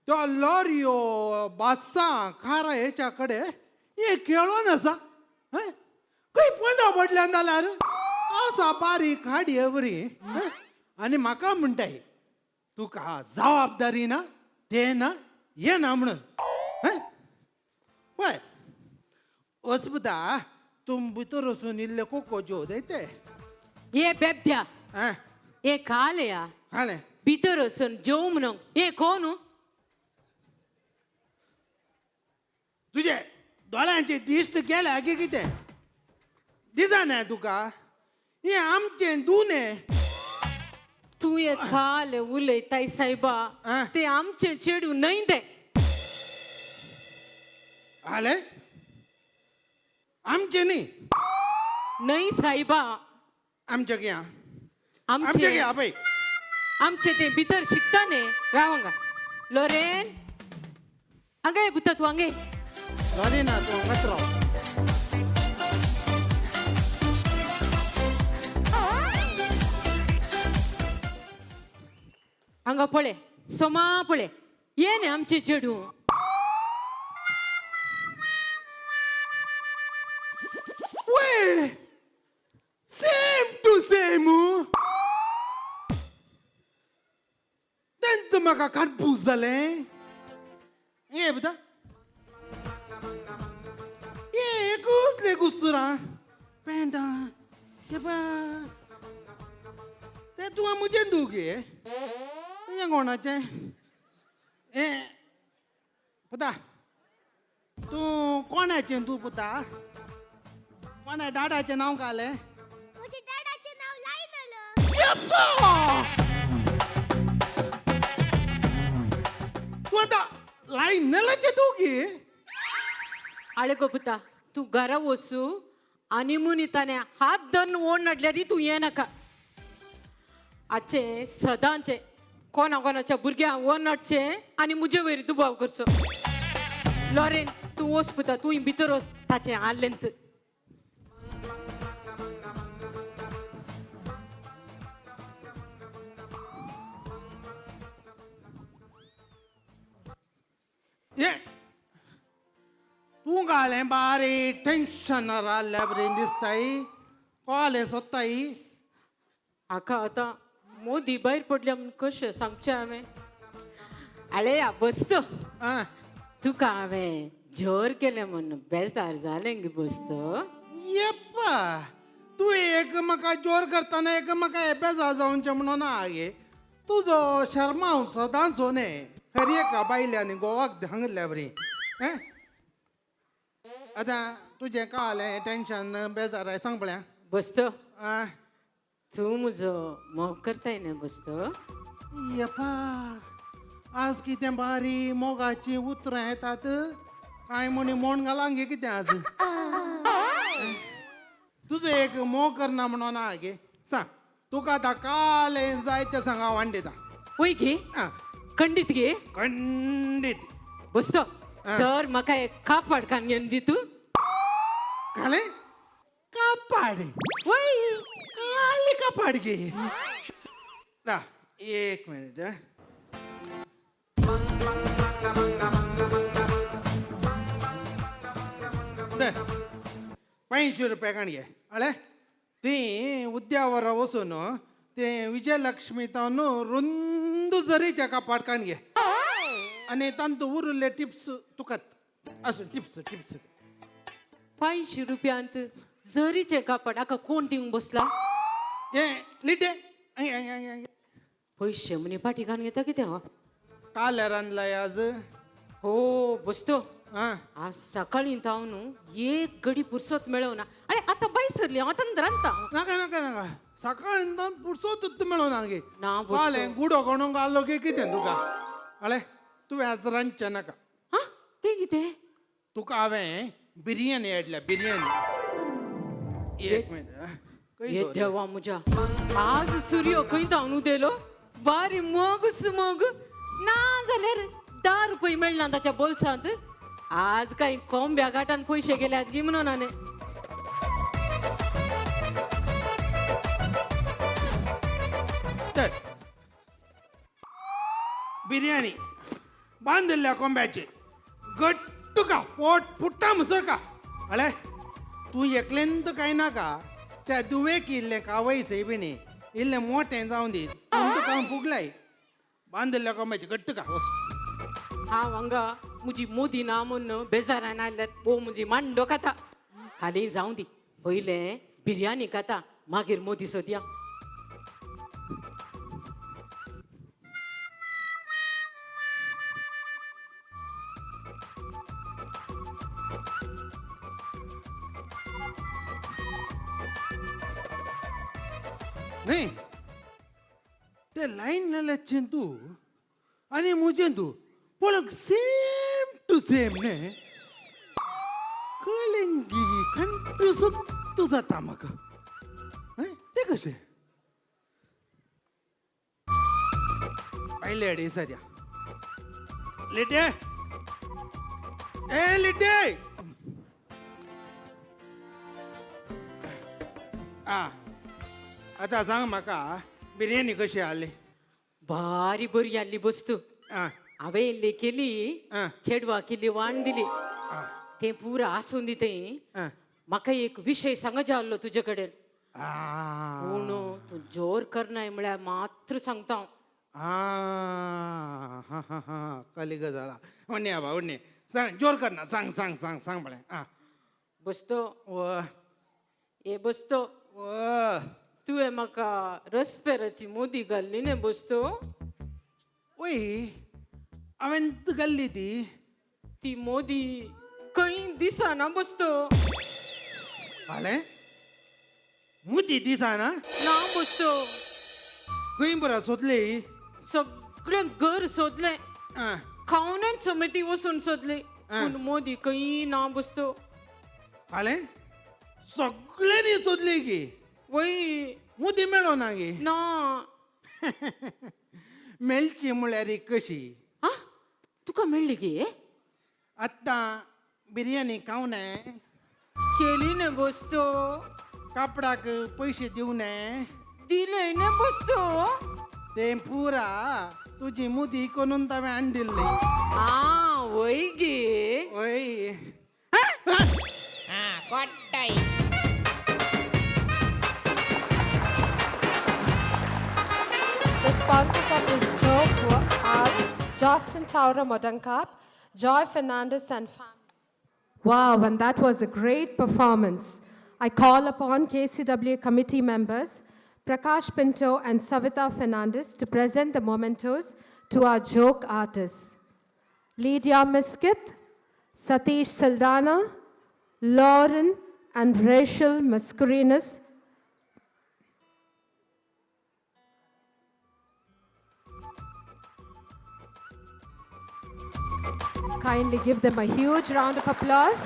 त्या लॉरियो बासां कारा हेच्या कडे हे खेळून आसा खंय पंदरा पडल्यान जाल्यार आसा बारीक खाडी बरी आनी म्हाका म्हणटाय तुका जबाबदारी ना ते ना ये ना म्हणून पळय वचपुता तुम भितर वचून इल्ले कोको ज्यो देते ये बेब्द्या ये खाले या खाले भितर वचून जेव म्हणून ये कोण तुझे दोळ्यांचे दिश्ट गेल्या की कितें दिसना तुका हे आमचे दुने तू ये खाले उलयताय सायबा ते आमचे चेडू न्हय ते आले आमचे न्ही न्हय सायबा आमचे घ्या आमचे घ्या पळय आमचे ते भितर शिकता न्ही रावंगा लोरेन हांगा बुता तूं हांगे ना तूं हांगाच राव हांगा पळय सोमा पळय ये न्ही आमचे चेडू सेम टू सेम तेंत म्हाका कन्फ्यूज जालें हे बुता हे कसले कुस्तुरां पॅन्टा ते तुवें म्हजें दुगे हे कोणाचें हे पुता तूं कोणाचें तूं पुता कोणा डाडाचें नांव काले तूं आतां लायनलाचें दुगे आळे गो पुता तूं घरा वचू आनी मुनिताने हात धरून ओड नडल्यार तूं ये नाका आजचे सदांचे कोणा कोणाच्या भुरग्यांक वर नडचे आनी मुजे वयर दुबाव करचो लॉरेन तूं वच पुता तूं भितर वच ताचें आलेंत तूं घालें बारी टेन्शन राहिल्या बरें दिसताय कॉलें सोदताय हाका आतां मोदी भायर पडल्या म्हूण कशें सांगचें हांवें आळे या बसतो तुका हांवें जोर केलें म्हूण बेजार जालें गे बसतो येप्पा तूं एक म्हाका जोर करतना एक म्हाका हे बेजार जावचें म्हणून ना गे तुजो शर्मा हांव सदांच न्ही खरी एका बायल्यांनी गोवाक हांगल्या बरी आतां तुजें कालें टेन्शन बेजार सांग पळया बसतो तूं म्हजो मोग करताय न्ही बसतो येपा आज कितें बारी मोगाची उतरां येतात कांय म्हणी मोण घालांक गे कितें आज तुजो एक मोग करना म्हणून ना गे सांग तुका आतां कालें जाय तें सांग हांव हाडटा पळय गे खंडीत गे खंडीत बसतो तर म्हाका एक कापड कांगेन दी तूं काले कापाड वय काली कापाड गे एक मिनिट ₹500 काणगे अळे ती उद्यावर वचून ते विजयलक्ष्मी तावन रुंद ಒಂದು ಜರೀಚೆ ಕಾಪಾಡ್ಕೊಂಡು घे आणि तंतू उरले टिप्स तुकत असं टिप्स 500 रुपयांत जरीचे कापड आका कोण दिवंक बसला ए लिटे पैसे म्हणे पाठी घालून येता कितें हो काल्यार आणलाय आज हो बसतो आज सकाळी हांव न्हू एक घडी पुरसत मेळवना अरे आता बाय सरली हांव आतां रांदता नाका सकाळींतन पुरसोत मेळोना गे ना काले गुडो कोणूंक आलो की कितें तुका अळे तुवें आज रांदचें नाका ते कितें तुका हांवें बिर्याणी हाडल्या बिर्याणी एक मिनिट ये देवा म्हज्या आज सूर्य खंय धांवन उदेलो बारी मोग ना जाल्यार 10 रुपये मेळना ताच्या बोल्सांत आज काय कोंब्या गाठान पयशे गेल्यात गी म्हणून आने बिर्याणी बांदिल्ल्या कोंब्याची गट्ट का पोट फुट्टा म्हणसर का अळे तू एकलेंत काय नाका त्या दुवेक इल्ले कावय सेबिणी इल्ले मोठे जावन दी तुका फुगलाय बांदिल्ल्या कोंब्याची गट्ट का वस हांव हांगा म्हजी मोदी ना म्हूण बेजारान आयल्यात पो म्हजी मांडो खाता खाली जावं दी पयले बिर्याणी खाता मागीर मोदी सोदया नाही ते लाईन लाल्याचे तू आणि मुजे तू पळक सेम टू सेम ने कलिंगी खंटू सुत्तू जाता म्हाका ते कशे पहिले अडे सद्या लेटे ए लेटे आता सांग म्हाका बिर्याणी कशी आली भारी बरी आली बस्तू हांवें इल्ली केली चेडवा केली वाण दिली ते पुरा आसून दिते म्हाका एक विशय सांगचा आसलो तुजे कडेन पूण तूं जोर करनाय म्हळ्यार मात्र सांगता कली गजाला उडणे आबा उडणे सांग जोर करना सांग सांग सांग सांग म्हळ्यार बसतो ए बसतो तुवें म्हाका रसपेराची मोदी घाल्ली न्ही बसतो वय हांवें घाल्ली ती मोदी खंय दिसना बसतो हाले मोदी दिसना ना बसतो खंय बरो सोदली सगळें घर सोदलें खावण्यान समिती वचून सोदली पूण मोदी खंय ना बसतो हाले सगळ्यांनी सोदली की वय मोदी मेळो ना गे ना मेलची म्हळ्यार कशी तुका मेळ्ळी गे आत्ता बिर्याणी खावने केली ने बसतो कापडाक पयशे दिवने दिले ने बसतो ते पुरा तुजी मोदी करून हांवें हाड दिल्ली वय गे वय The sponsors of this joke are Justin Taura Modankap, Joy Fernandez and family. Wow, and that was a great performance. I call upon KCWA committee members, Prakash Pinto and Savita Fernandez to present the mementos to our joke artists. Lydia Miskit, Satish Saldana, Lauren and Rachel Mascarenas. Kindly give them a huge round of applause.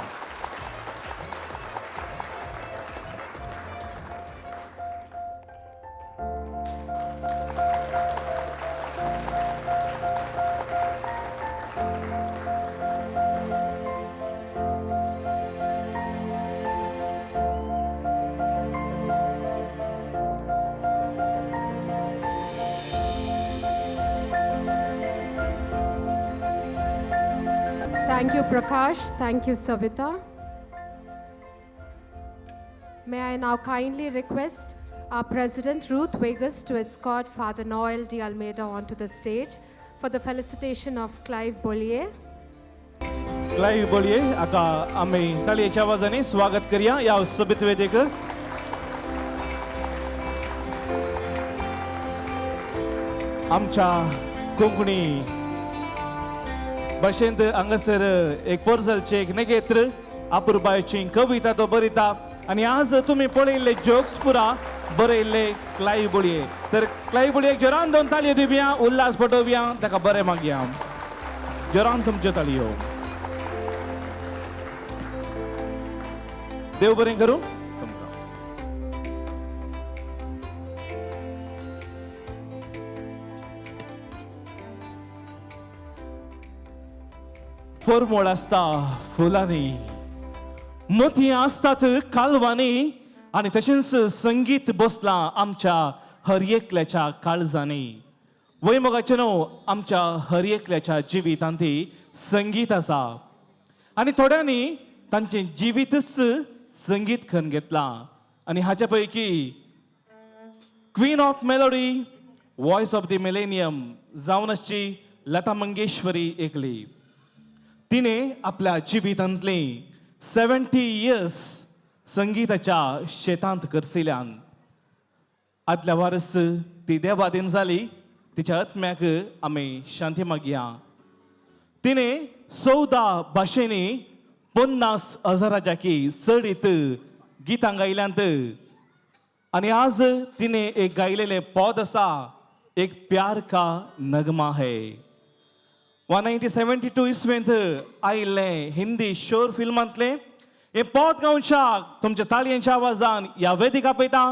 Thank you, Prakash. Thank you, Savita. May I now kindly request our President Ruth Vegas to escort Father Noel de Almeida onto the stage for the felicitation of Clive Bollier. Clive बोलिये आता आम्ही ताळीच्या आवाजाने स्वागत करूया या सोबत वेदिक आमच्या कोंकणी भाशेंत हांगासर एक पोरजलचे एक नगेत्र अपुरबायची कविता तो बरयता आणि आज तुम्ही पळयल्ले जोक्स पुरा बरयल्ले क्लाइव बोलिये तर क्लाइव बोलियेक जोरान दोन ताळयो दिवया उल्हास पटोवया ताका बरें मागया जोरान तुमच्यो ताळयो देव बरें करूं फॉर्मोळ आसता फुलांनी मोती आसतात कालवांनी आणि तशेंच संगीत बसलां आमच्या हर एकल्याच्या काळजांनी वैमोगाचे न्हू आमच्या हर एकल्याच्या जिवितांती संगीत आसा आणि थोड्यांनी तांचे जिवीतच संगीत खण घेतलां आणि हाच्या पैकी queen of melody voice of the millennium जावन आसची लता मंगेशवरी एकली तिने आपल्या जिवितांतली 70 इयर्स संगीताच्या शेतांत करसिल्यान आदल्या वारस ती देवादीन जाली तिच्या आत्म्याक आमी शांती मागया तिने 14 भाशेनी 50,000 चडीत गितां गायल्यांत आणि आज तिने एक गायलेले पद आसा एक प्यार का नगमा है 1972 इसवेंत आयिल्ले हिंदी शोर फिल्मांतले हे पद गावच्याक तुमच्या ताळयांच्या आवाजान या वेदिका पळयता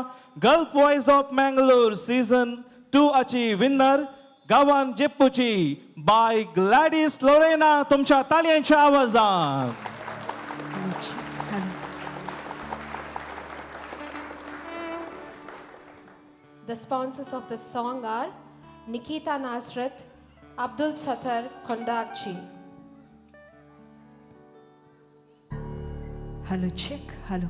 Gulf voice of Mangalore season 2 आची विनर गावान जेप्पूची बाय ग्लॅडिस लोरेना तुमच्या ताळयांच्या आवाजान The sponsors of the song are Nikita Nasrat, Abdul Sattar Kondakchi. Hello, check. Hello.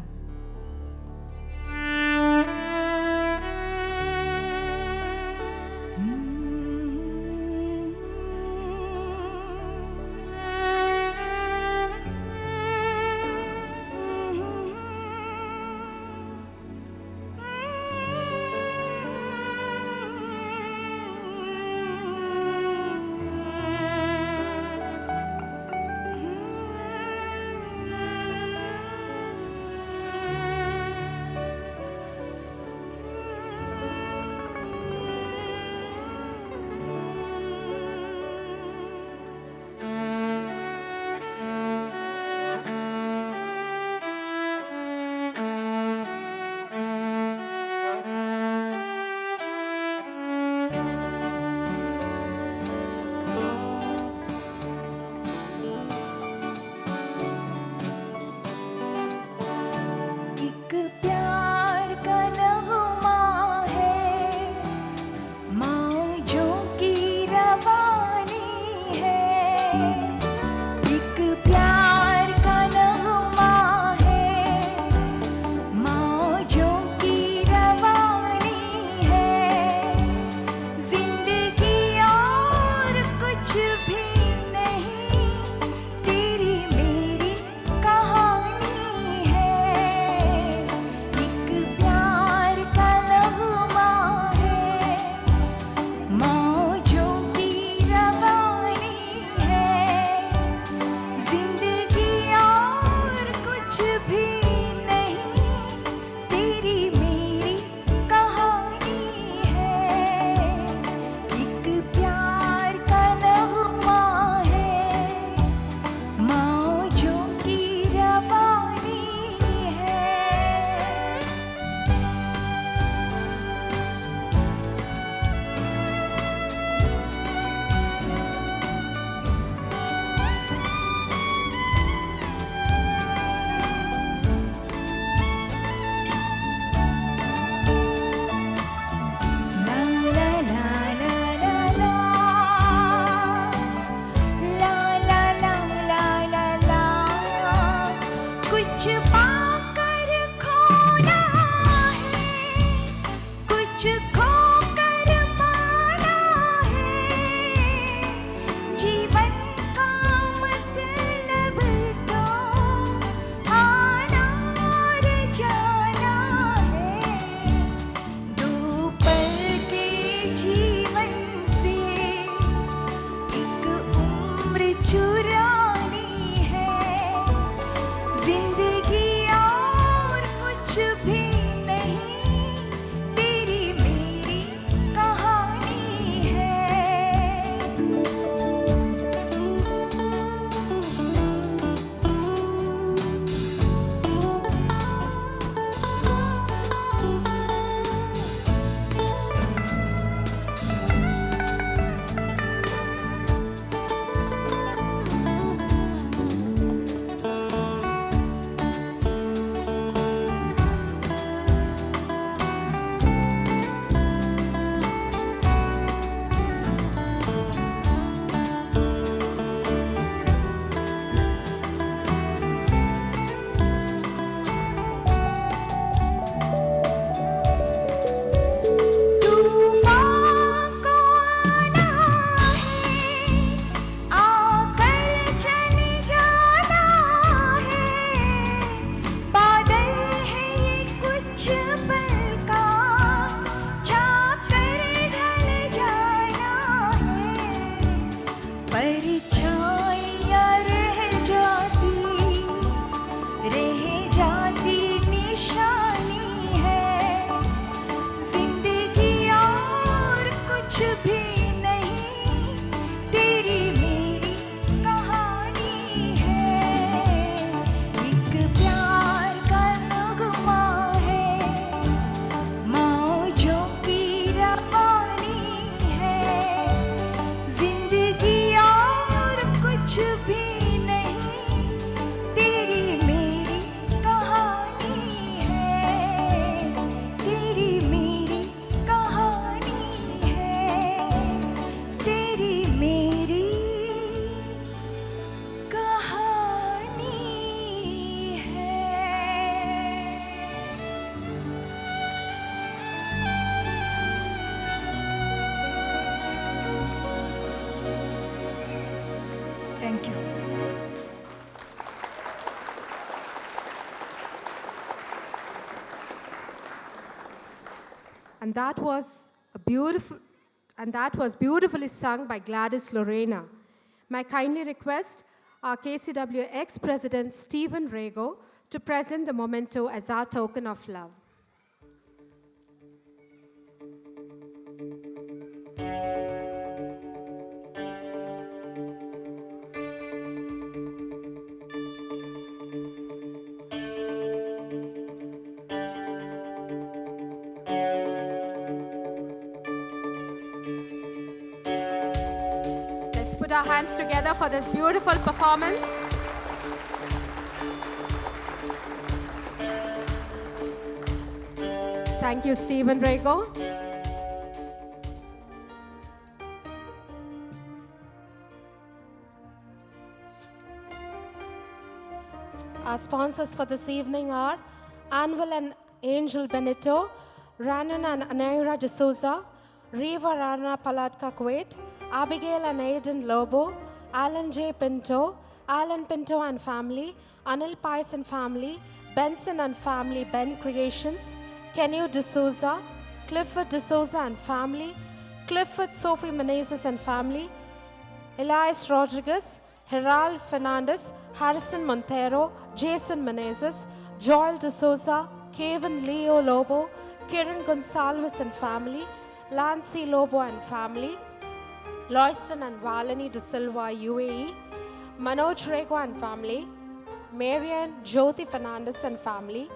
and that was beautifully sung by Gladys Lorena. May I kindly request our KCWA ex-president Stephen Rego to present the memento as our token of love. Let's put our hands together for this beautiful performance. Thank you, Stephen Rego. Our sponsors for this evening are Anvil and Angel Benito, Ranan and Anaira de Souza, Riva Rana Palatka Kuwait, Abigail and Aidan Lobo, Alan J. Pinto, Alan Pinto and family, Anil Pais and family, Benson and family, Ben Creations, Kenyu D'Souza, Clifford D'Souza and family, Clifford Sophie Menezes and family, Elias Rodriguez, Herald Fernandez, Harrison Montero, Jason Menezes, Joel D'Souza, Kevin Leo Lobo, Kiran Gonsalves and family, Lancy Lobo and family, Loyston and Valani De Silva, UAE, Manoj Rego and family, Marian Jyoti Fernandez and family,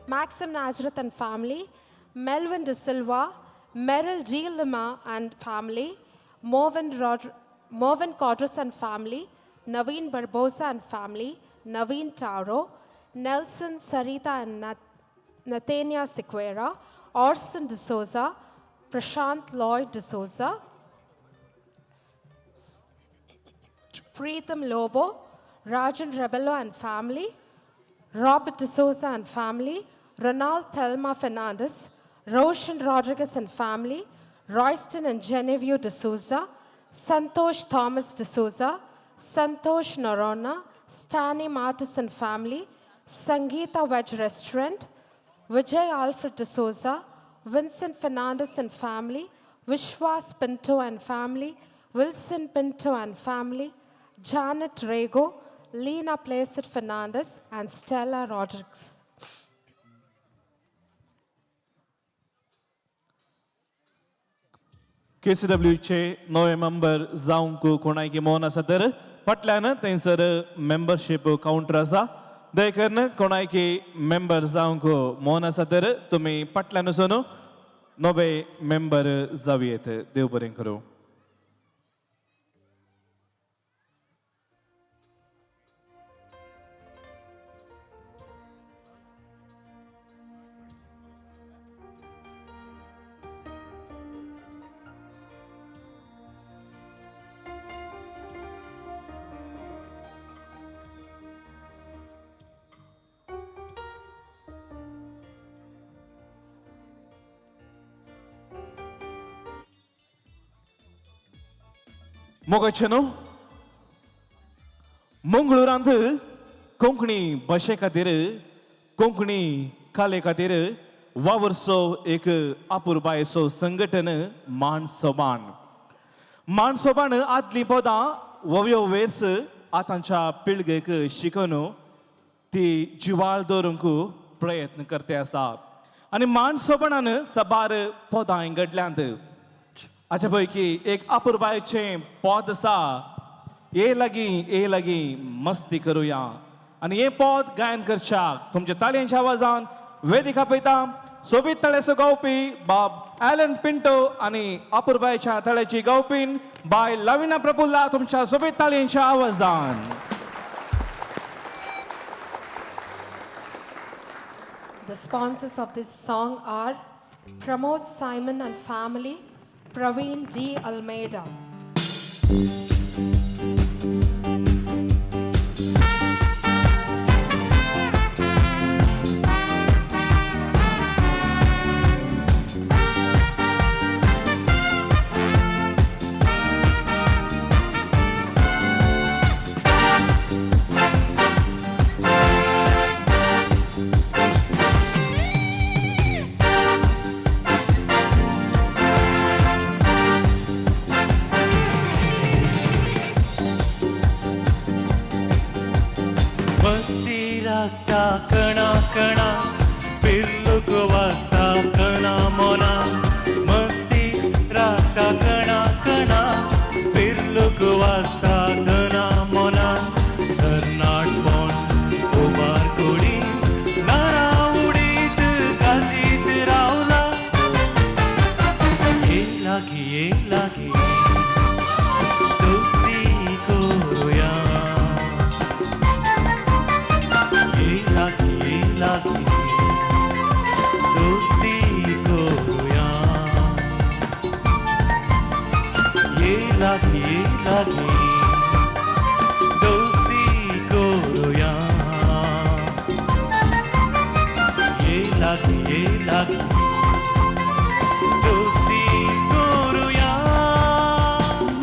Maxim Nazareth and family, Melvin De Silva, Meryl G. Lima and family, Morvin Codris and family, Naveen Barbosa and family, Naveen Taro, Nelson Sarita and Nathania Sequeira, Orson D'Souza, Prashant Lloyd D'Souza, Preetham Lobo, Rajan Rebello and family, Robert D'Souza and family, Ronald Thelma Fernandez, Roshan Rodriguez and family, Royston and Genevieve D'Souza, Santosh Thomas D'Souza, Santosh Norona, Stani Martis and family, Sangeeta Veg Restaurant, Vijay Alfred D'Souza, Vincent Fernandez and family, Vishwas Pinto and family, Wilson Pinto and family, Janet Rego, Lena Placid Fernandez, and Stella Rodriguez. KCWचे नवे मेंबर जावंक कोणाकी मोन आसा तर पटल्यान थंयसर मेंबरशीप काउंटर आसा देखून कोणाकी मेंबर जावंक मोन आसा तर तुमी पटल्यान वचून नवे मेंबर जावयेत देव बरें करूं मोगाचेनो मंगळूरांत कोंकणी भाशे खातीर कोंकणी कले खातीर वावरसो एक अपुरबायसो संघटन मानसोबान आदली पदां वव्यो वेर्स आतांच्या पिळगेक शिकून ती जिवाळ दवरूंक प्रयत्न करते आसा आनी मानसोबान साबार पदां घडल्यांत हाचे पैकी एक अपुरबायेचें पद आसा ए लागी मस्ती करुया आनी हे पद गायन करच्याक तुमच्या ताळयांच्या आवाजान वेदिका पळयता सोबीत तळेचो गावपी बाब ॲलन पिंटो आनी अपुरबायेच्या तळ्याची गावपीन बाय लविना प्रफुल्ला तुमच्या सोबीत ताळयांच्या आवाजान The sponsors of this song are Pramod Simon and family, Praveen D. Almeida. लागी दोस्ती करूया ये लागी दोस्ती करूया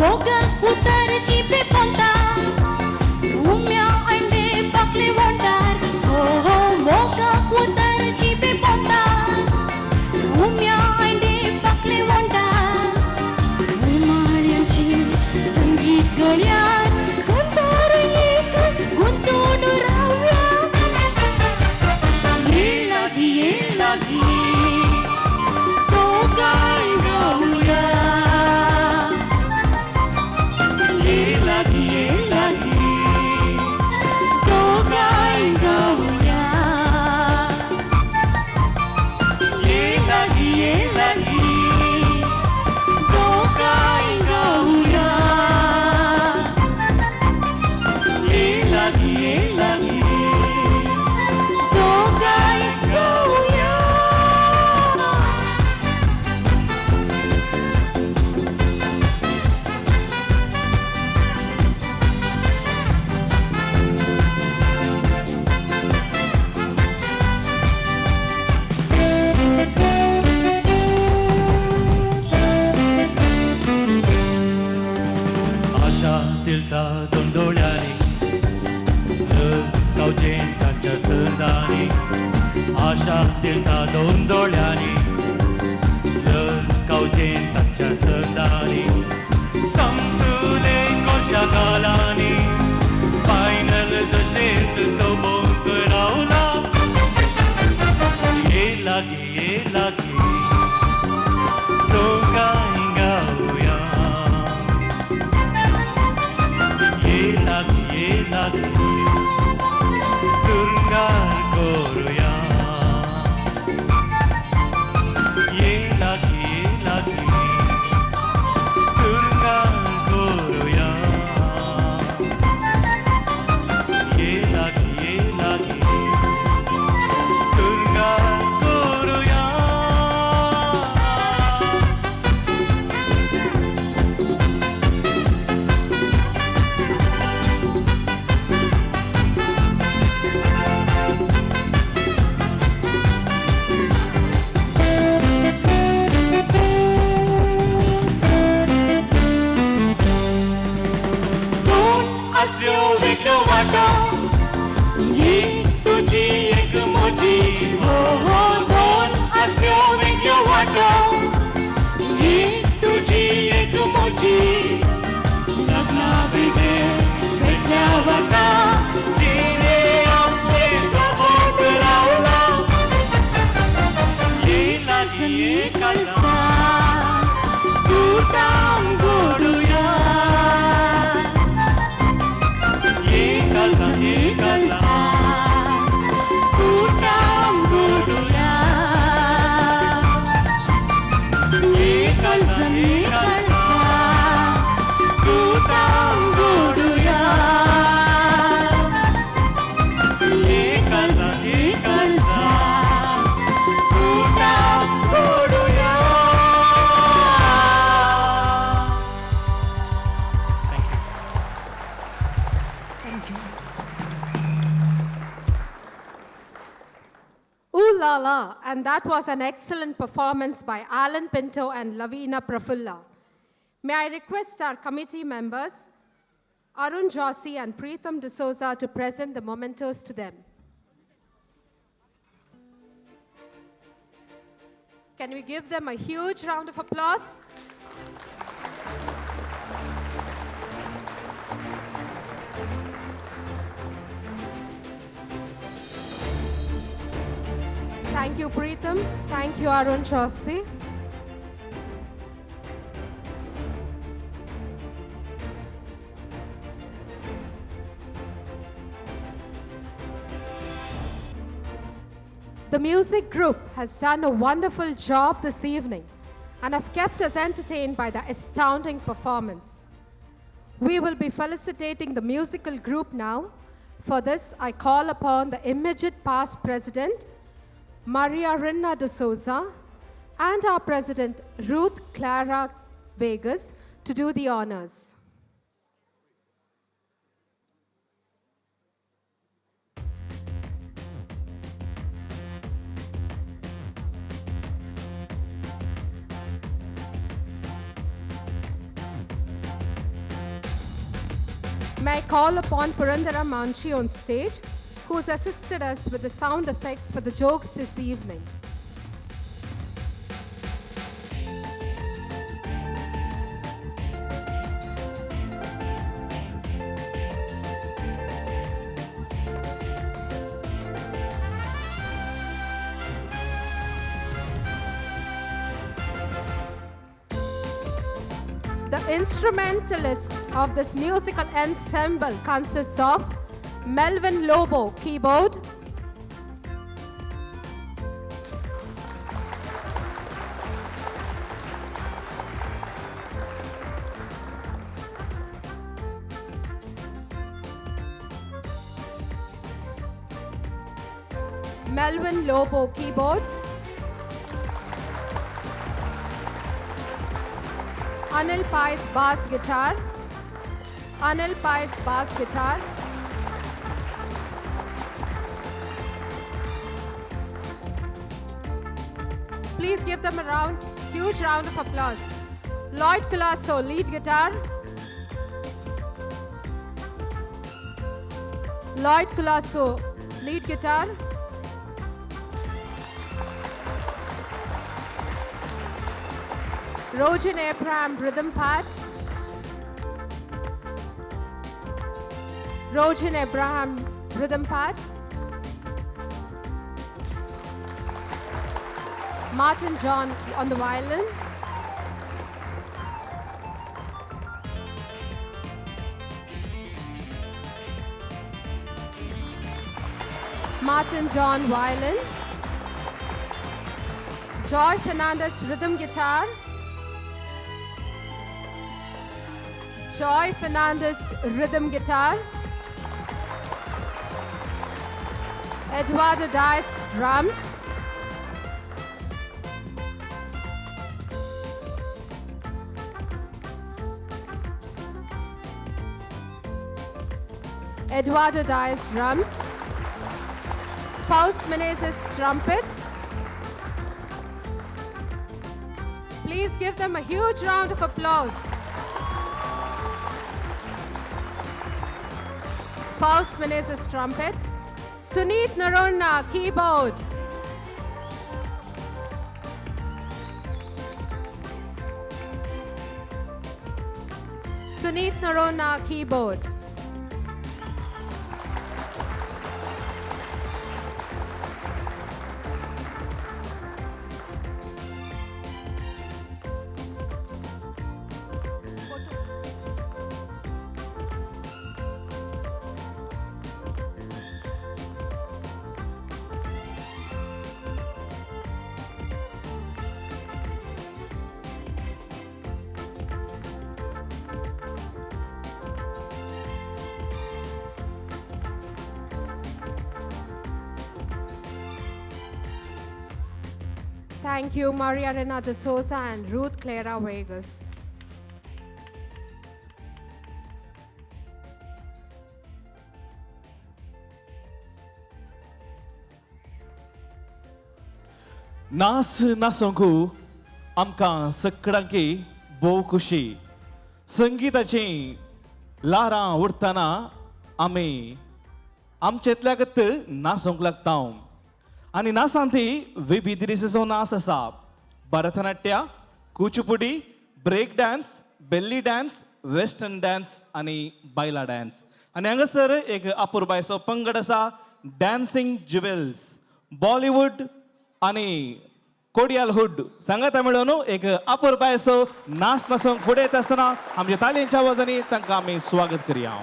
मोगा उतारची बेपंता उम्या अंडे पकले वंडार हो हो मोगा उतारची बेपंता उम्या अंडे पकले वंडार उमाळ्यांची संगीत गळ्यात गुंतूर एक गुंतून राहूया ये लागी तो गाय गाऊया ये लागी तो गाय गाऊया ये लागी तो गाय गाऊया ये लागी तो गाय गाऊया आशा दिलता दोन डोळ्यांनी लस गावचें तांच्या सदांनी आशा दिलता दोन डोळ्यांनी लस गावचें तांच्या सदांनी समजुले कशा गालांनी फायनल जशेंच सोबत रावला ये लागी दोगांय गावया ये लागी सुरंगार करूया ये लागी सुरंगार करूया ये लागी सुरंगार करूया असल्यो वेगळ्यो वाटो ही तुजी एक म्हजी हो हो दोन असल्यो वेगळ्यो वाटो ही तुजी एक म्हजी लग्ना वेगळे वेगळ्या वाटा जिणे आमचे सोबत रावला ये लागी कळसा तुटाम गोडूया ये कळसा तुटाम गोडूया ये कळसा तुटाम गोडूया ये कळसा तुटाम गोडूया Ooh la la, and that was an excellent performance by Alan Pinto and Lavina Prafulla. May I request our committee members, Arun Joshi and Preetham D'Souza, to present the mementos to them. Can we give them a huge round of applause? Thank you, Preetham. Thank you, Arun Joshi. The music group has done a wonderful job this evening and have kept us entertained by the astounding performance. We will be felicitating the musical group now. For this, I call upon the immediate past president, Maria Rinna de Souza, and our president, Ruth Clara Vegas, to do the honors. May I call upon Purandara Manchi on stage, who has assisted us with the sound effects for the jokes this evening. The instrumentalists of this musical ensemble consists of Melvin Lobo, keyboard, Melvin Lobo, keyboard, Anil Pais, bass guitar, Anil Pais, bass guitar, please give them a huge round of applause. Lloyd Colasso, lead guitar, Lloyd Colasso, lead guitar, Rojan Abraham, rhythm pad, Rojan Abraham, rhythm pad, Martin John on the violin, Martin John violin, Joy Fernandez rhythm guitar, Joy Fernandez rhythm guitar, Eduardo Dias drums, Eduardo Dias drums, Faust Menezes trumpet. Please give them a huge round of applause. Faust Menezes trumpet, Sunit Narona keyboard, Sunit Narona keyboard, Thank you, Maria Rena de Souza and Ruth Clara Vegas. नास नासोंकू आमकां सगळ्यांकी भोव खुशी संगीताची लारां उडतना आमी आमचेतल्यागत नासोंक लागता आनी नासांती विविध तरेचो नाच आसा Bharatanatyam Kuchipudi break dance belly dance western dance आनी बायला डान्स आनी हांगासर एक अपुरबायचो पंगड आसा डान्सिंग ज्युवेल्स बॉलिवूड आनी कोडियालहूड सांगाता मेळून एक अपुरबायचो नाच नाचोंक फुडें येता आसतना आमच्या तालयेच्या आवाजांनी तांकां आमी स्वागत करया.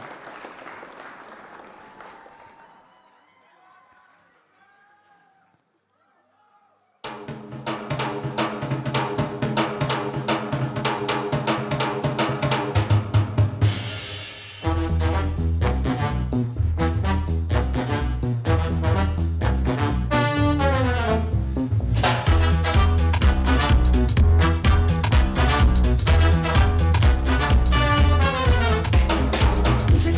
Check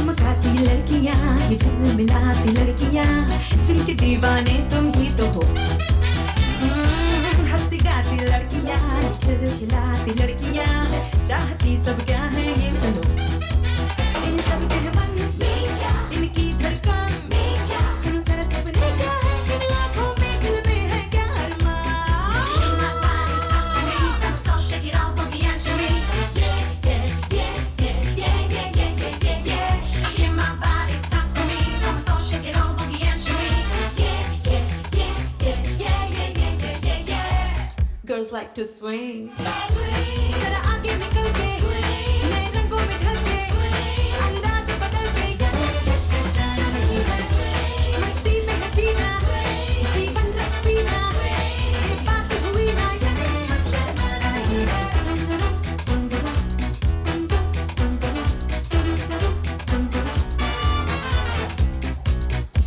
Girls like to swing.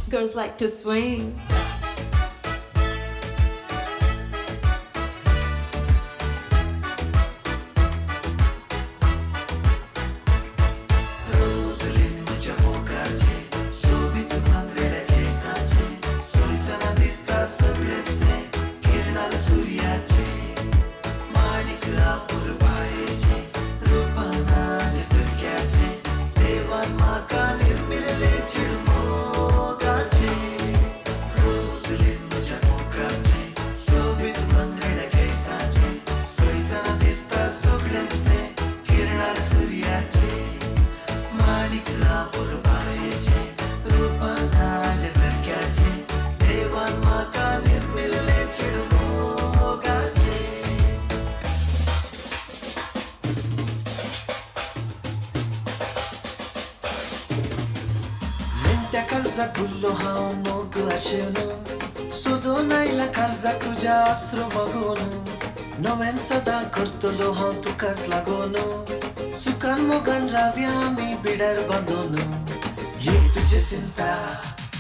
Girls like to swing. काळजा गुल्लो हांव मोग आशेन सोदो नायला काळजा तुज्या आसरो मागोन नवेन सदां करतलो हांव तुकाच लागोन सुखान मोगान रावया आमी बिडार बांदून ये तुजे चिंता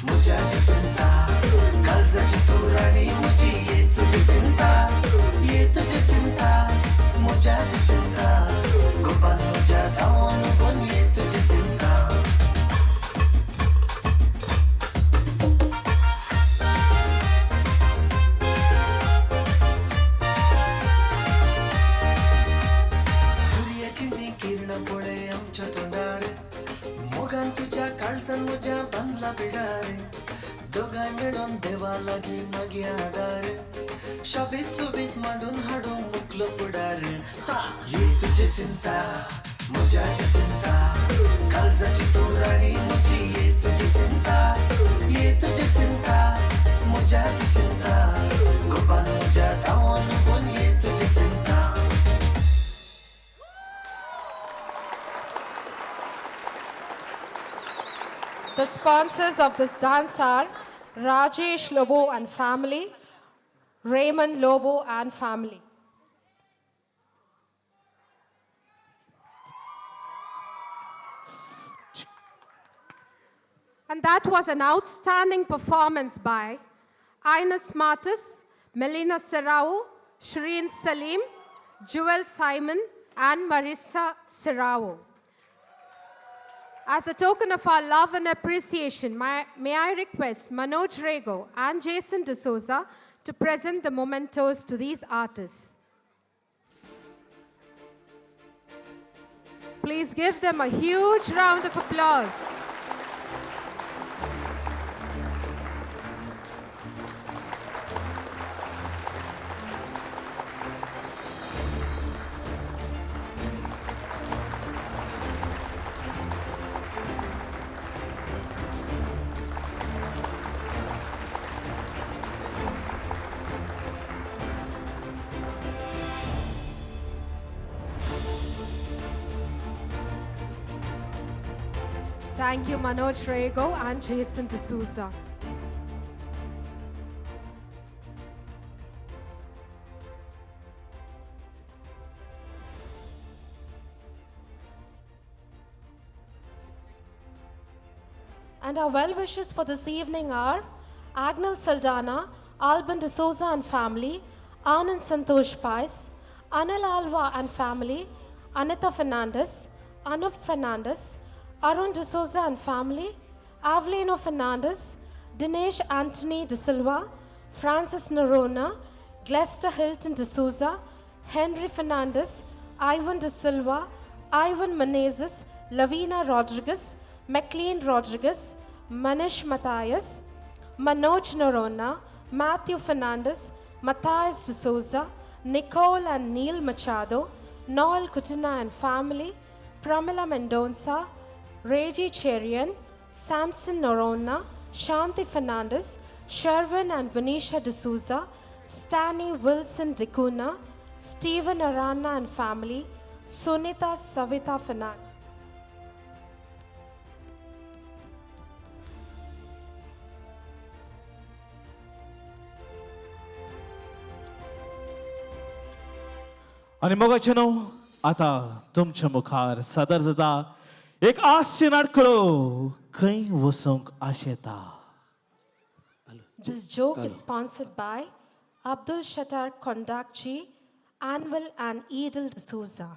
म्हज्या चिंता काळजाची तूं राणी म्हजी ये तुजी चिंता म्हज्या चिंता गोपान म्हज्या धांवन पण ये तुजी चिंता. काळजान म्हज्या बांदला बिडार दोगांय मेळोन देवा लागीं मागया आदार शाबीत सोबीत मांडून हाडूंक मुकलो फुडार ही तुजी चिंता म्हज्या चिंता काळजाची तूं राणी म्हजी ये तुजी चिंता म्हज्या चिंता गोपान म्हज्या धांवन पण ये तुजी चिंता. The sponsors of this dance are Rajesh Lobo and family, Raymond Lobo and family. And that was an outstanding performance by Ines Martis, Melina Serrao, Shireen Salim, Jewel Simon, and Marissa Serrao. As a token of our love and appreciation, may I request Manoj Rego and Jason D'Souza to present the mementos to these artists. Please give them a huge round of applause. Thank you, Manoj Rego and Jason D'Souza. And our well-wishers for this evening are Agnel Saldana, Alban D'Souza and family, Anand Santosh Pais, Anil Alva and family, Anita Fernandez, Anup Fernandez, Arun D'Souza and family, Avelino Fernandez, Dinesh Anthony De Silva, Francis Norona, Glester Hilton D'Souza, Henry Fernandez, Ivan De Silva, Ivan Menezes, Lavina Rodriguez, McLean Rodriguez, Manish Matthias, Manoj Norona, Matthew Fernandez, Matthias D'Souza, Nicole and Neil Machado, Noel Kutina and family, Pramila Mendonça, Reggie Cherian, Samson Norona, Shanti Fernandez, Sherwin and Venetia D'Souza, Stanley Wilson Dikuna, Stephen Arana and family, Sunita Savita Fernandez. आणि मोगाचेनो आता तुमच्या मुखार सादर जाता एक हास्य नाटकळो खंय वसोंक आशेता. This joke is sponsored by Abdul Shattar Kondakchi, Anvil and Edel D'Souza.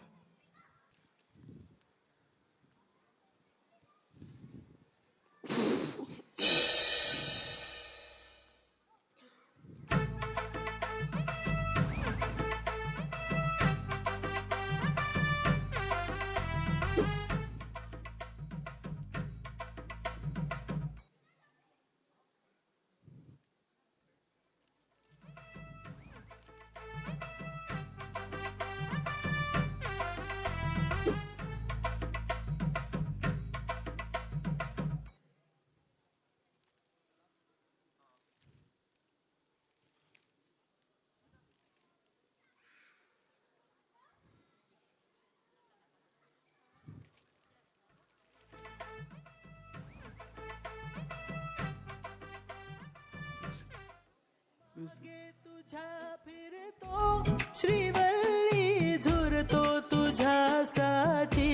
तुझ्या फिरतो श्रीवल्ली झुरतो तुझ्यासाठी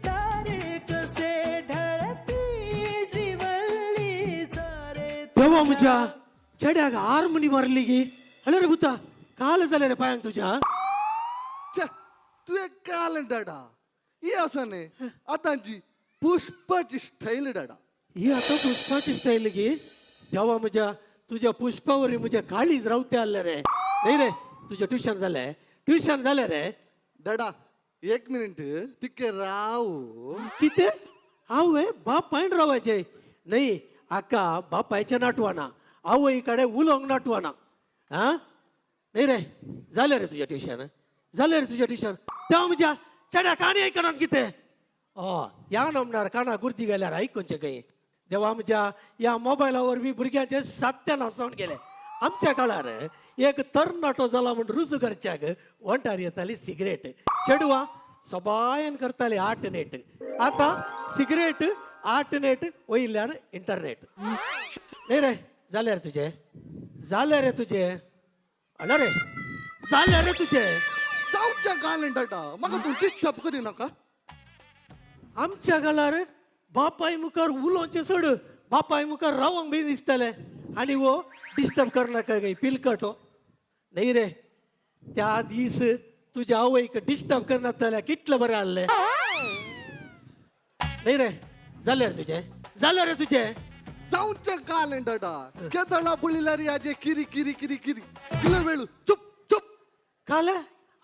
तारे कसे ढळती श्रीवल्ली सारे तेव्हा म्हज्या चेड्याक हार्मोनी मारली गी. अरे रे भुता काल जाले रे पायांक तुझ्या. तू एक काल डाडा ही असं नाही आताची पुष्पाची स्टाईल डाडा. ही आता पुष्पाची स्टाईल गी. तेव्हा म्हज्या तुझ्या पुष्पावर म्हज्या काळीज रावते आले रे. नाही रे तुझ्या ट्युशन झाले रे. डाडा एक मिनिट तिके राव. किती हाव बाप पायण रावायचे नाही आका बाप पायच्या नाटवाना आवय इकडे उलोंग नाटवाना. हा नाही रे झाले रे तुझ्या ट्युशन तेव्हा म्हज्या चेड्या काणी आयकणार कितें. या नमणार काना गुर्ती गेल्यार आयकूनचे काही. देवा म्हज्या या मोबायलावर बी भुरग्यांचे सत्यानाश जावन गेले. आमच्या काळार एक तरणाटो जाला म्हण रुजू करच्याक वंटार येताली सिगरेट. चेडवा सबायन करताली 8 नेट. आता सिगरेट 8 नेट वयल्यान इंटरनेट. नाही रे झाले रे तुझे अरे रे झाले रे तुझे. जाऊच्या काल डाडा म्हाका तू डिस्टर्ब करी नाका. आमच्या काळार बापाय मुखार उलोवचें सोड बापाय मुखार रावंक बी दिसतले आनी वो डिस्टर्ब करनाका गे पिलकटो. नाही रे त्या दीस तुझ्या आवयक डिस्टर्ब करना जाल्यार कितले बरें आहले. नाही रे झाले रे तुझे जाऊच्या काल डाडा केदळा बुळिल्यार याजे किरी किरी किरी किरी किलो वेळू चुप चुप. काल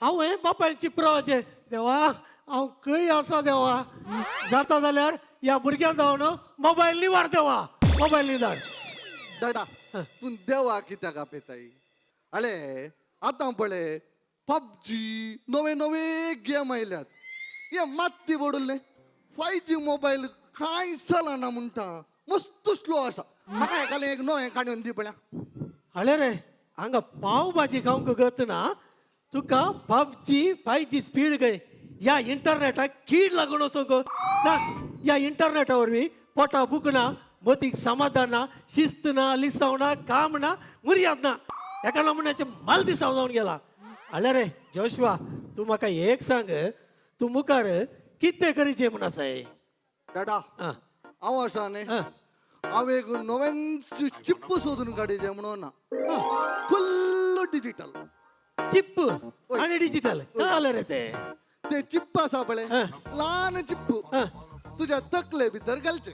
हांव बापायन चिपरावचे. देवा हांव खंय आसा देवा. जाता जाल्यार या भुरग्यांक जावन मोबायल निवार देवा. मोबायल निवार डाडा तू देवा कित्याक आपयताय. अळे आतां पळय पबजी नवे गेम आयल्यात. हे मात्ती बडुल्ले 5G मोबायल कांय चलना म्हणटा मस्त स्लो आसा. म्हाका एकाले एक नवें काडून दी पळया. अळे रे हांगा पाव भाजी खावंक गत ना तुका पबजी 5G स्पीड गय. या इंटरनेटाक कीड लागून वचोंक ना. या इंटरनेटावर बी पोटा बुकना मतीक समाधान ना शिस्त ना लिसाव ना काम ना मर्याद ना. एका नमुन्याचे माल दिसाव जावन गेला. अळे रे जोशवा तू म्हाका एक सांग तू मुखार कितें करीचे म्हण आसाय. डाडा हांव आसा न्ही हांव एक नवें चिप्प सोदून काडीचे म्हणून ना. फुल्ल डिजिटल चिप्प आणि डिजिटल काय रे ते चिप्प आसा पळय ल्हान चिप्प तुझ्या तकले भितर घालचे.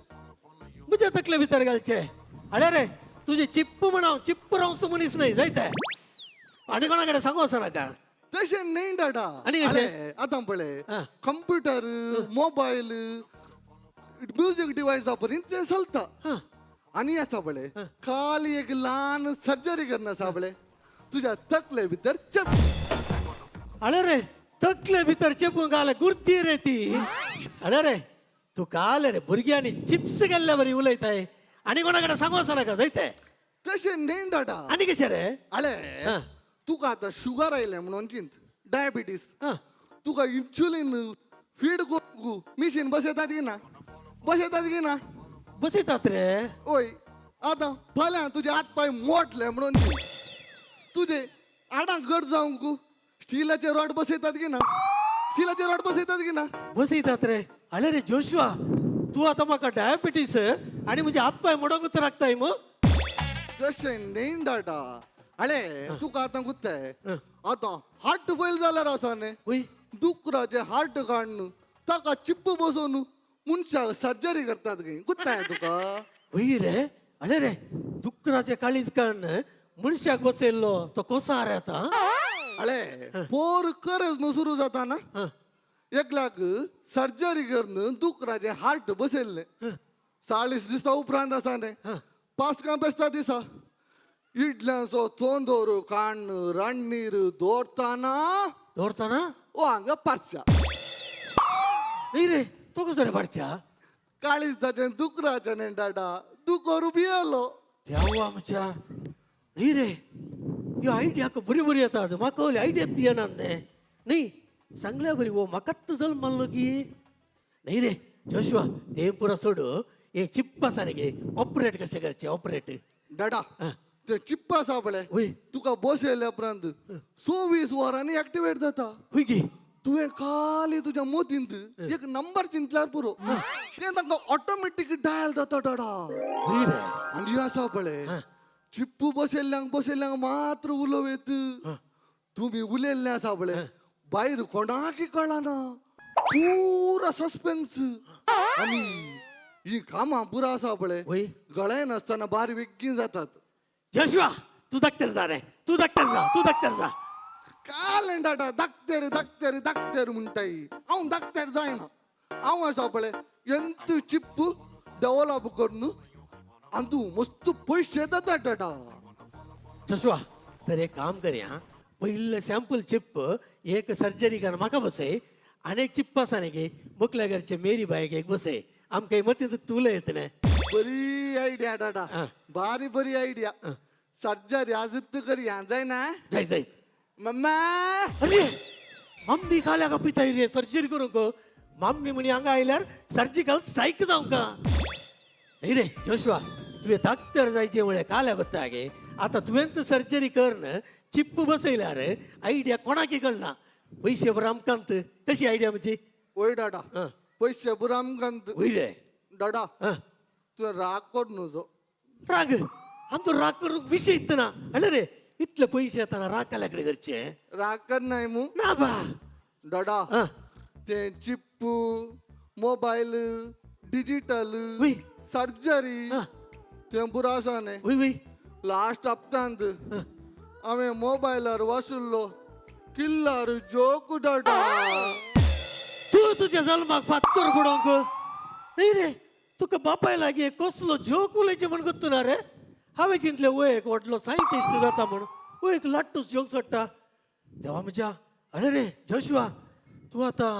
म्हज्या तकले भितर घालचे. अळे रे तुझे चिप्प म्हणाव चिप्प रावसो मनीस नाही जायते. आनी कोणाकडे सांगू असं नाका. तशें न्ही डाडा. आनी आतां पळय कंप्युटर मोबायल म्युझिक डिवायसा पर्यंत ते चलता. आनी आसा पळय खाली एक ल्हान सर्जरी करना आसा पळय तुझ्या तकले भितर चप. अळे रे तकले भितर चेपून घाल गुर्ती रे ती. अळे रे तू काल रे भुरग्यांनी चिप्स गेल्ल्या बरी उलयताय आनी कोणाकडे सांगू असं नाका जायते. कशे नाही डाटा आणि कशा रे अळे तुका आता शुगर आयले म्हणून चिंत डायबिटीस तुका इन्सुलिन फीड करू मिशीन बसयतात की ना बसयतात रे ओय आता फाल्यां तुझे हात पाय मोठले म्हणून चिंत. तुझे आडांक गट जावंक स्टीलाचे रॉड बसयतात की ना बसयतात रे अरे रे जोशुआ तू आता म्हाका डायबिटीस आणि म्हणजे हात पाय मोडोंक राखताय मग तशें न्ही डाटा अळे तुका आतां गुत्ताय आतां हार्ट फेल जाल्यार आसा न्ही दुकराचे हार्ट काडून ताका चिप्प बसोवन मनशाक सर्जरी करतात गे गुत्ताय तुका वय रे अरे रे दुकराचे काळीज काडून मनशाक बसयल्लो तो कसो रे आता अळे पोर करज न्हू सुरू जाता ना एकल्याक सर्जरी करून दुकराचे हार्ट बसयल्ले 40 दिसा उपरांत आसा न्ही 5 बेस्ता दिसा इडल्यांचो तोंदोर काडून रान्नीर दवरताना ओ हांगा पारच्या नाही रे तो कसो रे पारच्या काळीज ताचें दुकराचें न्ही डाटा दुकोर भियेलो देवा आमच्या नाही रे ह्यो आयडिया बरी बरी येतात म्हाका ओली आयडिया दियनात न्ही सांगल्या बरी वो म्हाकाच जल्म मारलो की नाही रे जोशुआ ते पुरा सोड एक चिप्प आसा न्ही गे ऑपरेट कशें करचें ऑपरेट डाटा ते चिप्प आसा पळय तुका बसयल्या उपरांत 24 वरांनी एक्टिवेट जाता हुय गे तुवें खाली तुज्या मोतींत एक नंबर चिंतल्यार पुरो तें तांकां ऑटोमॅटीक डायल जाता डाटा आनी आसा पळय चिप्पू बसयल्ल्यांक मात्र उलोवयत तुमी उलयल्ले आसा पळय भायर कोणाक कळना पुरा सस्पेन्स आनी ही कामां पुरा आसा पळय गळ्यान नासतना बार वेगळी जातात जोशुआ तू धाकटेर जा रे तू धाकटेर जा काल डाटा धाकटेर म्हणटाय हांव धाकटेर जायना हांव आसा पळय एंत चिप्प डेव्हलप करून आणि तू मस्त पैसे येतात डाटा जोशुआ तर एक काम करया पहिले सॅम्पल चिप्प एक सर्जरी कर म्हाका बसय आणि एक चिप्प आसा न्ही गे मुकल्या घरचे मेरी बायक एक बसय आमकां मतींत तुला येत न्ही बरी आयडिया डाटा बरी आयडिया सर्जरी आजूच करया जायना जाय मम्मा अरे मम्मी खाल्या का पिताय रे सर्जरी करूंक मम्मी म्हणी हांगा आयल्यार सर्जिकल स्ट्रायक जावंका नाही रे जोशुआ तुवें धाकटेर जायचे म्हळ्यार काल्या कोत्ता गे आतां तुवें तर सर्जरी करन चिप्प बसयल्यार आयडिया कोणाक कळना पैसे बरं आमकांत कशी आयडिया म्हणजे वय डाटा पैसे बरं आमकांत वय रे डाटा तुवें राग कोड न्हू जो राग आमचो राग करूंक विशय इतना अरे रे इतले पैसे येताना राग काल्या कडेन करचे राग करनाय मू ना बा डाटा ते चिप्प मोबायल डिजिटल सर्जरी ते पुरो आसा न्ही लास्ट हप्त्यांत हांवें मोबायलार वाचुल्लो किल्लार जोक डाटा तू तुज्या जल्माक फात्तर बुडोवंक नाही रे तुका बापाय लागी कसलो जोक उलयचे म्हण गुत्तू ना रे हांवें चिंतलें वय एक व्हडलो सायंटिस्ट जाता म्हण वय एक लाट्टूस जोक सोडटा देवा म्हज्या अरे रे जोशुआ तूं आतां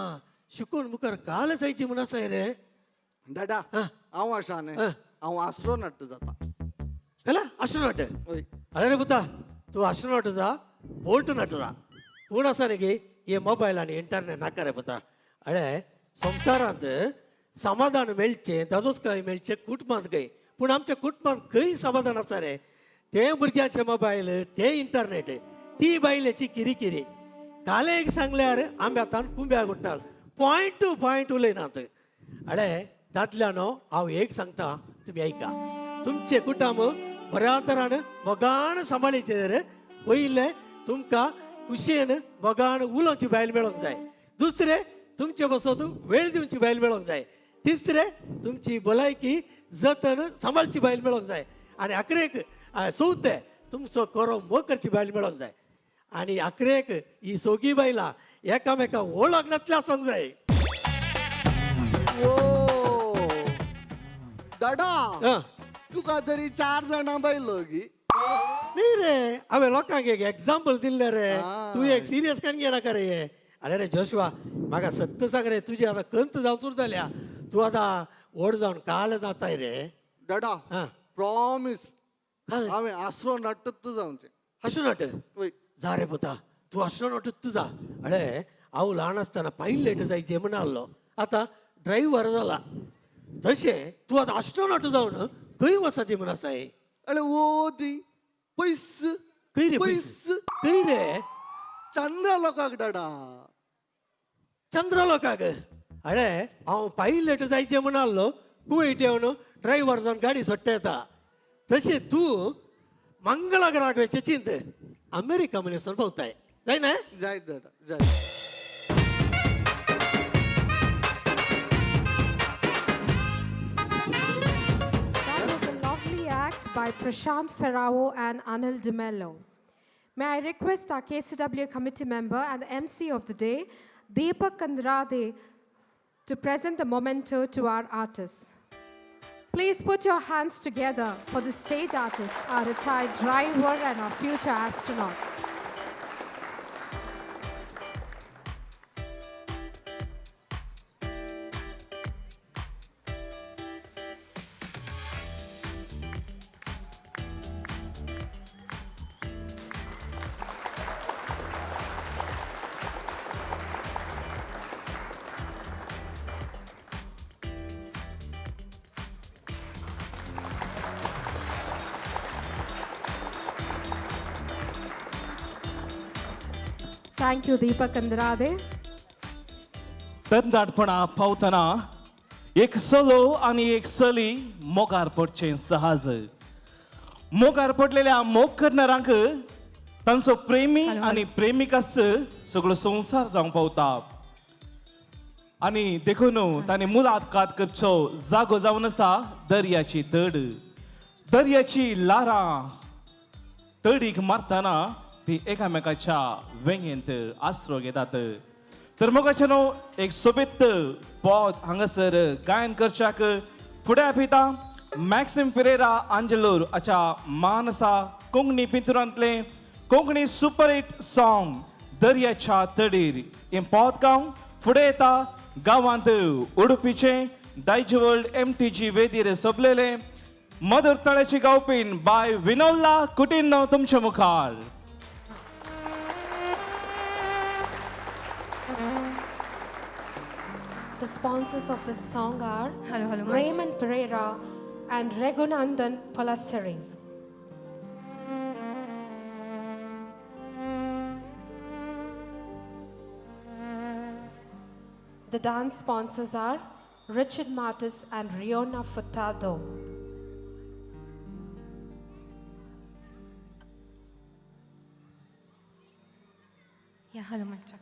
शिकून मुखार काल जायची म्हण आसाय रे डाटा हांव आसा न्ही हांव एस्ट्रोनॉट जाता कला एस्ट्रोनॉट अरे रे पुता तूं एस्ट्रोनॉट जा बोल्ट नट जा पूण आसा न्ही गे हे मोबायल आनी इंटरनेट नाका रे पुता अळे संवसारांत समाधान मेळचें ताजोच खंय मेळचें कुटुंबांत खंय पूण आमच्या कुटुंबांत खंय समाधान आसा रे ते भुरग्याचे मोबायल ते इंटरनेट ती बायलेची किरी काले एक सांगल्यार आंब्यातान कुंब्या गुट्टाल पॉयंट टू पॉयंट उलयनात अळे दादल्यानो हांव एक सांगता तुमी ऐका तुमचे कुटुंब बऱ्या तरान मोगान सांबाळीचे रे पयले तुमकां खुशयेन मोगान उलोवची बायल मेळोंक जाय दुसरे तुमचे बसोन वेळ दिवची बायल मेळोंक जाय तिसरे तुमची भलायकी जतन सांबाळची बायल मेळोंक जाय आनी आखरेक चवथे तुमचो कोरो मोग करची बायल मेळोंक जाय आनी आखरेक ही सोगी बायलां एकामेका वळखनातले आसूंक जाय डाडा तुका तरी 4 जाणां बायलो गी नाही रे हांवें लोकांक एक एग्जाम्पल दिल्लें रे तूं एक सिरियस कान घेनाका रे अरे रे जोशुआ म्हाका सत्य सांग रे तुजी आतां कंत जावचूर जाल्या तूं आतां व्हड जावन काल जाताय रे डाडा प्रॉमिस हांवें ॲस्ट्रोनॉटच जावचें अश्रोनॉट वय जा रे पुता तूं अश्रोनॉटच जा अळे हांव ल्हान आसतना पायलट जायचें म्हण आसलो आतां ड्रायव्हर जाला तशें तूं आतां अश्रोनॉट जावन खंय वचाचें म्हण आसाय अरे वो दी पयस खंय रे पयस खंय रे चंद्रा लोकांक डाडा चंद्रलोकाक अळे हांव पायलट जायचें म्हण आसलो कुवेट येवन ड्रायव्हर जावन गाडी सोडटा येता तशें तूं मंगळा ग्रहाक वयचें चिंत अमेरिका म्हण वचून भोंवताय जायना जाय डाडा जाय That was a lovely act by Prashant Ferrao and Anil De Mello. May I request our KCWA committee member and the MC of the day, Deepak Kandrade, to present the memento to our artists. Please put your hands together for the stage artist, our retired driver and our future astronaut. Thank you, Deepak Kandrade. तरणाटपणा पावतना एक सलो आणि एक सली मोगार पडचें सहज मोगार पडलेल्या मोग करणाऱ्यांक तांचो प्रेमी आणि प्रेमिकास सगळो संसार जावंक पावता आणि देखून तांणी मुलाकात करचो जागो जावन आसा दर्याची तड दर्याची लारां तडीक मारतना ती एकामेकाच्या वेंगेंत आसरो घेतात तर मोगाचें एक सोबीत पद हांगासर गायन करच्याक फुडें आपयता मॅक्सिम पेरेरा आंजलोर हाच्या मानसा कोंकणी पिंतुरांतले कोंकणी सुपरहिट सॉंग दर्याच्या तडीर हें पद गावन फुडें येता गांवांत उडुपीचे दायजवळ MTG वेदीर सोंपलेले मधुर तळ्याची गावपीन बाय विनोल्ला कुटिन्नो तुमच्या मुखार The sponsors of this song are Raymond Pereira and Regunandan Palasari. The dance sponsors are Richard Martis and Riona Furtado. Yeah, hello, Mantra.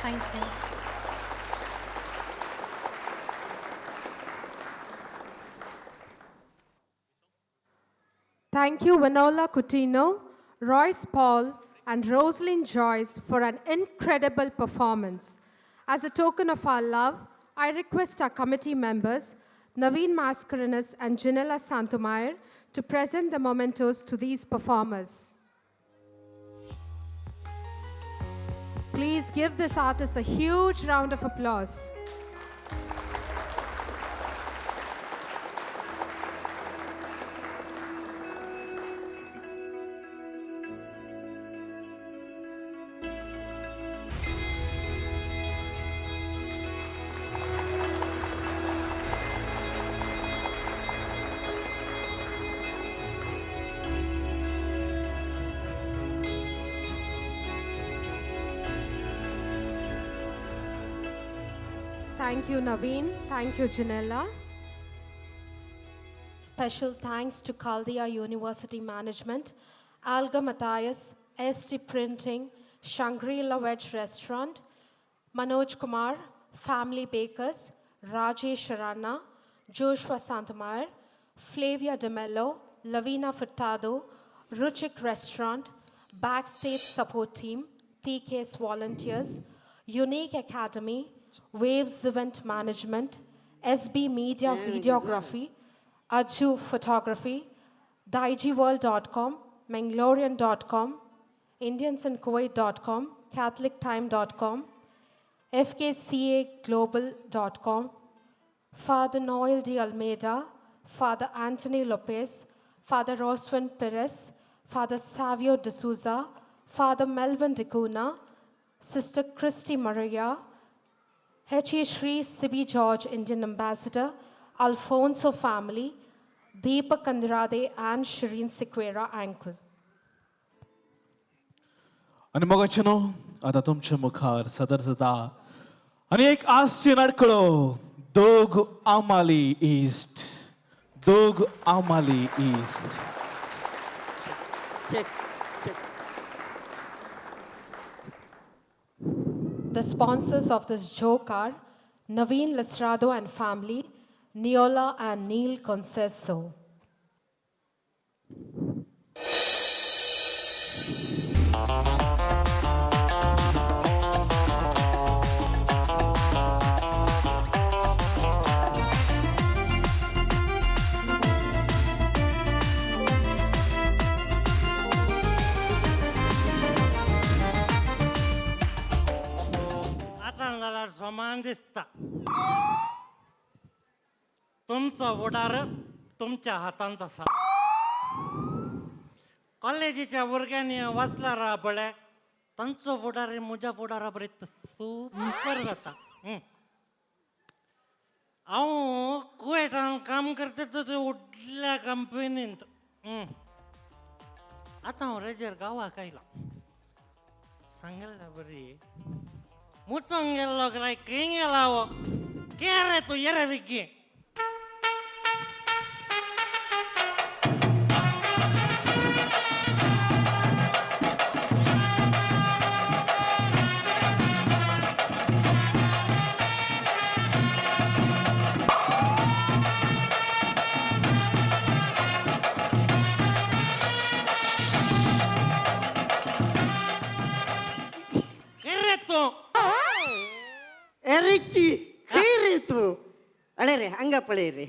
Thank you. Thank you, Vanola Coutinho, Royce Paul, and Rosalind Joyce for an incredible performance. As a token of our love, I request our committee members, Naveen Mascarenas and Janella Santomayor, to present the mementos to these performers. Please give this artist a huge round of applause. Thank you, Naveen. Thank you, Janella. Special thanks to Khaldiya University Management, Alga Matthias, ST Printing, Shangri-La Veg Restaurant, Manoj Kumar, Family Bakers, Rajesh Sharana, Joshua Santamar, Flavia DeMello, Lavina Furtado, Ruchik Restaurant, Backstage Support Team, PK's Volunteers, Unique Academy, Waves Event Management, SB Media Videography, Aju Photography, DaijiWorld.com, Mangalorian.com, IndiansInKuwait.com, CatholicTime.com, FKCAGlobal.com, Father Noel de Almeida, Father Anthony Lopez, Father Roswin Perez, Father Savio de Souza, Father Melvin de Cuna, Sister Christy Maria, H.E. Shri Sibi George, Indian Ambassador, Alfonso family, Deepak Kandrade and Shireen Sequeira anchors. आणि मगाच्यानो आता तुमच्या मुखार सदर जाता आणि एक हास्य नाटकळो दोग आमाली east The sponsors of this joke are Naveen Lasrado and family, Neola and Neil Concesso. समान दिसता तुमचा वडार तुमच्या हातान तसा कॉलेजीच्या भुरग्यांनी वाचला राबळे तांचो वडार म्हज्या वडारा बरें सुपर जाता हांव कुवेटान काम करता तर व्हडल्या कंपनींत आतां हांव रेजेर गांवाक आयला सांगल्या बरी मुतंगेल्लो ग्राय किंगेलावो केरे तू येरे विग्गी रिची रे तू अरे रे अंगा पळे रे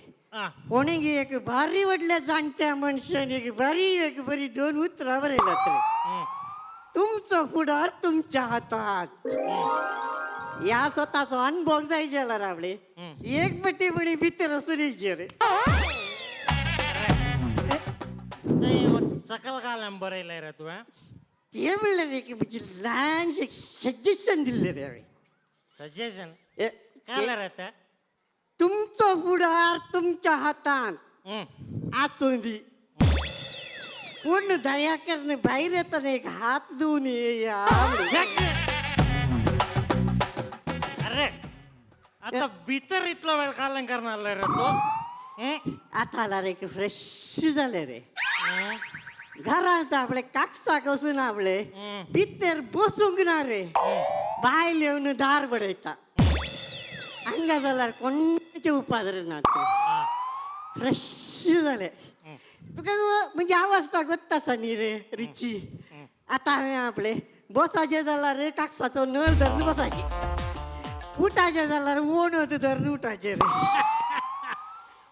कोणीगे एक भारी वडल्या जाणत्या मनशाने एक बरी दोन उतरां बरयलात रे तुमचो फुडार तुमच्या हातात या स्वताचो अनुभव जाय जाला रावळे एक बटी म्हणी भितर असून रे सकल कालम बरयलें रे तुवें ते म्हणलें रे की म्हणजे ल्हानशें सजेशन दिल्लें रे हांवें सजेशन काय रे ते तुमचो फुडार तुमच्या हातान आसूं दी पूण दया करून भायर येताना एक हात धुवन येया अरे आता भितर इतलो वेळ कालन करणार रे तू आता आला रे फ्रेश जाले रे घरांत आपले कागसाक वचून आपले भितर बसूंक ना रे बायल येऊन दार बडयता हंगा जाल्यार कोणाचे उपादर ना फ्रेश जाले तुका म्हणजे अवस्था गोत्ता आसा न्ही रे रिची आतां हांवें आपले बसाचे जाल्यार काकसाचो नळ धरून बसाचे उठाचे जाल्यार ओणत धरून उठाचे रे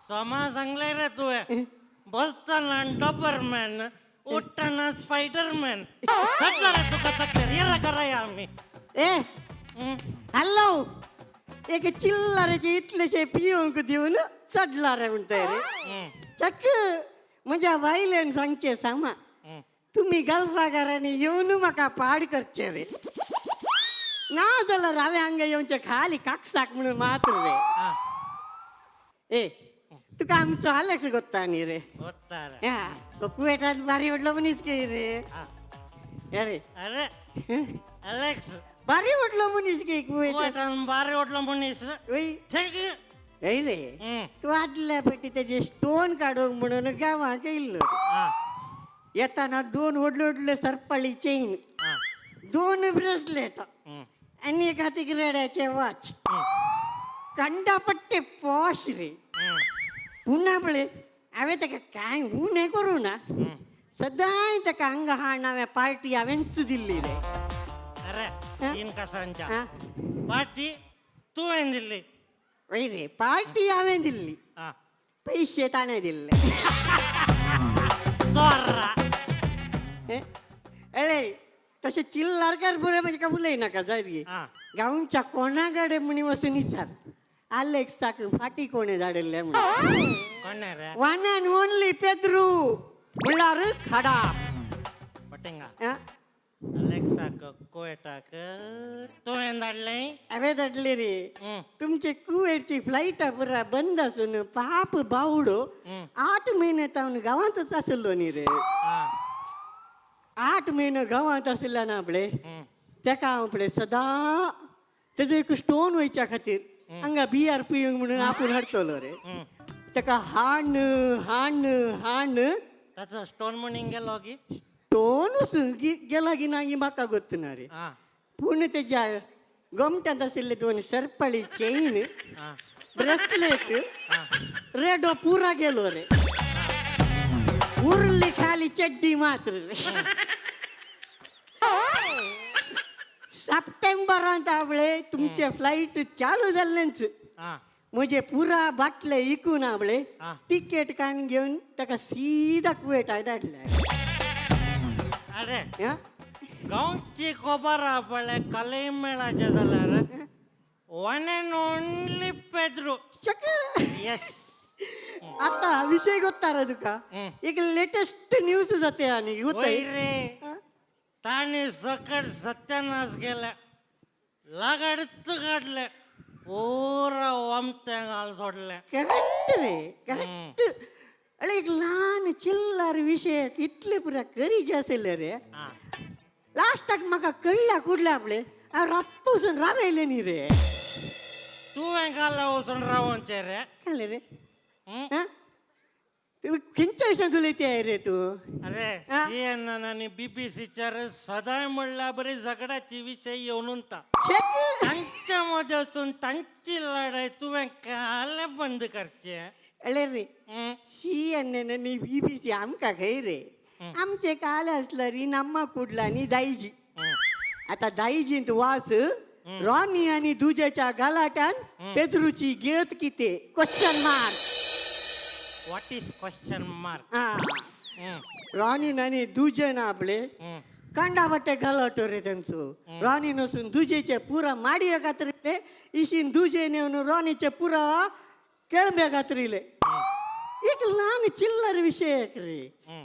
सोमा सांगले रे तुवें बसतना डॉबरमॅन उठताना स्पायडरमॅन सगळं रे तुका तकलेर येला कराया आमी ए हॅलो एक चिल्लारेचे इतलेशे पियोंक दिवन चडला रे म्हणटाय रे चक्क म्हज्या बायलेन सांगचे सामा तुम्ही गल्फागारांनी येवन म्हाका पाड करचे रे ना जाल्यार हांवें हांगा येवचे खाली काकसाक म्हणून मात्र रे ए तुका आमचो आलेक्स गोत्ता न्ही रे कुवेटात बारी व्हडलो मनीस के रे अरे अरे अलेक्स बारी व्हडलो मनीस के कुवेटान बारी व्हडलो मनीस रे तू आदल्या फाटी तेजे स्टोन काडूंक म्हणून गांवांक येयल्लो येताना 2 व्हडले व्हडले सरपाळी चेन 2 ब्रेसलेट आनी एक हातीक रेड्याचे वॉच कंडापट्टे पॉश रे पुन्हा पळय हांवें ताका कांय उणें करूं ना सदांय ताका हांगा हाड हांवें पार्टी हांवेंच दिल्ली रे अरे 3 कासांच्या पार्टी तुवें दिल्ली वय रे पार्टी हांवें दिल्ली पयशे ताणें दिल्ले अरे तशें चिल्लारकार बरें म्हणजे उलयनाका जाय गे गांवच्या कोणाकडे म्हणी वचून विचार आलेक्साक फाटी कोणे धाडिल्ले म्हणून वन अँड ओनली पेद्रू म्हणल्यार खाडा पटेंगा अलेक्साक कुवेटाक तुवें धाडलें हांवें धाडले रे तुमचे कुवेटची फ्लायटा पुरा बंद आसून पाप बावडो 8 म्हयने जावन गांवांतच आसलो न्ही रे 8 म्हयने गांवांत आसल्या ना आपले तेका हांव आपले सदां तेजो एक स्टोन वयच्या खातीर हांगा बियर पियूंक म्हणून आपूण हाडटलो रे तेका हाण हाण हाण ताचो स्टोन म्हणून गेलो की स्टोनूच गेला की ना म्हाका गोत्त ना रे पूण तेज्या गोमट्यांत आशिल्ले 2 सरपाळी चेन ब्रेसलेट रेडो पुरा गेलो रे उरली खाली चड्डी मात्र रे सप्टेंबरांत आवळे तुमचे फ्लाईट चालू जाल्लेच म्हजे पुरा बाटले इकून आवळे तिकेट काडून घेवन ताका सीदा कुवेटाक धाडले अरे गांवची खबर पळय कलई मेळाचे जाल्यार one and only Pedro yes आता विषय गोत्ता रे तुका एक लेटेस्ट न्यूज जाते आनी रे ताणी सकट सत्यानाश केले लगाडत काढले पुरा वमत्या घाल सोडले करेक्ट रे करेक्ट अरे एक लहान चिल्लार विषय इतले पुरा करीचे आसले रे लास्टाक म्हाका कळल्या कुडल्या आपले रात वचून रावयले न्ही रे तुवें काला वचून रावोंचे रे काले रे खंयच्या विशयान उलयते रे तू अरे CNN आनी BBCचेर सदांय म्हणल्यार बरी झगड्याची विशय येवन उरता तांच्या मदें वचून तांची लढाई तुवें काले बंद करचे अरे रे CNN आनी BBC आमकां खंय रे आमचे काले आसल्यार नम्मा कुडला आनी दायजी आता दायजींत वास रॉनी आनी दुजेच्या गलाट्यान पेद्रूची गेत किते question mark what is question mark Ronnie आनी दुजे ना आपले कांडा बट्टे गलाटो रे तेंचो रॉनी नसून दुजेचे पुरा माडये कातरिले इशीन दुजे नेवन रॉनीचे पुरा केळमे कातरिले एक लहान चिल्लर विषय रे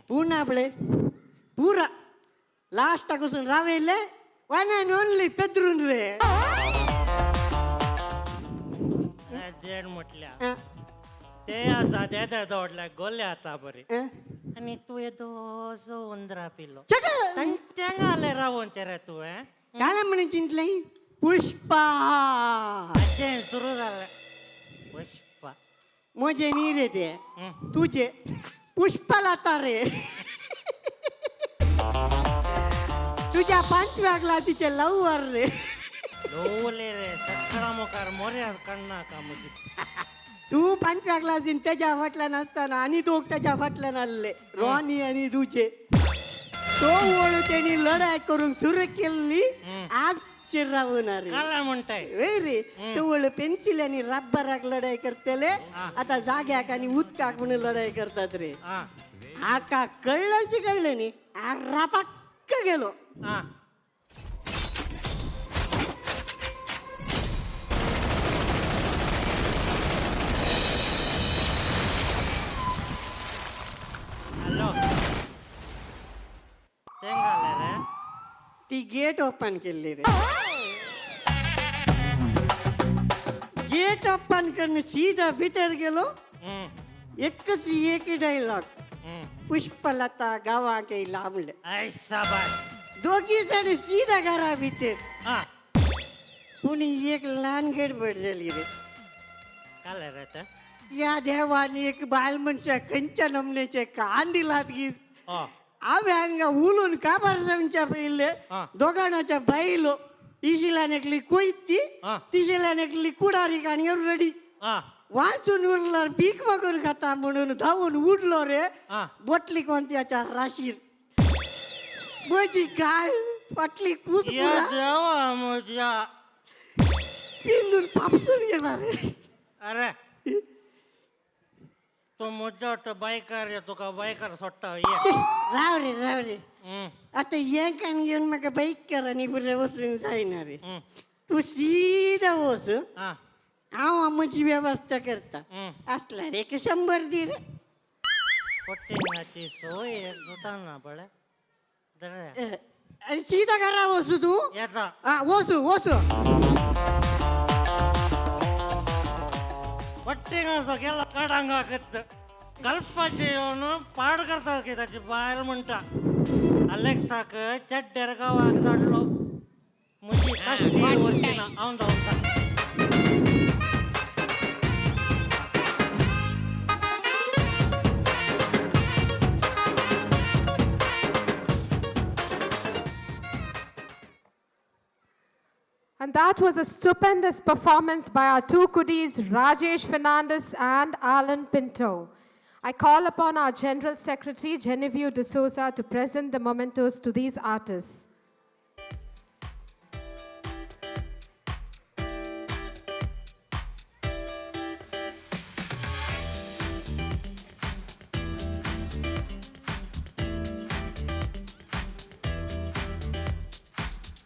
पूण आपले पुरा लास्टाक वचून रावयले वन अँड ओनली पेद्रून रे देड म्हटल्या ते आसा देदा दौडल्या गोले आता बरे आनी तू येदो सो उंदरा पिलो तांच्या घाले रावोंचे रे तुवें काय म्हणून चिंतले पुष्पा सुरू जालें पुष्पा म्हजे न्ही रे ते तुझे पुष्पा लाता रे तुझ्या 5व्या क्लासीचे लव्हर रे लोले रे सकाळ मुखार मोऱ्या काढणार म्हणजे तू 5व्या क्लासीन त्याच्या फाटल्यान असताना आणि दोघ त्याच्या फाटल्यान आले रॉनी आणि दुचे तो ओळू त्यांनी लढाई करून सुरू केली आज चिरावणार काय म्हणताय रे तो ओळ पेन्सिल आणि रब्बराक लढाई करतेले आता जाग्याक आणि उदकाक म्हणून लढाई करतात रे आका कळलं नाही रापाक्क गेलो हॅलो ते झालं रे ती गेट ओपन केली रे गेट ओपन करून सीधा भीतर गेलो एकच एक डायलॉग पुष्पलता गावा काही लांबले दोघी जण सीधा घरा भीतर कुणी एक लहान गडबड झाली रे काय रे या देवाने एक बाल मनशा कंच्या नमण्याचे कान दिलात की आम्ही हंगा उलून काबार जाऊनच्या पहिले दोघांच्या बाईलो इशिला नेकली कोयती तिशिला नेकली कुडारी आणि रेडी वाचून उरला पीक मागून खाता म्हणून धावून उडलो रे बोटली कोणत्याच्या राशीर माझी गाय पटली कूद पिंदून पापसून गेला रे अरे तो मुद्दा वाटतो बायकार येतो का बायकार सोडता राव रे आता ये कान घेऊन मग बाईक कर आणि पुढे बसून जाईना रे तू सीधा बस हांव आमची व्यवस्था करता असला रे 100 दे रे पट्टी सोय एक सुटाना पडे सीधा करा बसू तू ओसू पट्टिंग गेला काढांगा कत्त कल्पाचे येऊन पाड करतात की त्याची बायल म्हणता अलेक्साक चड्डेर गावाक धाडलो म्हणजे औंदा And that was a stupendous performance by our two goodies, Rajesh Fernandez and Alan Pinto. I call upon our General Secretary, Genevieve D'Souza, to present the mementos to these artists.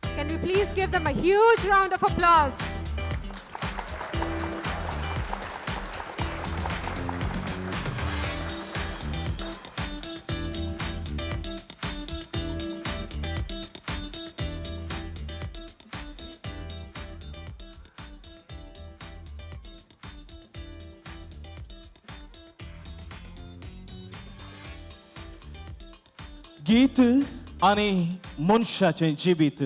Can we please give them a huge round of applause? गीत आणि मनशाचें जिवीत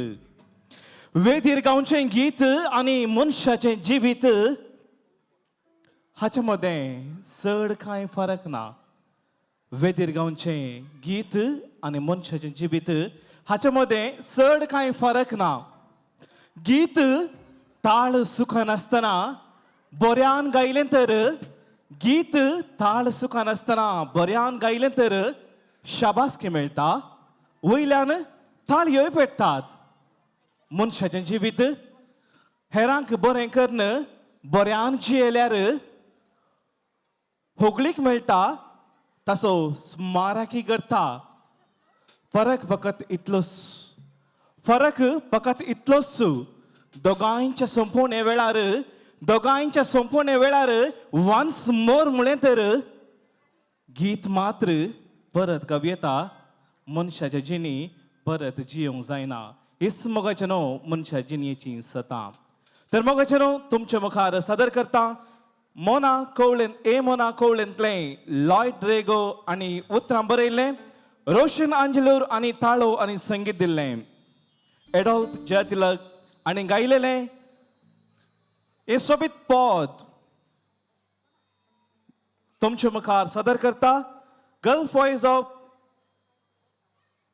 वेदीर गांवचें गीत आणि मनशाचें जिवीत हाच्या मदें चड कांय फरक ना वेदीर गांवचें गीत आणि मनशाचें जिवीत हाच्या मदें चड कांय फरक ना गीत ताळ सुखान आसतना बऱ्यान गायलें तर गीत ताळ सुखान आसतना बऱ्यान गायलें तर शाबासकी मेळटा वयल्यान ताळयोय पेटतात मनशाचें जिवीत हेरांक बरें करन बऱ्यान जियेल्यार होगळीक मेळटा ताचो स्मारकी करता फरक फकत इतलोच दोगांयच्या संपूर्ण वेळार वन्स मोर म्हळें तर गीत मात्र परत गाव येता मनशाच्या जिणी परत जियोंक जायना हीच मोगाचें न्हू मनशा जिणयेची सतां तर मोगाचें न्हू तुमच्या मुखार सादर करता मोना कवळेंतलें लॉयड रेगो आनी उतरां बरयल्लें रोशन आंजलूर आनी ताळो आनी संगीत दिल्लें एडॉल्फ जयतिलक आनी गायलेलें हे सोबीत पद तुमच्या मुखार सादर करता girl voice of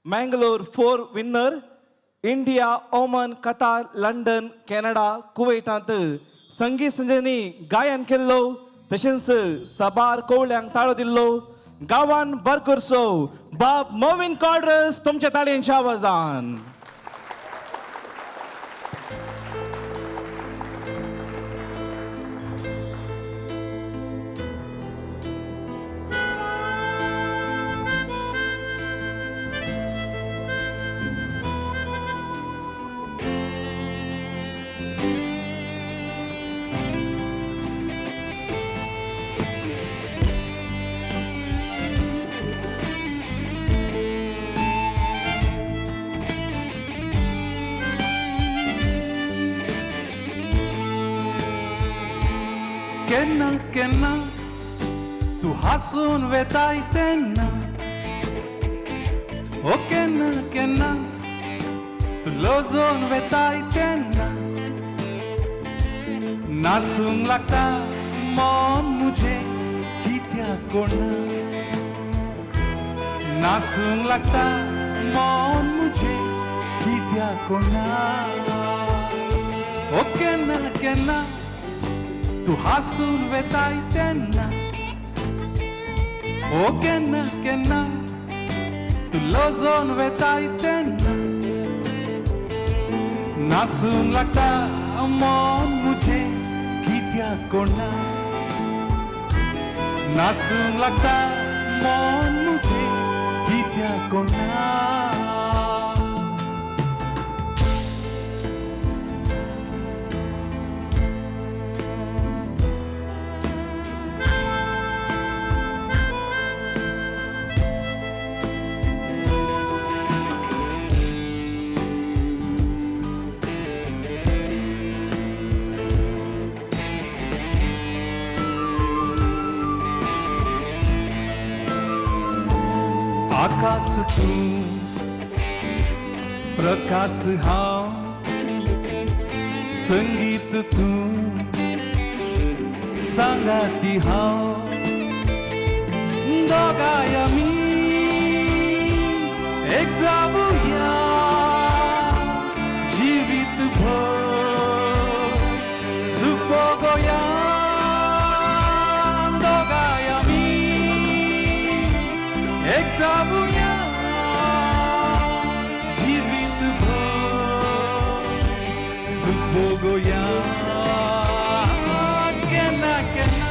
Mangalore 4 winner India, Oman, Qatar, London, Canada, कुवेटांत संगीत संजयनी गायन केल्लो तशेंच सबार कवळ्यांक ताळो दिल्लो गांवान बरकरसो बाब मोविन कॉड्रस तुमच्या ताळयांच्या आवाजान. केन्ना केन्ना तू हसून वेताय तेन्ना ओ केन्ना केन्ना तू लजोन वेताय तेन्ना नासूंक लागता मन मुझे कित्याक कोणा नासूंक लागता मन मुझे कित्याक कोणा ओ केन्ना केन्ना तू हसून वेताय तेन्ना ओ केन्ना केन्ना तू लजोन वेताय तेन्ना नासूंक लागता मन मुझे कित्याक कोणा नासूंक लागता मन मुझे कित्याक कोणा. आकाश तू प्रकाश हांव संगीत तू सांगाती हांव दोगांय आमी एक जावुया जिवीत भर सुख भोगोया दोगांय आमी एक जावुया जिवीत भर सुख भोगोया. केन्ना केन्ना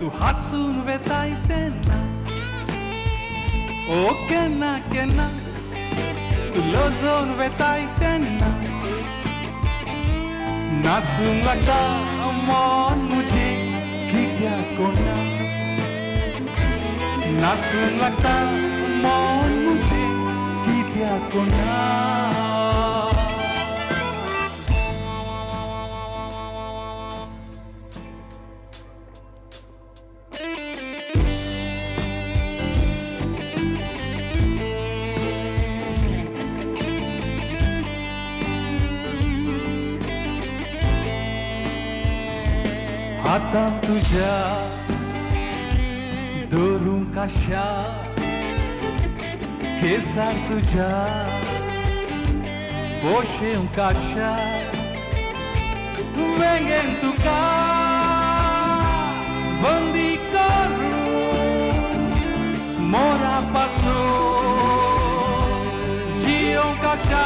तू हसून वेताय तेन्ना ओ केन्ना केन्ना तू लजोन वेताय तेन्ना नासूंक लागता मन मुझे कित्याक कोणा नासूंक लागता मन मुझे कित्याक कोणा. हातान तुझ्या धरूंक आशा केसार तुझ्या पोशेंक आशा वेंगेन तुका बंदी करून मोरा पासून जियोंक आशा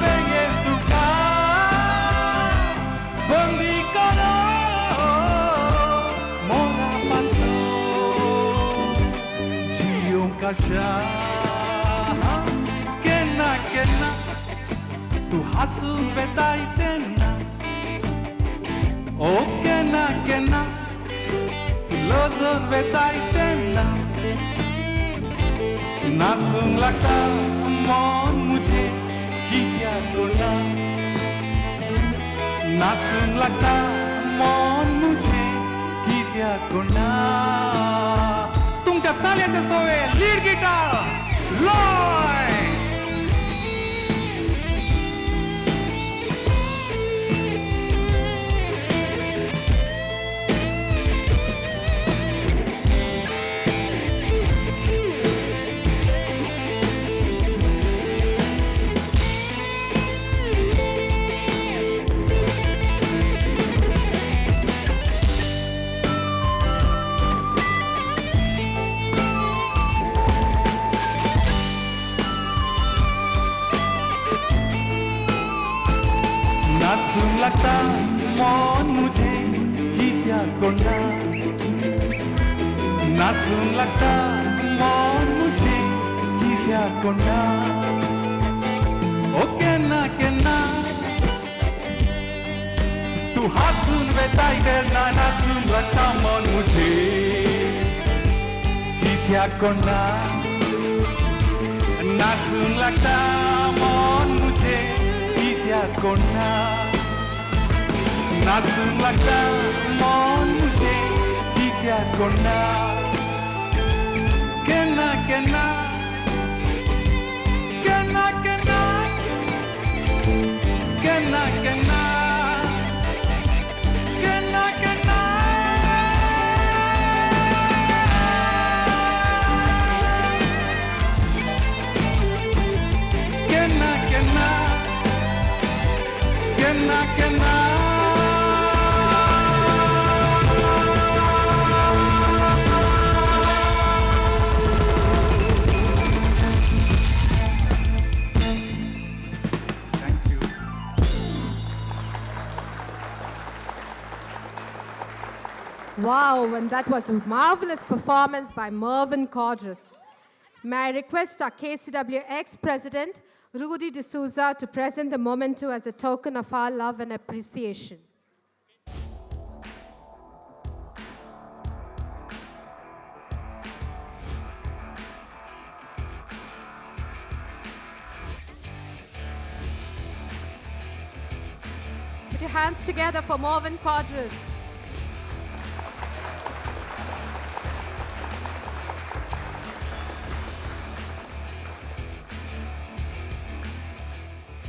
वेंगेन तुका बंदी आशा. केन्ना केन्ना तू हसून वेताय तेन्ना ओ केन्ना केन्ना तू लजोन वेताय तेन्ना नासूंक लागता मन मुझे कित्याक कोणा नासूंक लागता मन मुझे कित्याक कोणा. तुमच्या ताल्याचे सोवे लीड गिटार लॉय. नासून लागता मन मुझे कित्या कोंडा नासून लागता मन मुझे कित्या कोंडा ओ केन्ना केन्ना तू हासून वेताय तेन्ना नासून लागता मन मुझे कित्या कोंडा नासून लागता मन मुझे कित्या कोंडा नासून लागता मन मुझे कित्या कोंडा केन्ना केन्ना केन्ना केन्ना केन्ना केन्ना केन्ना केन्ना केन्ना केन्ना केन्ना केन्ना Wow, and that was a marvelous performance by Mervyn Cordres. May I request our KCWA ex-president, Rudy D'Souza, to present the memento as a token of our love and appreciation. Put your hands together for Mervyn Cordres.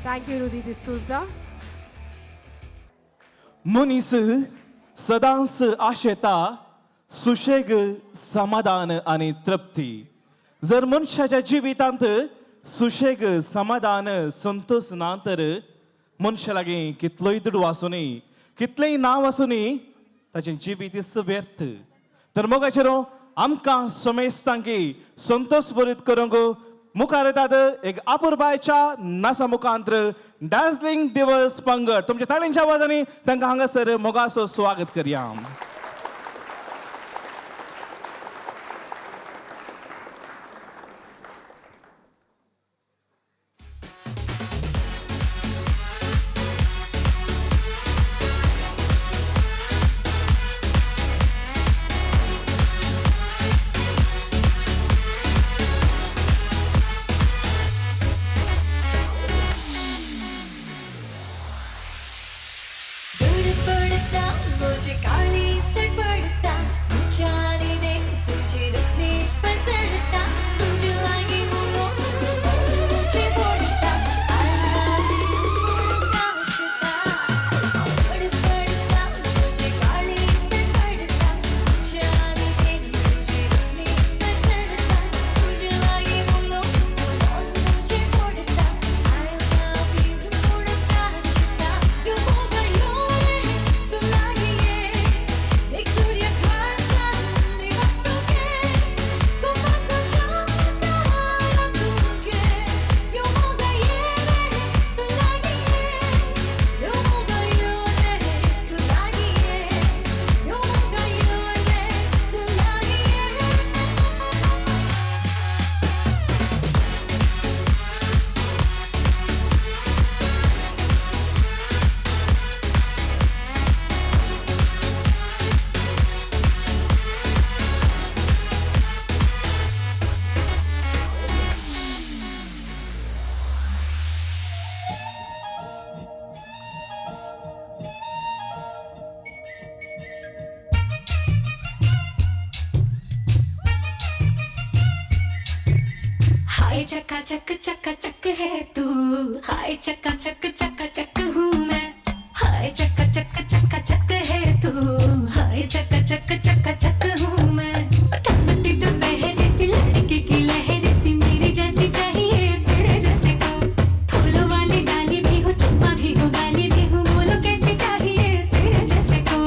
Thank you, Rudy D'Souza. मनीस सदांच आशेता सुशेग समाधान आणि तृप्ती जर मनशाच्या जिवितांत सुशेग समाधान संतोष ना तर मनशा लागीं कितलोय दुडू आसूनी कितलेंय नांव आसूनी ताचें जिवीत व्यर्थ तर मोगाचेर आमकां समेस्तांकी संतोष भरीत करूंक मुखार येतात एक अपुरबायच्या नासा मुखांतर डार्जिलिंग दिवस पंगड तुमच्या ताळींच्या आवाजांनी तांकां हांगासर मोगाचो स्वागत करया हाय चक्का चक है तू हाय चक्का चक हूँ मैं हाय चक्का चक है तू हाय चक्का चक हूँ मैं टपकती दोपहर सी लड़की की लहर सी मेरी जैसी चाहिए तेरे जैसे को फूलों वाली डाली भी हो चंपा भी हो गाली भी हो बोलो कैसी चाहिए तेरे जैसे को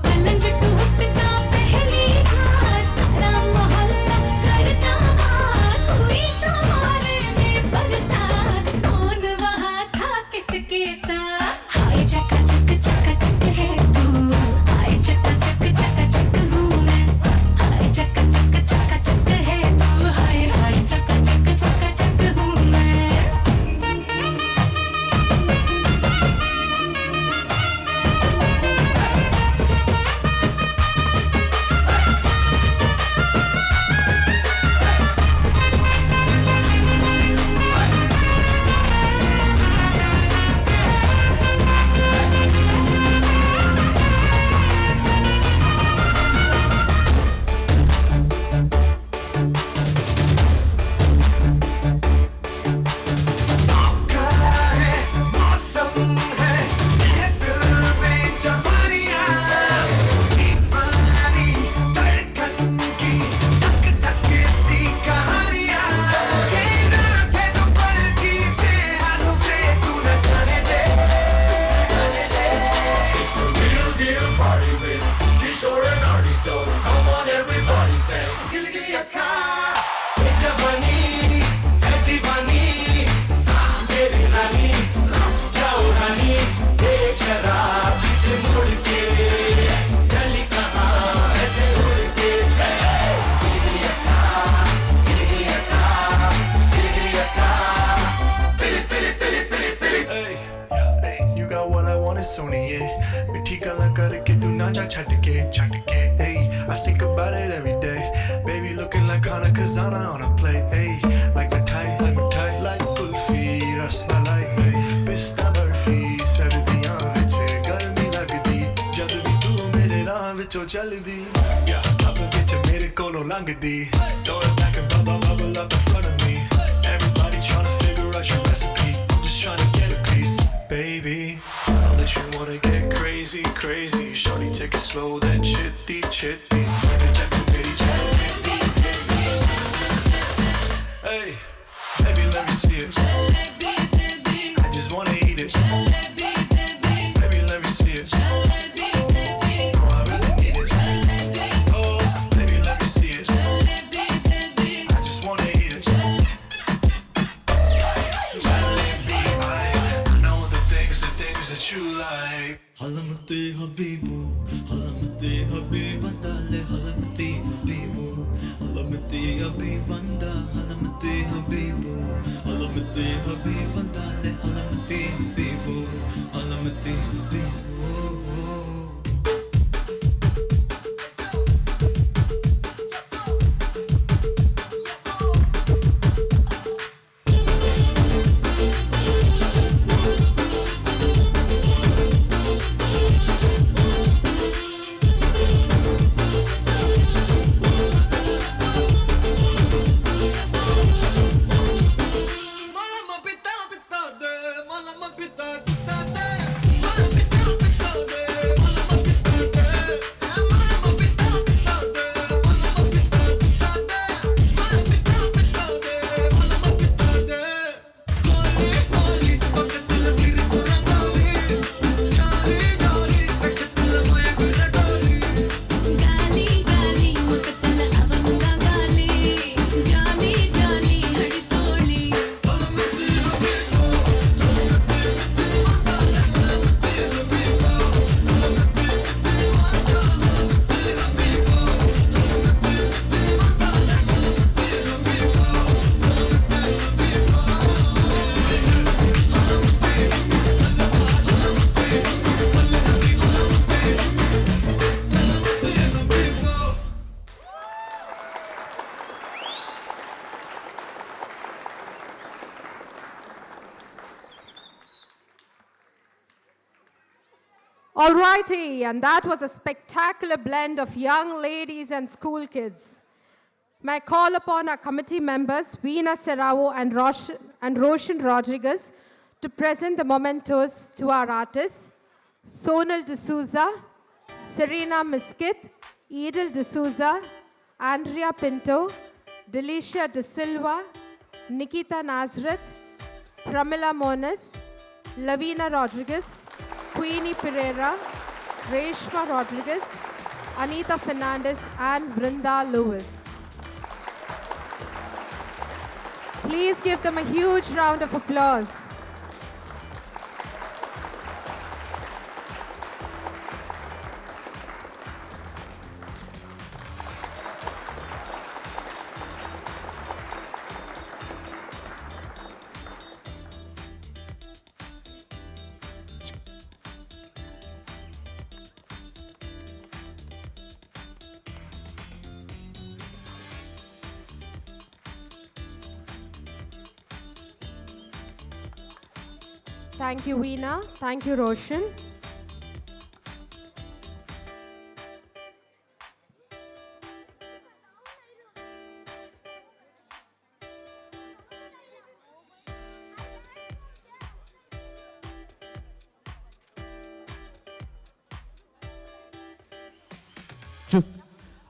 पलंग टूटता पहली बार सारा मोहल्ला करता बात हुई चौमारे में बरसात कौन वहाँ था किसके सोनिए मिठी गल्लां करके तू ना जा छट के hey I think about it every day baby looking like Hana Kazana on a plate hey like mithai like kulfi rasmalai pista barfi sardiyan vich garmi lagdi jad vi tu mere raah vichon chaldi yeah ab vich mere kolon langdi throw it back and bubble up in front of me everybody trying to figure out your recipe I'm just trying to get a piece baby I know that you wanna get crazy shorty take it slow then chitty hey baby let me see it I just wanna eat it baby let me see it oh I really need it oh baby let me see it I just wanna eat it jalebi I know the things that you like halamati habibu vandale halamati habibu vanda halamati habibu vandale halamati habibu Alrighty, and that was a spectacular blend of young ladies and school kids. May I call upon our committee members, Veena Serrao and Roshan Rodriguez, to present the mementos to our artists, Sonal D'Souza, Serena Miskit, Edel D'Souza, Andrea Pinto, Delicia De Silva, Nikita Nazareth, Pramila Monas, Lavina Rodriguez, Queenie Pereira, Reshma Rodriguez, Anita Fernandez, and Vrinda Lewis. Please give them a huge round of applause. Thank you, Veena. Thank you, Roshan.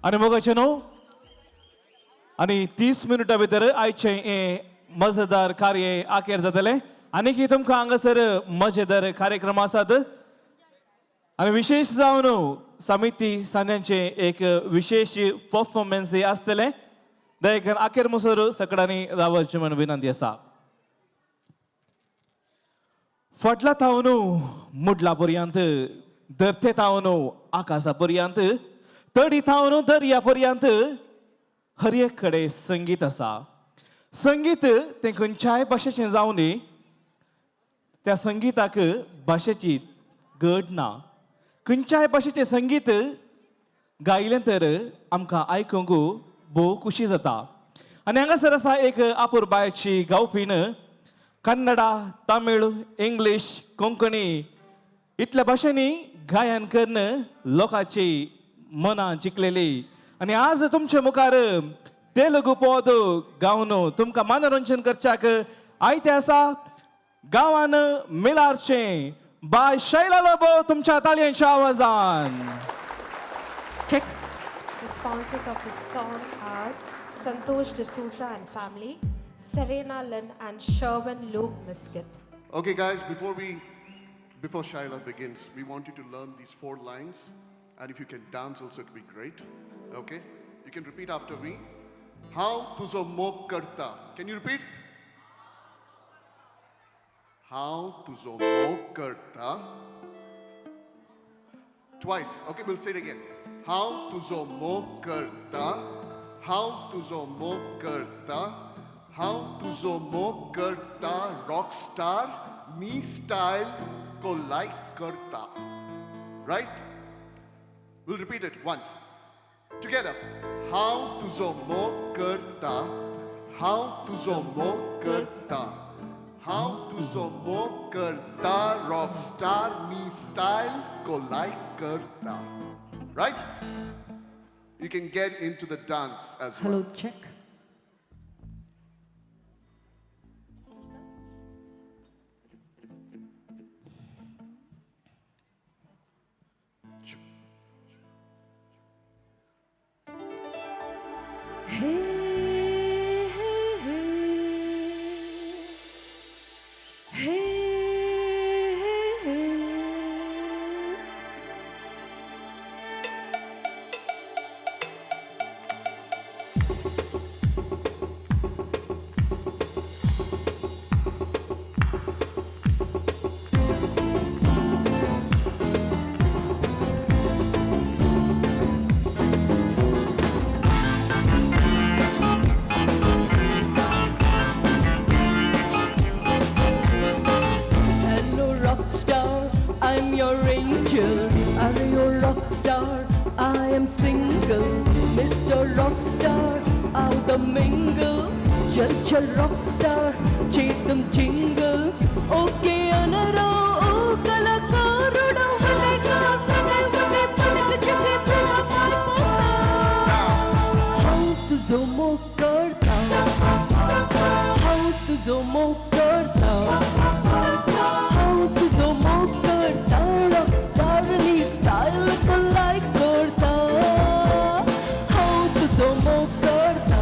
आणि मग आणि 30 मिनिटां भितर आयचे मजेदार कार्य आखेर जातले आनी की तुमकां हांगासर मजेदार कार्यक्रम आसात आणि विशेष जावन समिती सांद्यांचे एक विशेष परफॉर्मन्स आसतले दयेकर आखेर मसोर सकडांनी रावची म्हण विनंती आसा फाटला थावन मुडला पर्यंत धरते थावन आकाशा पर्यंत तडी थावन दर्या पर्यंत हर एक कಡೆ संगीत आसा संगीत ते खंयच्याय भाशेचें जावं न्ही त्या संगीताक भाशेची घट ना खंयच्याय भाशेचें संगीत गायलें तर आमकां आयकूंक भोव खुशी जाता आनी हांगासर आसा एक आपुरबायची गावपीन कन्नडा तमीळ इंग्लीश कोंकणी इतल्या भाशेनी गायन करून लोकांची मनां जिखलेली आनी आज तुमचे मुखार तेलुगू पद गावन तुमकां मनोरंजन करच्याक आयते आसा गांवान मिलारचें बाय शैला लोबो तुमच्या ताळयांच्या आवाजान. The sponsors of this song are Santosh D'Souza and family, Serena Lynn and Sherwin Luke Miskit. Okay, guys, before Shaila begins, we want you to learn these 4 lines, and if you can dance also, it would be great. Okay, you can repeat after me. How tuzo mok karta? Can you repeat? How tuzo mok karta? Twice. Okay, we'll say it again. How tuzo mok karta? How tuzo mok karta? How tuzo mok karta? Rock star, me style ko like karta. Right? We'll repeat it once. Together. How tuzo mok karta? How tuzo mok karta? How tuzo mok karta? Rock star, me style ko like karta. Right? You can get into the dance as well. Hello, check. चल रॉकस्टार చేద్దాం జింగల్ ఓకే అనరా ఓ కళాకారుడా వనగా వనే పలక చేసే ప్రొఫైల్ how तुझो मोग करता how तुझो मोग करता how तुझो मोग करता रॉकस्टार नी स्टाइल को लाइक करता how तुझो मोग करता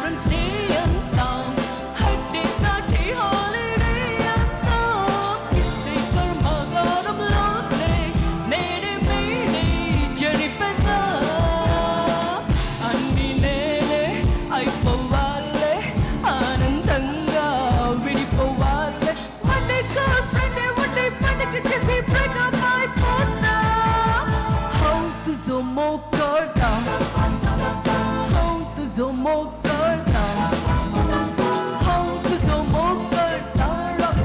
friends day and town. Hatti tatti holiday and town. Kisse karma garam lote, nede mede jerifeta. Anni nele aipovale, anandanga vidipovale. One day girlfriend, one day panic jesse break up my partner. How tuzo mo karta, how tuzo mo karta, how tuzo mo karta. Rock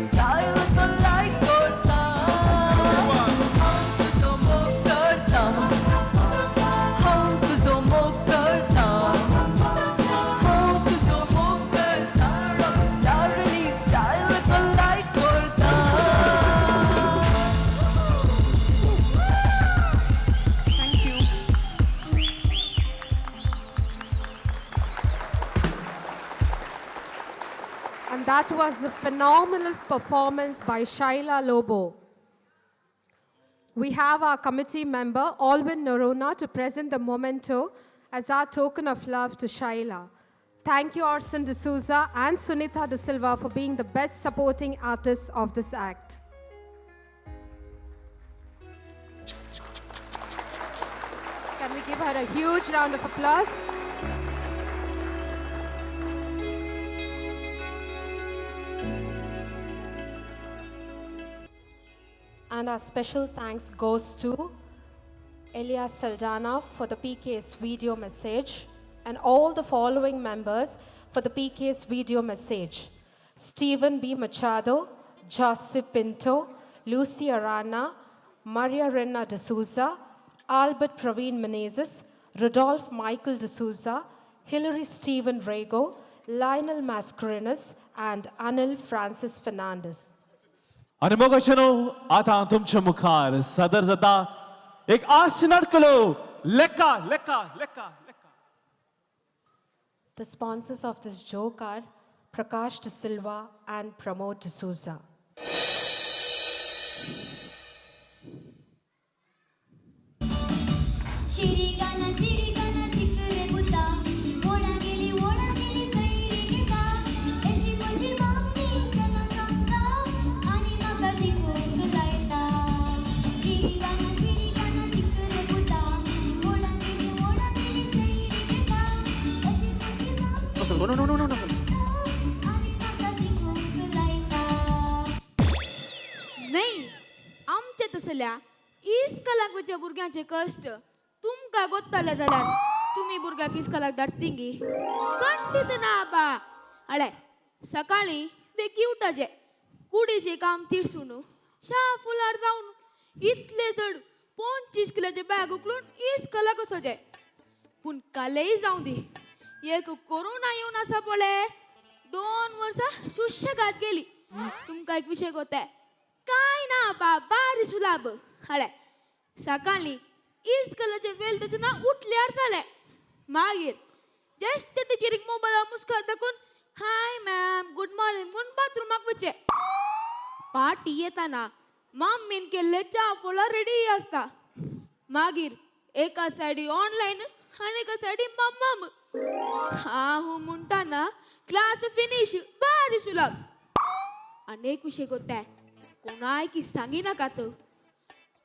style to like karta. How tuzo mo karta, how tuzo mo karta, how tuzo mo karta. Rock style to like karta. Thank you. And that was a phenomenal performance by Shaila Lobo. We have our committee member, Alvin Norona, to present the memento as our token of love to Shaila. Thank you, Orson D'Souza and Sunita De Silva, for being the best supporting artists of this act. Can we give her a huge round of applause? And our special thanks goes to Elias Saldana for the PK's video message and all the following members for the PK's video message: Stephen B. Machado, Joseph Pinto, Lucy Arana, Maria Rena D'Souza, Albert Praveen Menezes, Rodolphe Michael D'Souza, Hilary Stephen Rego, Lionel Mascarenas, and Anil Francis Fernandez. आणि मग अशनो आता तुमच्या मुखार सदर जाता एक आश नाटकलो लेक्का लेक्का लेक्का लेक्का. The sponsors of this joke are Prakash De Silva and Pramod D'Souza. शिरीगाना शिकरे बुता ओढा गेली सैरी गेला एशी म्हणजे मामी सना सांगा आणि नका शिकून जायता शिरीगाना शिकरे बुता ओढा गेली सैरी गेला एशी म्हणजे मामी आणि नका शिकून जायता. नाही आमच्या तसल्या इस्कलागच्या भुरग्यांचे कष्ट तुमका गोत्ताले जाल्यार तुम्ही भुरग्याक इस्कलाक धाडटिंगी खंडित ना बा. अळे सकाळी वेगी उठाचे कुडीचे काम तिडसून च्या फुलार जाऊन इतले जड 25 किलोचे बॅग उकलून इस्कलाक वचोचे. पूण कालेय जाऊ दी एक कोरोना येऊन आसा पळे 2 वर्सां सुशेगाद गेली. तुमका एक विषय गोताय काय ना बा बारी सुलाब. हळे सकाळी इस्कलाचे वेल तेना उठल्यार जाले मागीर जस्ट टिचरीक मोबायलार मुस्कान दाखोवन हाय मॅम गुड मॉर्निंग म्हणून बाथरूमाक वचे. पाटी येताना मम्मीन केल्ले च्या फुलां रेडी आसता. मागीर एका सायडी ऑनलाईन आनी एका सायडी मम्मम. हांव म्हणटाना क्लास फिनिश बारी सुलाब. आनी एक विशय गोताय कोणाय की सांगी नाकाच.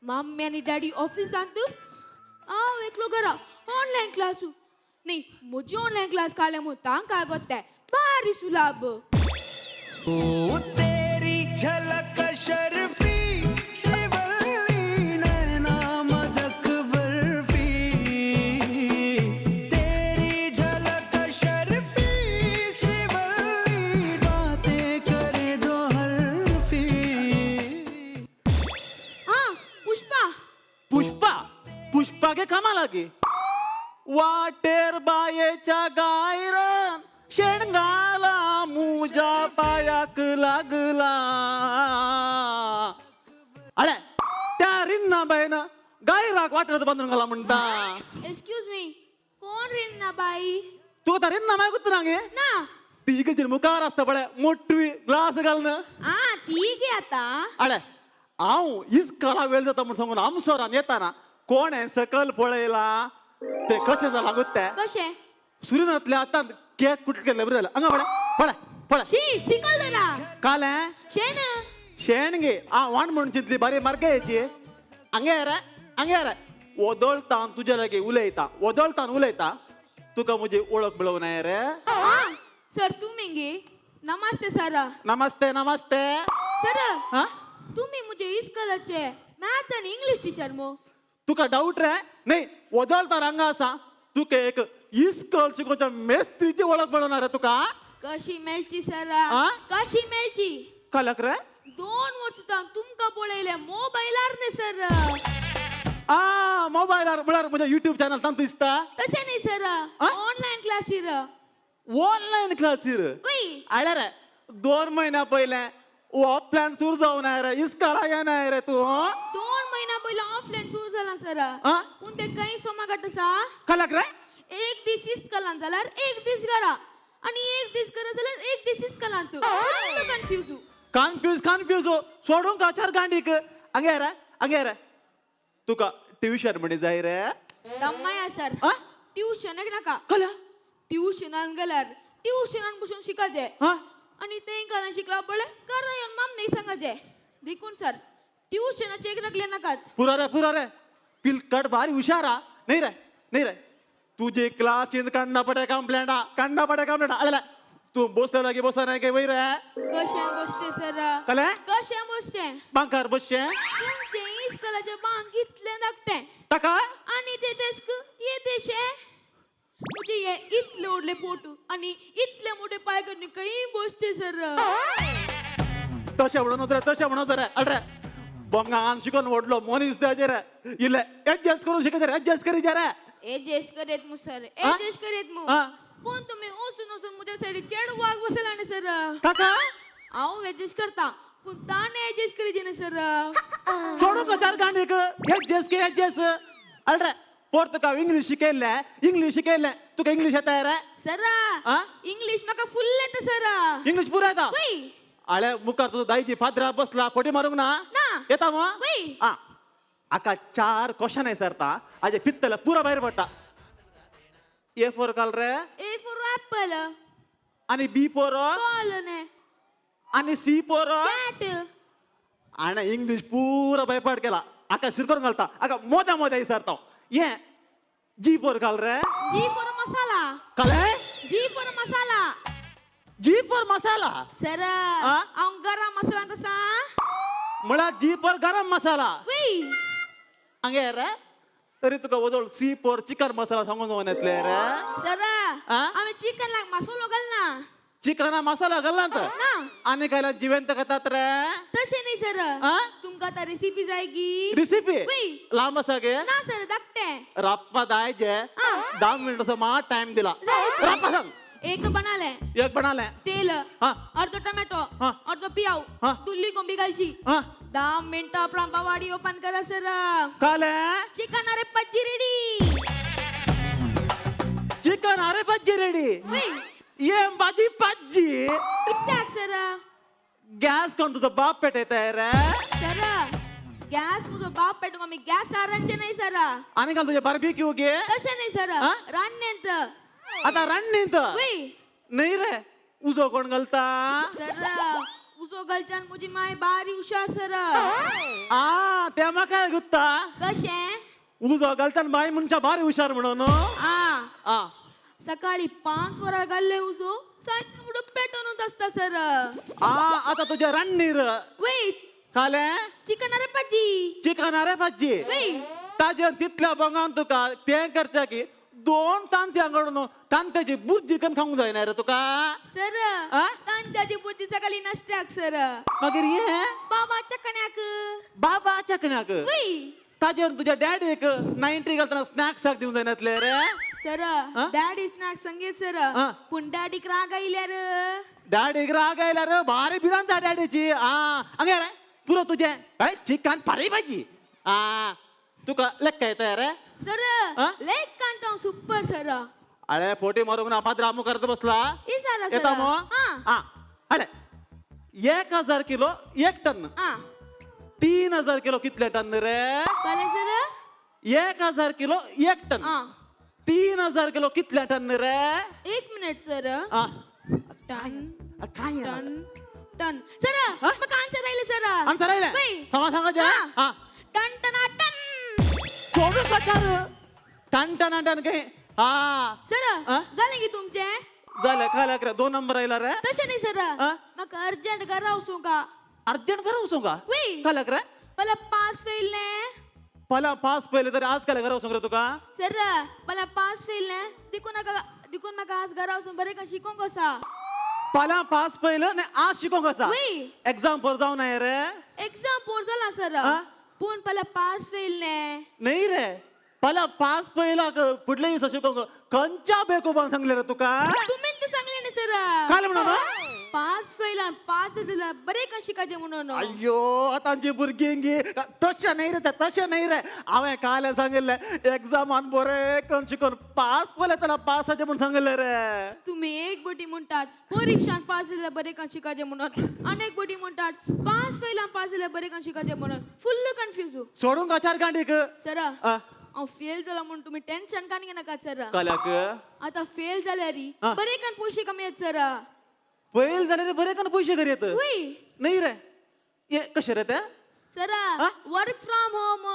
मम्मी आणि डॅडी ऑफिसांत हांव एकलो घरा ऑनलाईन क्लास. नाही म्हजी ऑनलाईन क्लास काले म्हणून काय गोताय बारी सुलाब. ओ तेरी झलक शर्फी श्रीवल्ली नैना मदक बर्फी तेरी झलक शर्फी श्रीवल्ली बातें करे दो हल्फी. हाँ पुष्पा पुष्पा पुष्पा के कामा लागे वाटेर बायेच्या गायरान शेणगाला मुजा पायाक लागला. अरे त्या रिन्ना बाईन गायराक वाटेर बांधून घाला म्हणता. एक्सक्यूज मी कोण रिन्ना बाई. तू आता रिन्ना बाई गुत्त नागे ना ती इकडची मुखार असता बडे मोठवी ग्लास घालणं. हा ती गे आता. अरे हांव इस्काला वेळ जाता म्हणून सांगून आमसोरान येताना कोण सकल पळयला ते कशें जाला गुत्ते कशें सुरीनातल्या आता केक कुठे केलं बरं झालं अंगा पडा पडा पडा शिकवलं काल शेण शेणगे वाण म्हणून चिंतली बरे मार्ग यायची अंगे रे ओदळतान तुझ्या लागे उलयता तुका मुझे ओळख मिळव नाही रे सर तुम्ही गे नमस्ते सर नमस्ते सर तुम्ही मुझे इस्कॉलरचे मॅथ्स आणि इंग्लिश टीचर मो तुका डाऊट रे नाही ओदळता रंगा असा तुका एक इस्कॉल शिकोच्या मेस्त्रीची ओळख मिळवणार आहे तुका कशी मेळची सर कशी मेळची कलक रे 2 वर्ष तुमका पळयले मोबाईलार ने सर मोबाईलार म्हळ्यार म्हज्या युट्यूब चॅनल तांत दिसता तशें न्ही सर ऑनलाईन क्लासीर आल्या रे 2 महिन्या पयले ऑफलाईन सुरू जावन रे इस्काला येणार रे तू 2 महिना पयले ऑफलाईन सुरू जाला सर पूण ते काही सोमा घट आसा कलक रे एक दीस इस्कॉलान जाल्यार एक दीस घरा आणि एक दीस घरा जाल्यार एक दीस इस्कॉलान तू कन्फ्यूज सोडून काचार गांडीक अंगे रे तुका ट्युशन म्हणे जाय रे दम्माया सर ट्युशन नाका ट्युशनान गेल्यार ट्युशनान बसून शिकायचे आणि ते काल शिकला पडले घरा येऊन मम्मी सांगायचे देखून सर ट्युशनाचे एक नकले नाकात पुरा रे पिलकट भारी हुशारा नाही रे तुझे क्लास इन काढना पडे कंप्लेंट आला तू बसला लागे बसा नाही काय वैर कशा बसते सर कले कशा बसते बांकार बसचे तुमचे इस्कॉलाचे बांक इतले लागते तका आणि ते डेस्क ये देशे मुझे ये इतले ओढले पोटू आणि इतले मोठे पाय करणे काही बसते सर तशा म्हणत रे अरे बंगान शिकून ओढलो मोनीस द्यायचे रे इले ऍडजस्ट करून शिकायचे रे ऍडजस्ट करी रे एडजस्ट करेत मु सर एडजस्ट करेत मु पण तुम्ही ओसून मुझे साइड चेड वाग बसला ने सर काका आओ एडजस्ट करता पण ताने एडजस्ट करी जेने सर छोड़ो कचार गांडे क एडजस्ट अरे पोर्त का इंग्लिश शिकेले तुका इंग्लिश येता रे सर इंग्लिश मका फुल येता सर इंग्लिश पुरा येता अळे मुखार तुझा दाईची फादरा बसला फोटी मारूंक ना येता मग आका 4 क्वेश्चन आहे सरता आज पित्तला पुरा बाहेर पडता ए फॉर काल रे ए फॉर ऍपल आणि बी फॉर बॉल ने आणि सी फॉर कॅट आणि इंग्लिश पुरा बाहेर पड केला आका सिरकोन घालता आका मोजा सरता ये जी फॉर काल रे जी फॉर मसाला काले जी फॉर मसाला सर आऊं गरम मसाला तसा मला जी फॉर गरम मसाला अंगे रे तरी तुका वजोळ सी फॉर चिकन मसाला सांगून जाऊन येतले रे सर आम्ही चिकन लाग मसालो घालना चिकन मसाला घालना तर आणि खायला जिवंत खातात रे तसे नाही सर तुमका आता रेसिपी जायगी रेसिपी लांब असा गे ना सर धाकटे राप्पा दायचे 10 मिनिट मा टाइम दिला राप्पा सांग एक बनाले तेल अर्ध टोमॅटो अर्ध पियाव दुल्ली कोंबी घालची 10 मिनिटं प्रांबा वाडी ओपन करा सर काले चिकन अरे पज्जी रेडी ये बाजी पज्जी कित्याक सर गॅस कोण तुझा बाप पेटयताय रे सर गॅस तुझा बाप पेटून आम्ही गॅस सारांचे नाही सर आणि काल तुझे बार्बेक्यू गे तसे नाही सर रान्नेंत आता रणनीत नाही रे उजो कोण घालता सर उजो घालच्यान मुजी माय बारी हुशार सर त्या म्हाका गुत्ता कशे उजो घालच्यान बाय मनशा बारी हुशार म्हणून सकाळी 5 वरां घालले उजो सांज मुड पेटूनच असता सर आता तुझ्या रणनीर काले चिकन अरे पज्जी ताजे तितल्या बंगान तुका ते करता की 2 तांत्यांकडून तांत्याची बुर्जी चिकन खाऊंक जायना रे तुका सर तांत्याची बुर्जी सकाळी नाश्त्याक सर मागीर ये बाबा चकण्याक ताजेर तुझ्या डॅडीक 90 घालतना स्नॅक्स दिवंक जायनातले रे सर डॅडी स्नॅक्स संगीत सर पूण डॅडीक राग आयल्यार रे भारी बिरान जा डॅडीची अंगे रे पुरो तुझे चिकन पारी भाजी तुका लेक्का येता रे सर लेग कांटा सुपर सर अरे फोटी मारूंक ना पात्र आमू करत बसला येता मग अरे 1000 किलो 1 टन 3000 किलो कितले टन रे काले सर 1000 किलो 1 टन 3000 किलो कितल्या टन रे? 1 मिनिट सर हा. टन काय टन टन सर मग आन्सर राहिले सर आन्सर राहिले? सांगा जे. हा. टन टन टन सोडून कशार टन टन टन काय? हा सर झाले की तुमचे झालं काय कर 2 नंबर राहिला रे. तसे नाही सर मग अर्जंट करा उसू का अर्जंट करा उसू का? वही काय कर मला 5 फेल ने पहिला 5 पहिले तरी आज काय करा उसू तुका? सर मला 5 फेल ने दिकून नका आज घरा असून बरे का शिकून कसा पहिला 5 पहिलं नाही आज शिकू कसा? एक्झाम पर जाऊ नाही रे. एक्झाम पोर झाला सर पण पहिला 5 फेल ने नाही रे पहिला 5 पहिला कुठलेही शिकू कंचा बेको पण सांगले रे तुका? तुम्ही ते सांगले ना सर काय म्हणा 5 फेल आणि 5 झाला बरे का शिकायचे म्हणून अय्यो आतांची भुरगींगी तशा नाही रे तशा नाही रे हांवें काल सांगितलं एक्झामान बरे करून शिकून 5 पहिले त्याला पासाचे म्हणून सांगितलं रे. तुम्ही एक बोटी म्हणतात परीक्षान 5 झाला बरे का शिकायचे म्हणून अनेक बोटी म्हणतात 5 फेल आणि 5 झाला बरे का शिकायचे म्हणून फुल्ल कन्फ्युज सोडून कचार गांडीक सर फेल झाला म्हणून तुम्ही टेन्शन का नाही नका सर काल्याक आता फेल झाल्या री बरे का पैसे कमी आहेत सर पहिल झाले रे बरे का पैसे घरी येत नाही रे ये कसे रे त्या sir work from home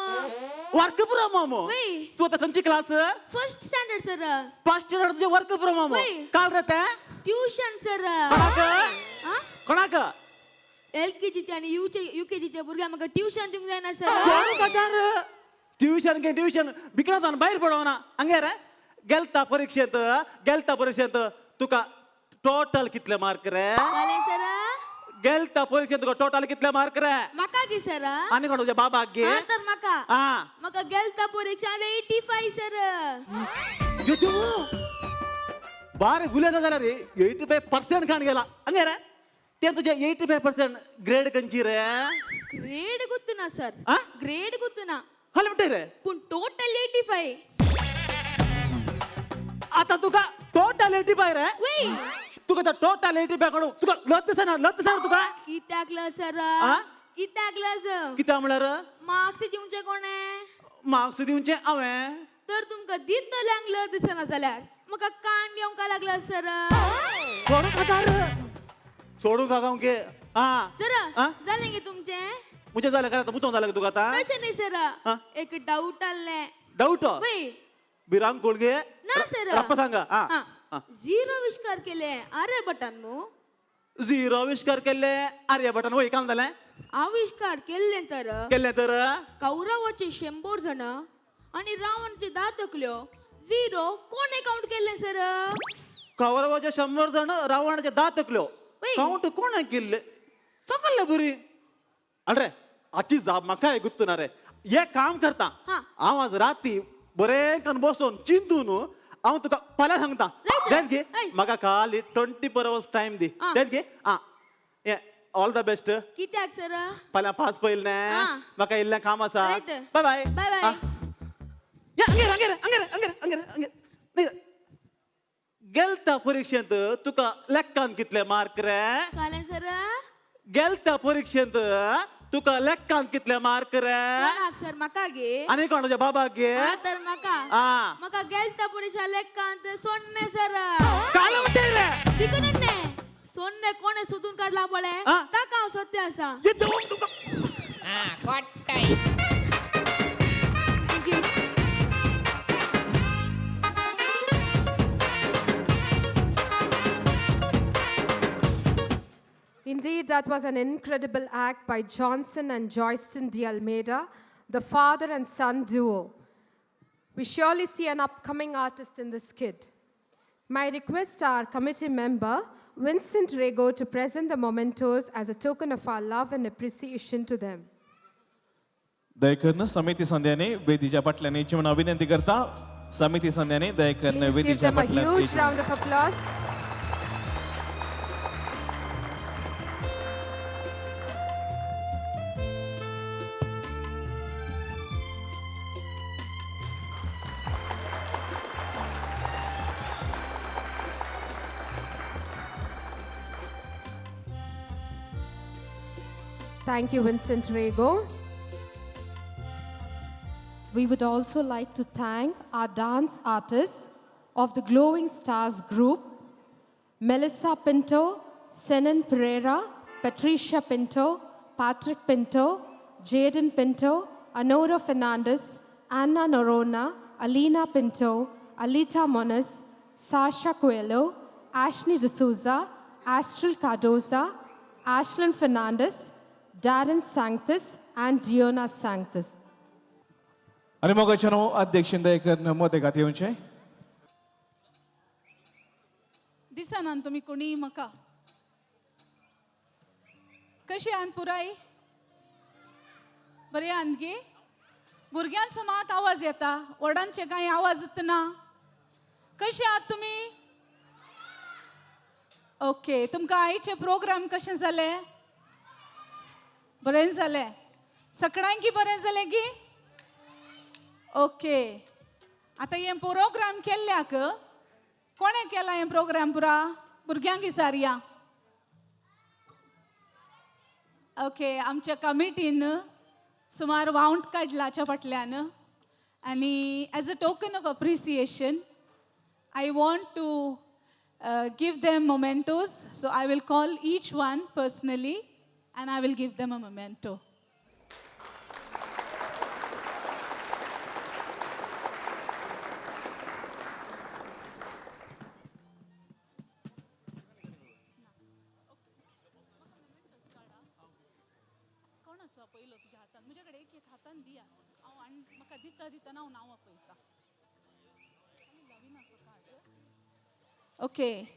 work from home तू आता कोणची class? First standard sir first standard तुझे वर्क फ्रॉम होम काल रे त्या ट्युशन सर कोणाक LKG आणि UKG च्या भुरग्यांक म्हाका ट्युशन दिवंक जायना सर ट्युशन घे ट्युशन बिकना जावन भायर पडो ना हांगे रे गेलता परीक्षेंत तुका टोटल कितले मार्क रे? जाले सर गेलता परीक्षेंत तुका टोटल कितले मार्क रे? म्हाका गे सर आनी कोण तुझ्या बाबाक गे? तर म्हाका गेलता परीक्षेंत 85 सर बारे गुलेला जाल्यार 85% खाण गेला हांगे रे ते तुझे 85% ग्रेड खंयची रे? ग्रेड गुर्तुना सर ग्रेड गुर्तुना हल म्हणते रे पण टोटल 85 आता तुका टोटल 85 रे तुका टोटल 85 कडू तुका लत सना तुका कित्याक ल सर कित्याक लज कित्या म्हळ्यार मार्क्स दिवचे कोणे? मार्क्स दिवचे हांवें तर तुमका दितल्यांक ल दिसना जाल्यार म्हाका कान घेवंक लागला सर सोडून का गावके सर झाले की तुमचे मुझे झालं काय मुतों झालं तुका आता तसे नाही सर एक डाऊट आले डाऊट बिरांग कोळगे ना सर रप्पा सांगा झिरो आविष्कार केले अरे बटन नु झिरो आविष्कार केले आर्य बटन वय काम झालं आविष्कार केले तर कौरवाचे 100 जण आणि रावणचे 10 तकल्यो झिरो कोणे काउंट केले सर? कौरवाचे 100 जण रावणाचे 10 तकल्यो काउंट कोणे केले सांगले बरी अरे आची जाब म्हाका गुत्तुना रे हे काम करता हांव आज राती बरे कन बसून चिंतून हांव तुका फाल्यां सांगता देत घे म्हाका खाली 24 hours टाइम दी देत घे ये ऑल द बेस्ट कित्याक सर फाल्यां 5 पयल ने म्हाका इल्लें काम आसा बाय बाय बाय बाय या अंगेर गेलता परीक्षेंत तुका लेक्कान कितले मार्क रे? काले सर गेलता परीक्षेंत तुका लेक्कान कितले मार्क रे? सर म्हाका गे आनी कोण तुझ्या बाबाक गे? तर म्हाका गेलता परीक्षा लेक्कांत सोन्ने सर काल म्हणते रे दिकून ने सोन्ने कोणे सोदून काढला पळे ताका हांव सत्य आसा thank you Indeed, that was an incredible act by Johnson and Joyston D. Almeida, the father and son duo. We surely see an upcoming artist in this skit. My request our committee member, Vincent Rego, to present the mementos as a token of our love and appreciation to them. दयकरन समिती संध्याने वेदीच्या पाटल्याने चिमणा विनंती करता समिती संध्याने दयकरन Please give वेदीच्या them a पाटल्याने huge round of applause. Thank you, Vincent Rego. we would also like to thank our dance artists of the Glowing Stars group, Melissa Pinto, Senan Pereira, Patricia Pinto, Patrick Pinto, Jaden Pinto, Anora Fernandez, Anna Norona, Alina Pinto, Alita Monas, Sasha Coelho, Ashley D'Souza, Astral Cardoza, Ashlyn Fernandez, Darren Sanctus, and Diona Sanctus. आणि मोगाच्यानो अध्यक्षीय करन मोते गात येऊनचे दिसानान तुम्ही कोणी म्हाका कशी आहात पुराय बरे आहात गे भुरग्यांचो मात आवाज येता व्हडांचे कांय आवाज येतना कशी आहात तुम्ही ओके तुमकां आयचे प्रोग्राम कशें जाले बरें जालें सगळ्यांकी बरें जालें गी ओके आतां हे प्रोग्राम केल्ल्याक कोणे केला हे प्रोग्राम पुरा भुरग्यांक विचारया ओके आमच्या कमिटीन सुमार वाउंट काडलाच्या फाटल्यान आनी as a token of appreciation I want to give them mementos. So I will call each one personally and I will give them a memento. Okay,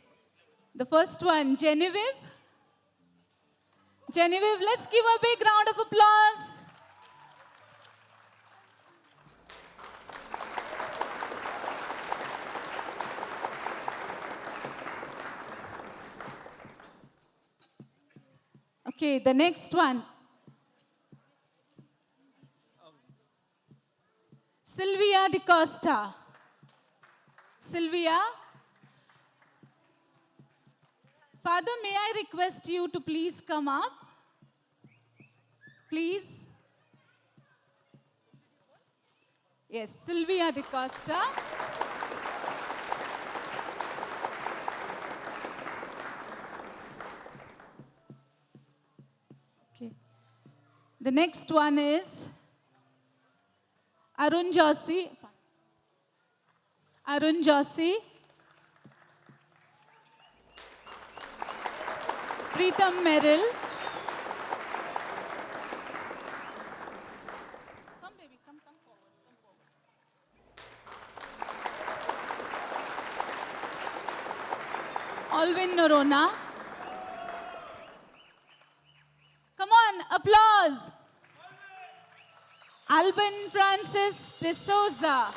the first one, Genevieve. Genevieve, let's give a big round of applause. Okay, the next one. Sylvia DeCosta. Sylvia. Father, may I request you to please come up? Please. Yes, Sylvia DeCosta. Okay. The next one is Arun Joshi. Arun Joshi. Preetham Merrill. Come baby, come forward, come forward. Alvin Norona. Come on, applause. Alvin Francis De Souza.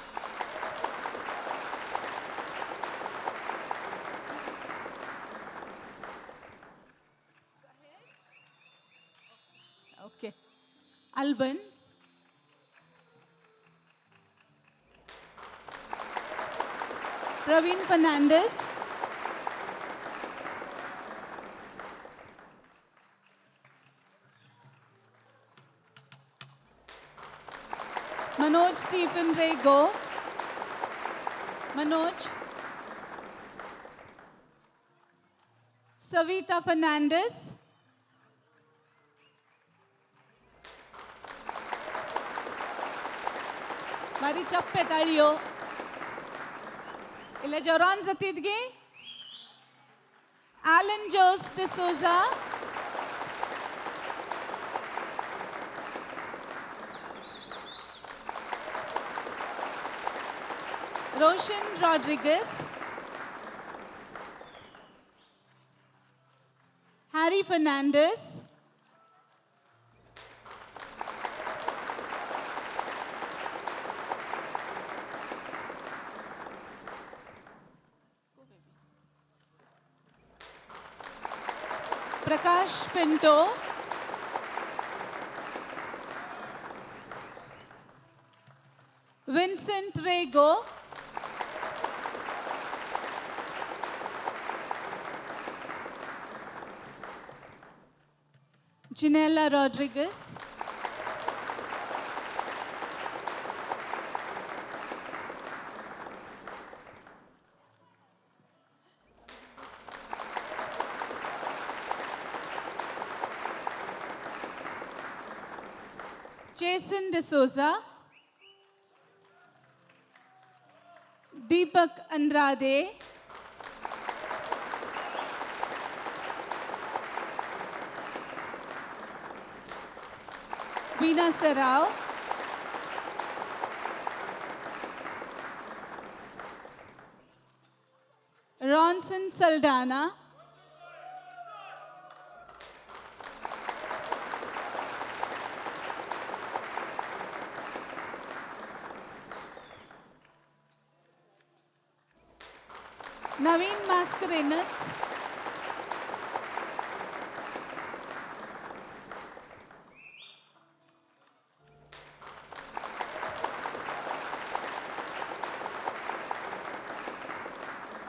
Okay. Alban. Praveen Fernandez. Manoj Stephen Rego. Manoj. Savita Fernandez. Mari chappe taliyo. Ile joran zatidgi. Alan Jose De Souza. Roshan Rodriguez. Harry Fernandez. Prakash Pinto. Vincent Rego. Janella Rodriguez. Jason D'Souza, Deepak Andrade, Veena Sarao, Ronson Saldana, Naveen Mascarenhas,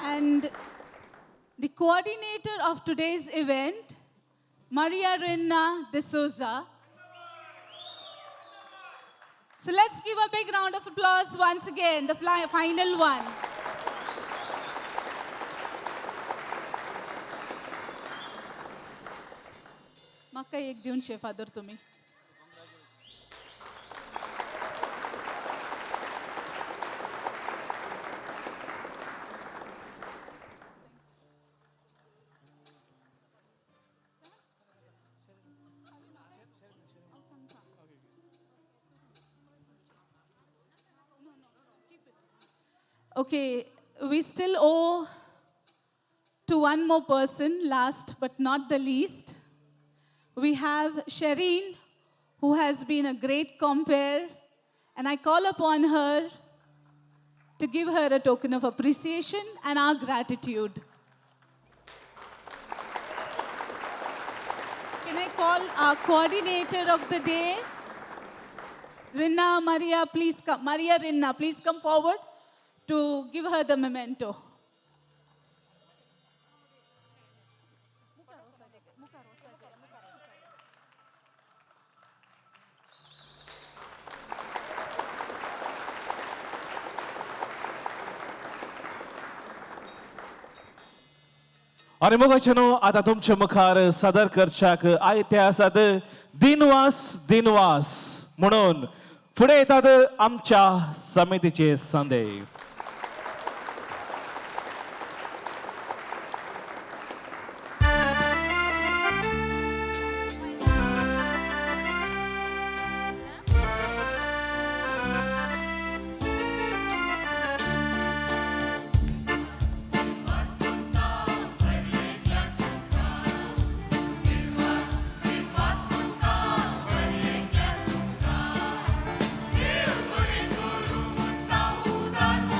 and the coordinator of today's event, Maria Rinna D'Souza. So let's give a big round of applause once again, the final one. म्हाका एक दिवचे फादर तुम्ही. Okay, we still owe to one more person, last but not the least. We have Shireen, who has been a great compere, and I call upon her to give her a token of appreciation and our gratitude. Can I call our coordinator of the day? Rinna, Maria, please come. Maria Rinna, please come forward to give her the memento. आणि मोगाचनो आता तुमच्या मुखार सादर करच्याक आयते आसात दिनवास दिनवास म्हणून फुडें येतात आमच्या समितीचे संदेश. Done.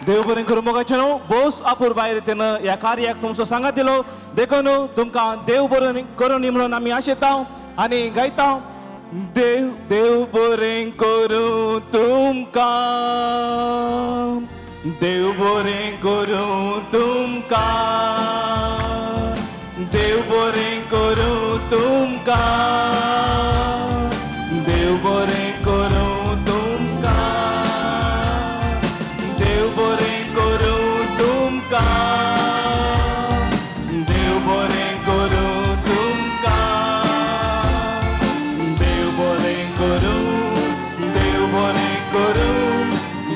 देव बरें करूं मोगाचें न्हू बोस आपूर भायर तेनं ह्या कार्याक तुमचो सांगात दिलो देखून तुमकां देव बरें करूं न्ही म्हणून आमी आशेता आनी गायता देव देव बरें करूं तुमकां देव बरें करूं तुमकां देव बरें करूं तुमकां देव बरें करूं तुमकां देव बरें करूं तुमकां देव बरें करूं तुमकां देव बरें करूं देव बरें करूं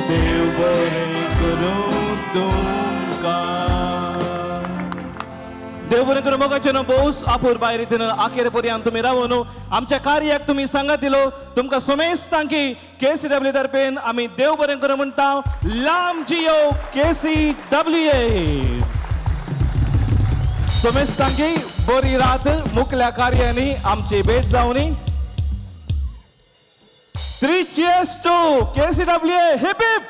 देव बरें करूं तुमकां देव बरें करूं मोगाचें न्हू बोस आपूर भायर रितीन आखेर पर्यंत तुमी रावून आमच्या कार्याक तुमी सांगात दिलो तुमकां सोमेस तांकी KCWA तर्फेन आमी देव बरें करूं म्हणटा लांब जियो KCWA सोमेस तांकी बरी रात मुखल्या कार्यांनी आमची भेट जावनी 3 cheers to KCWA hip hip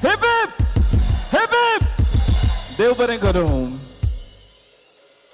hip hip hip देव बरें करूं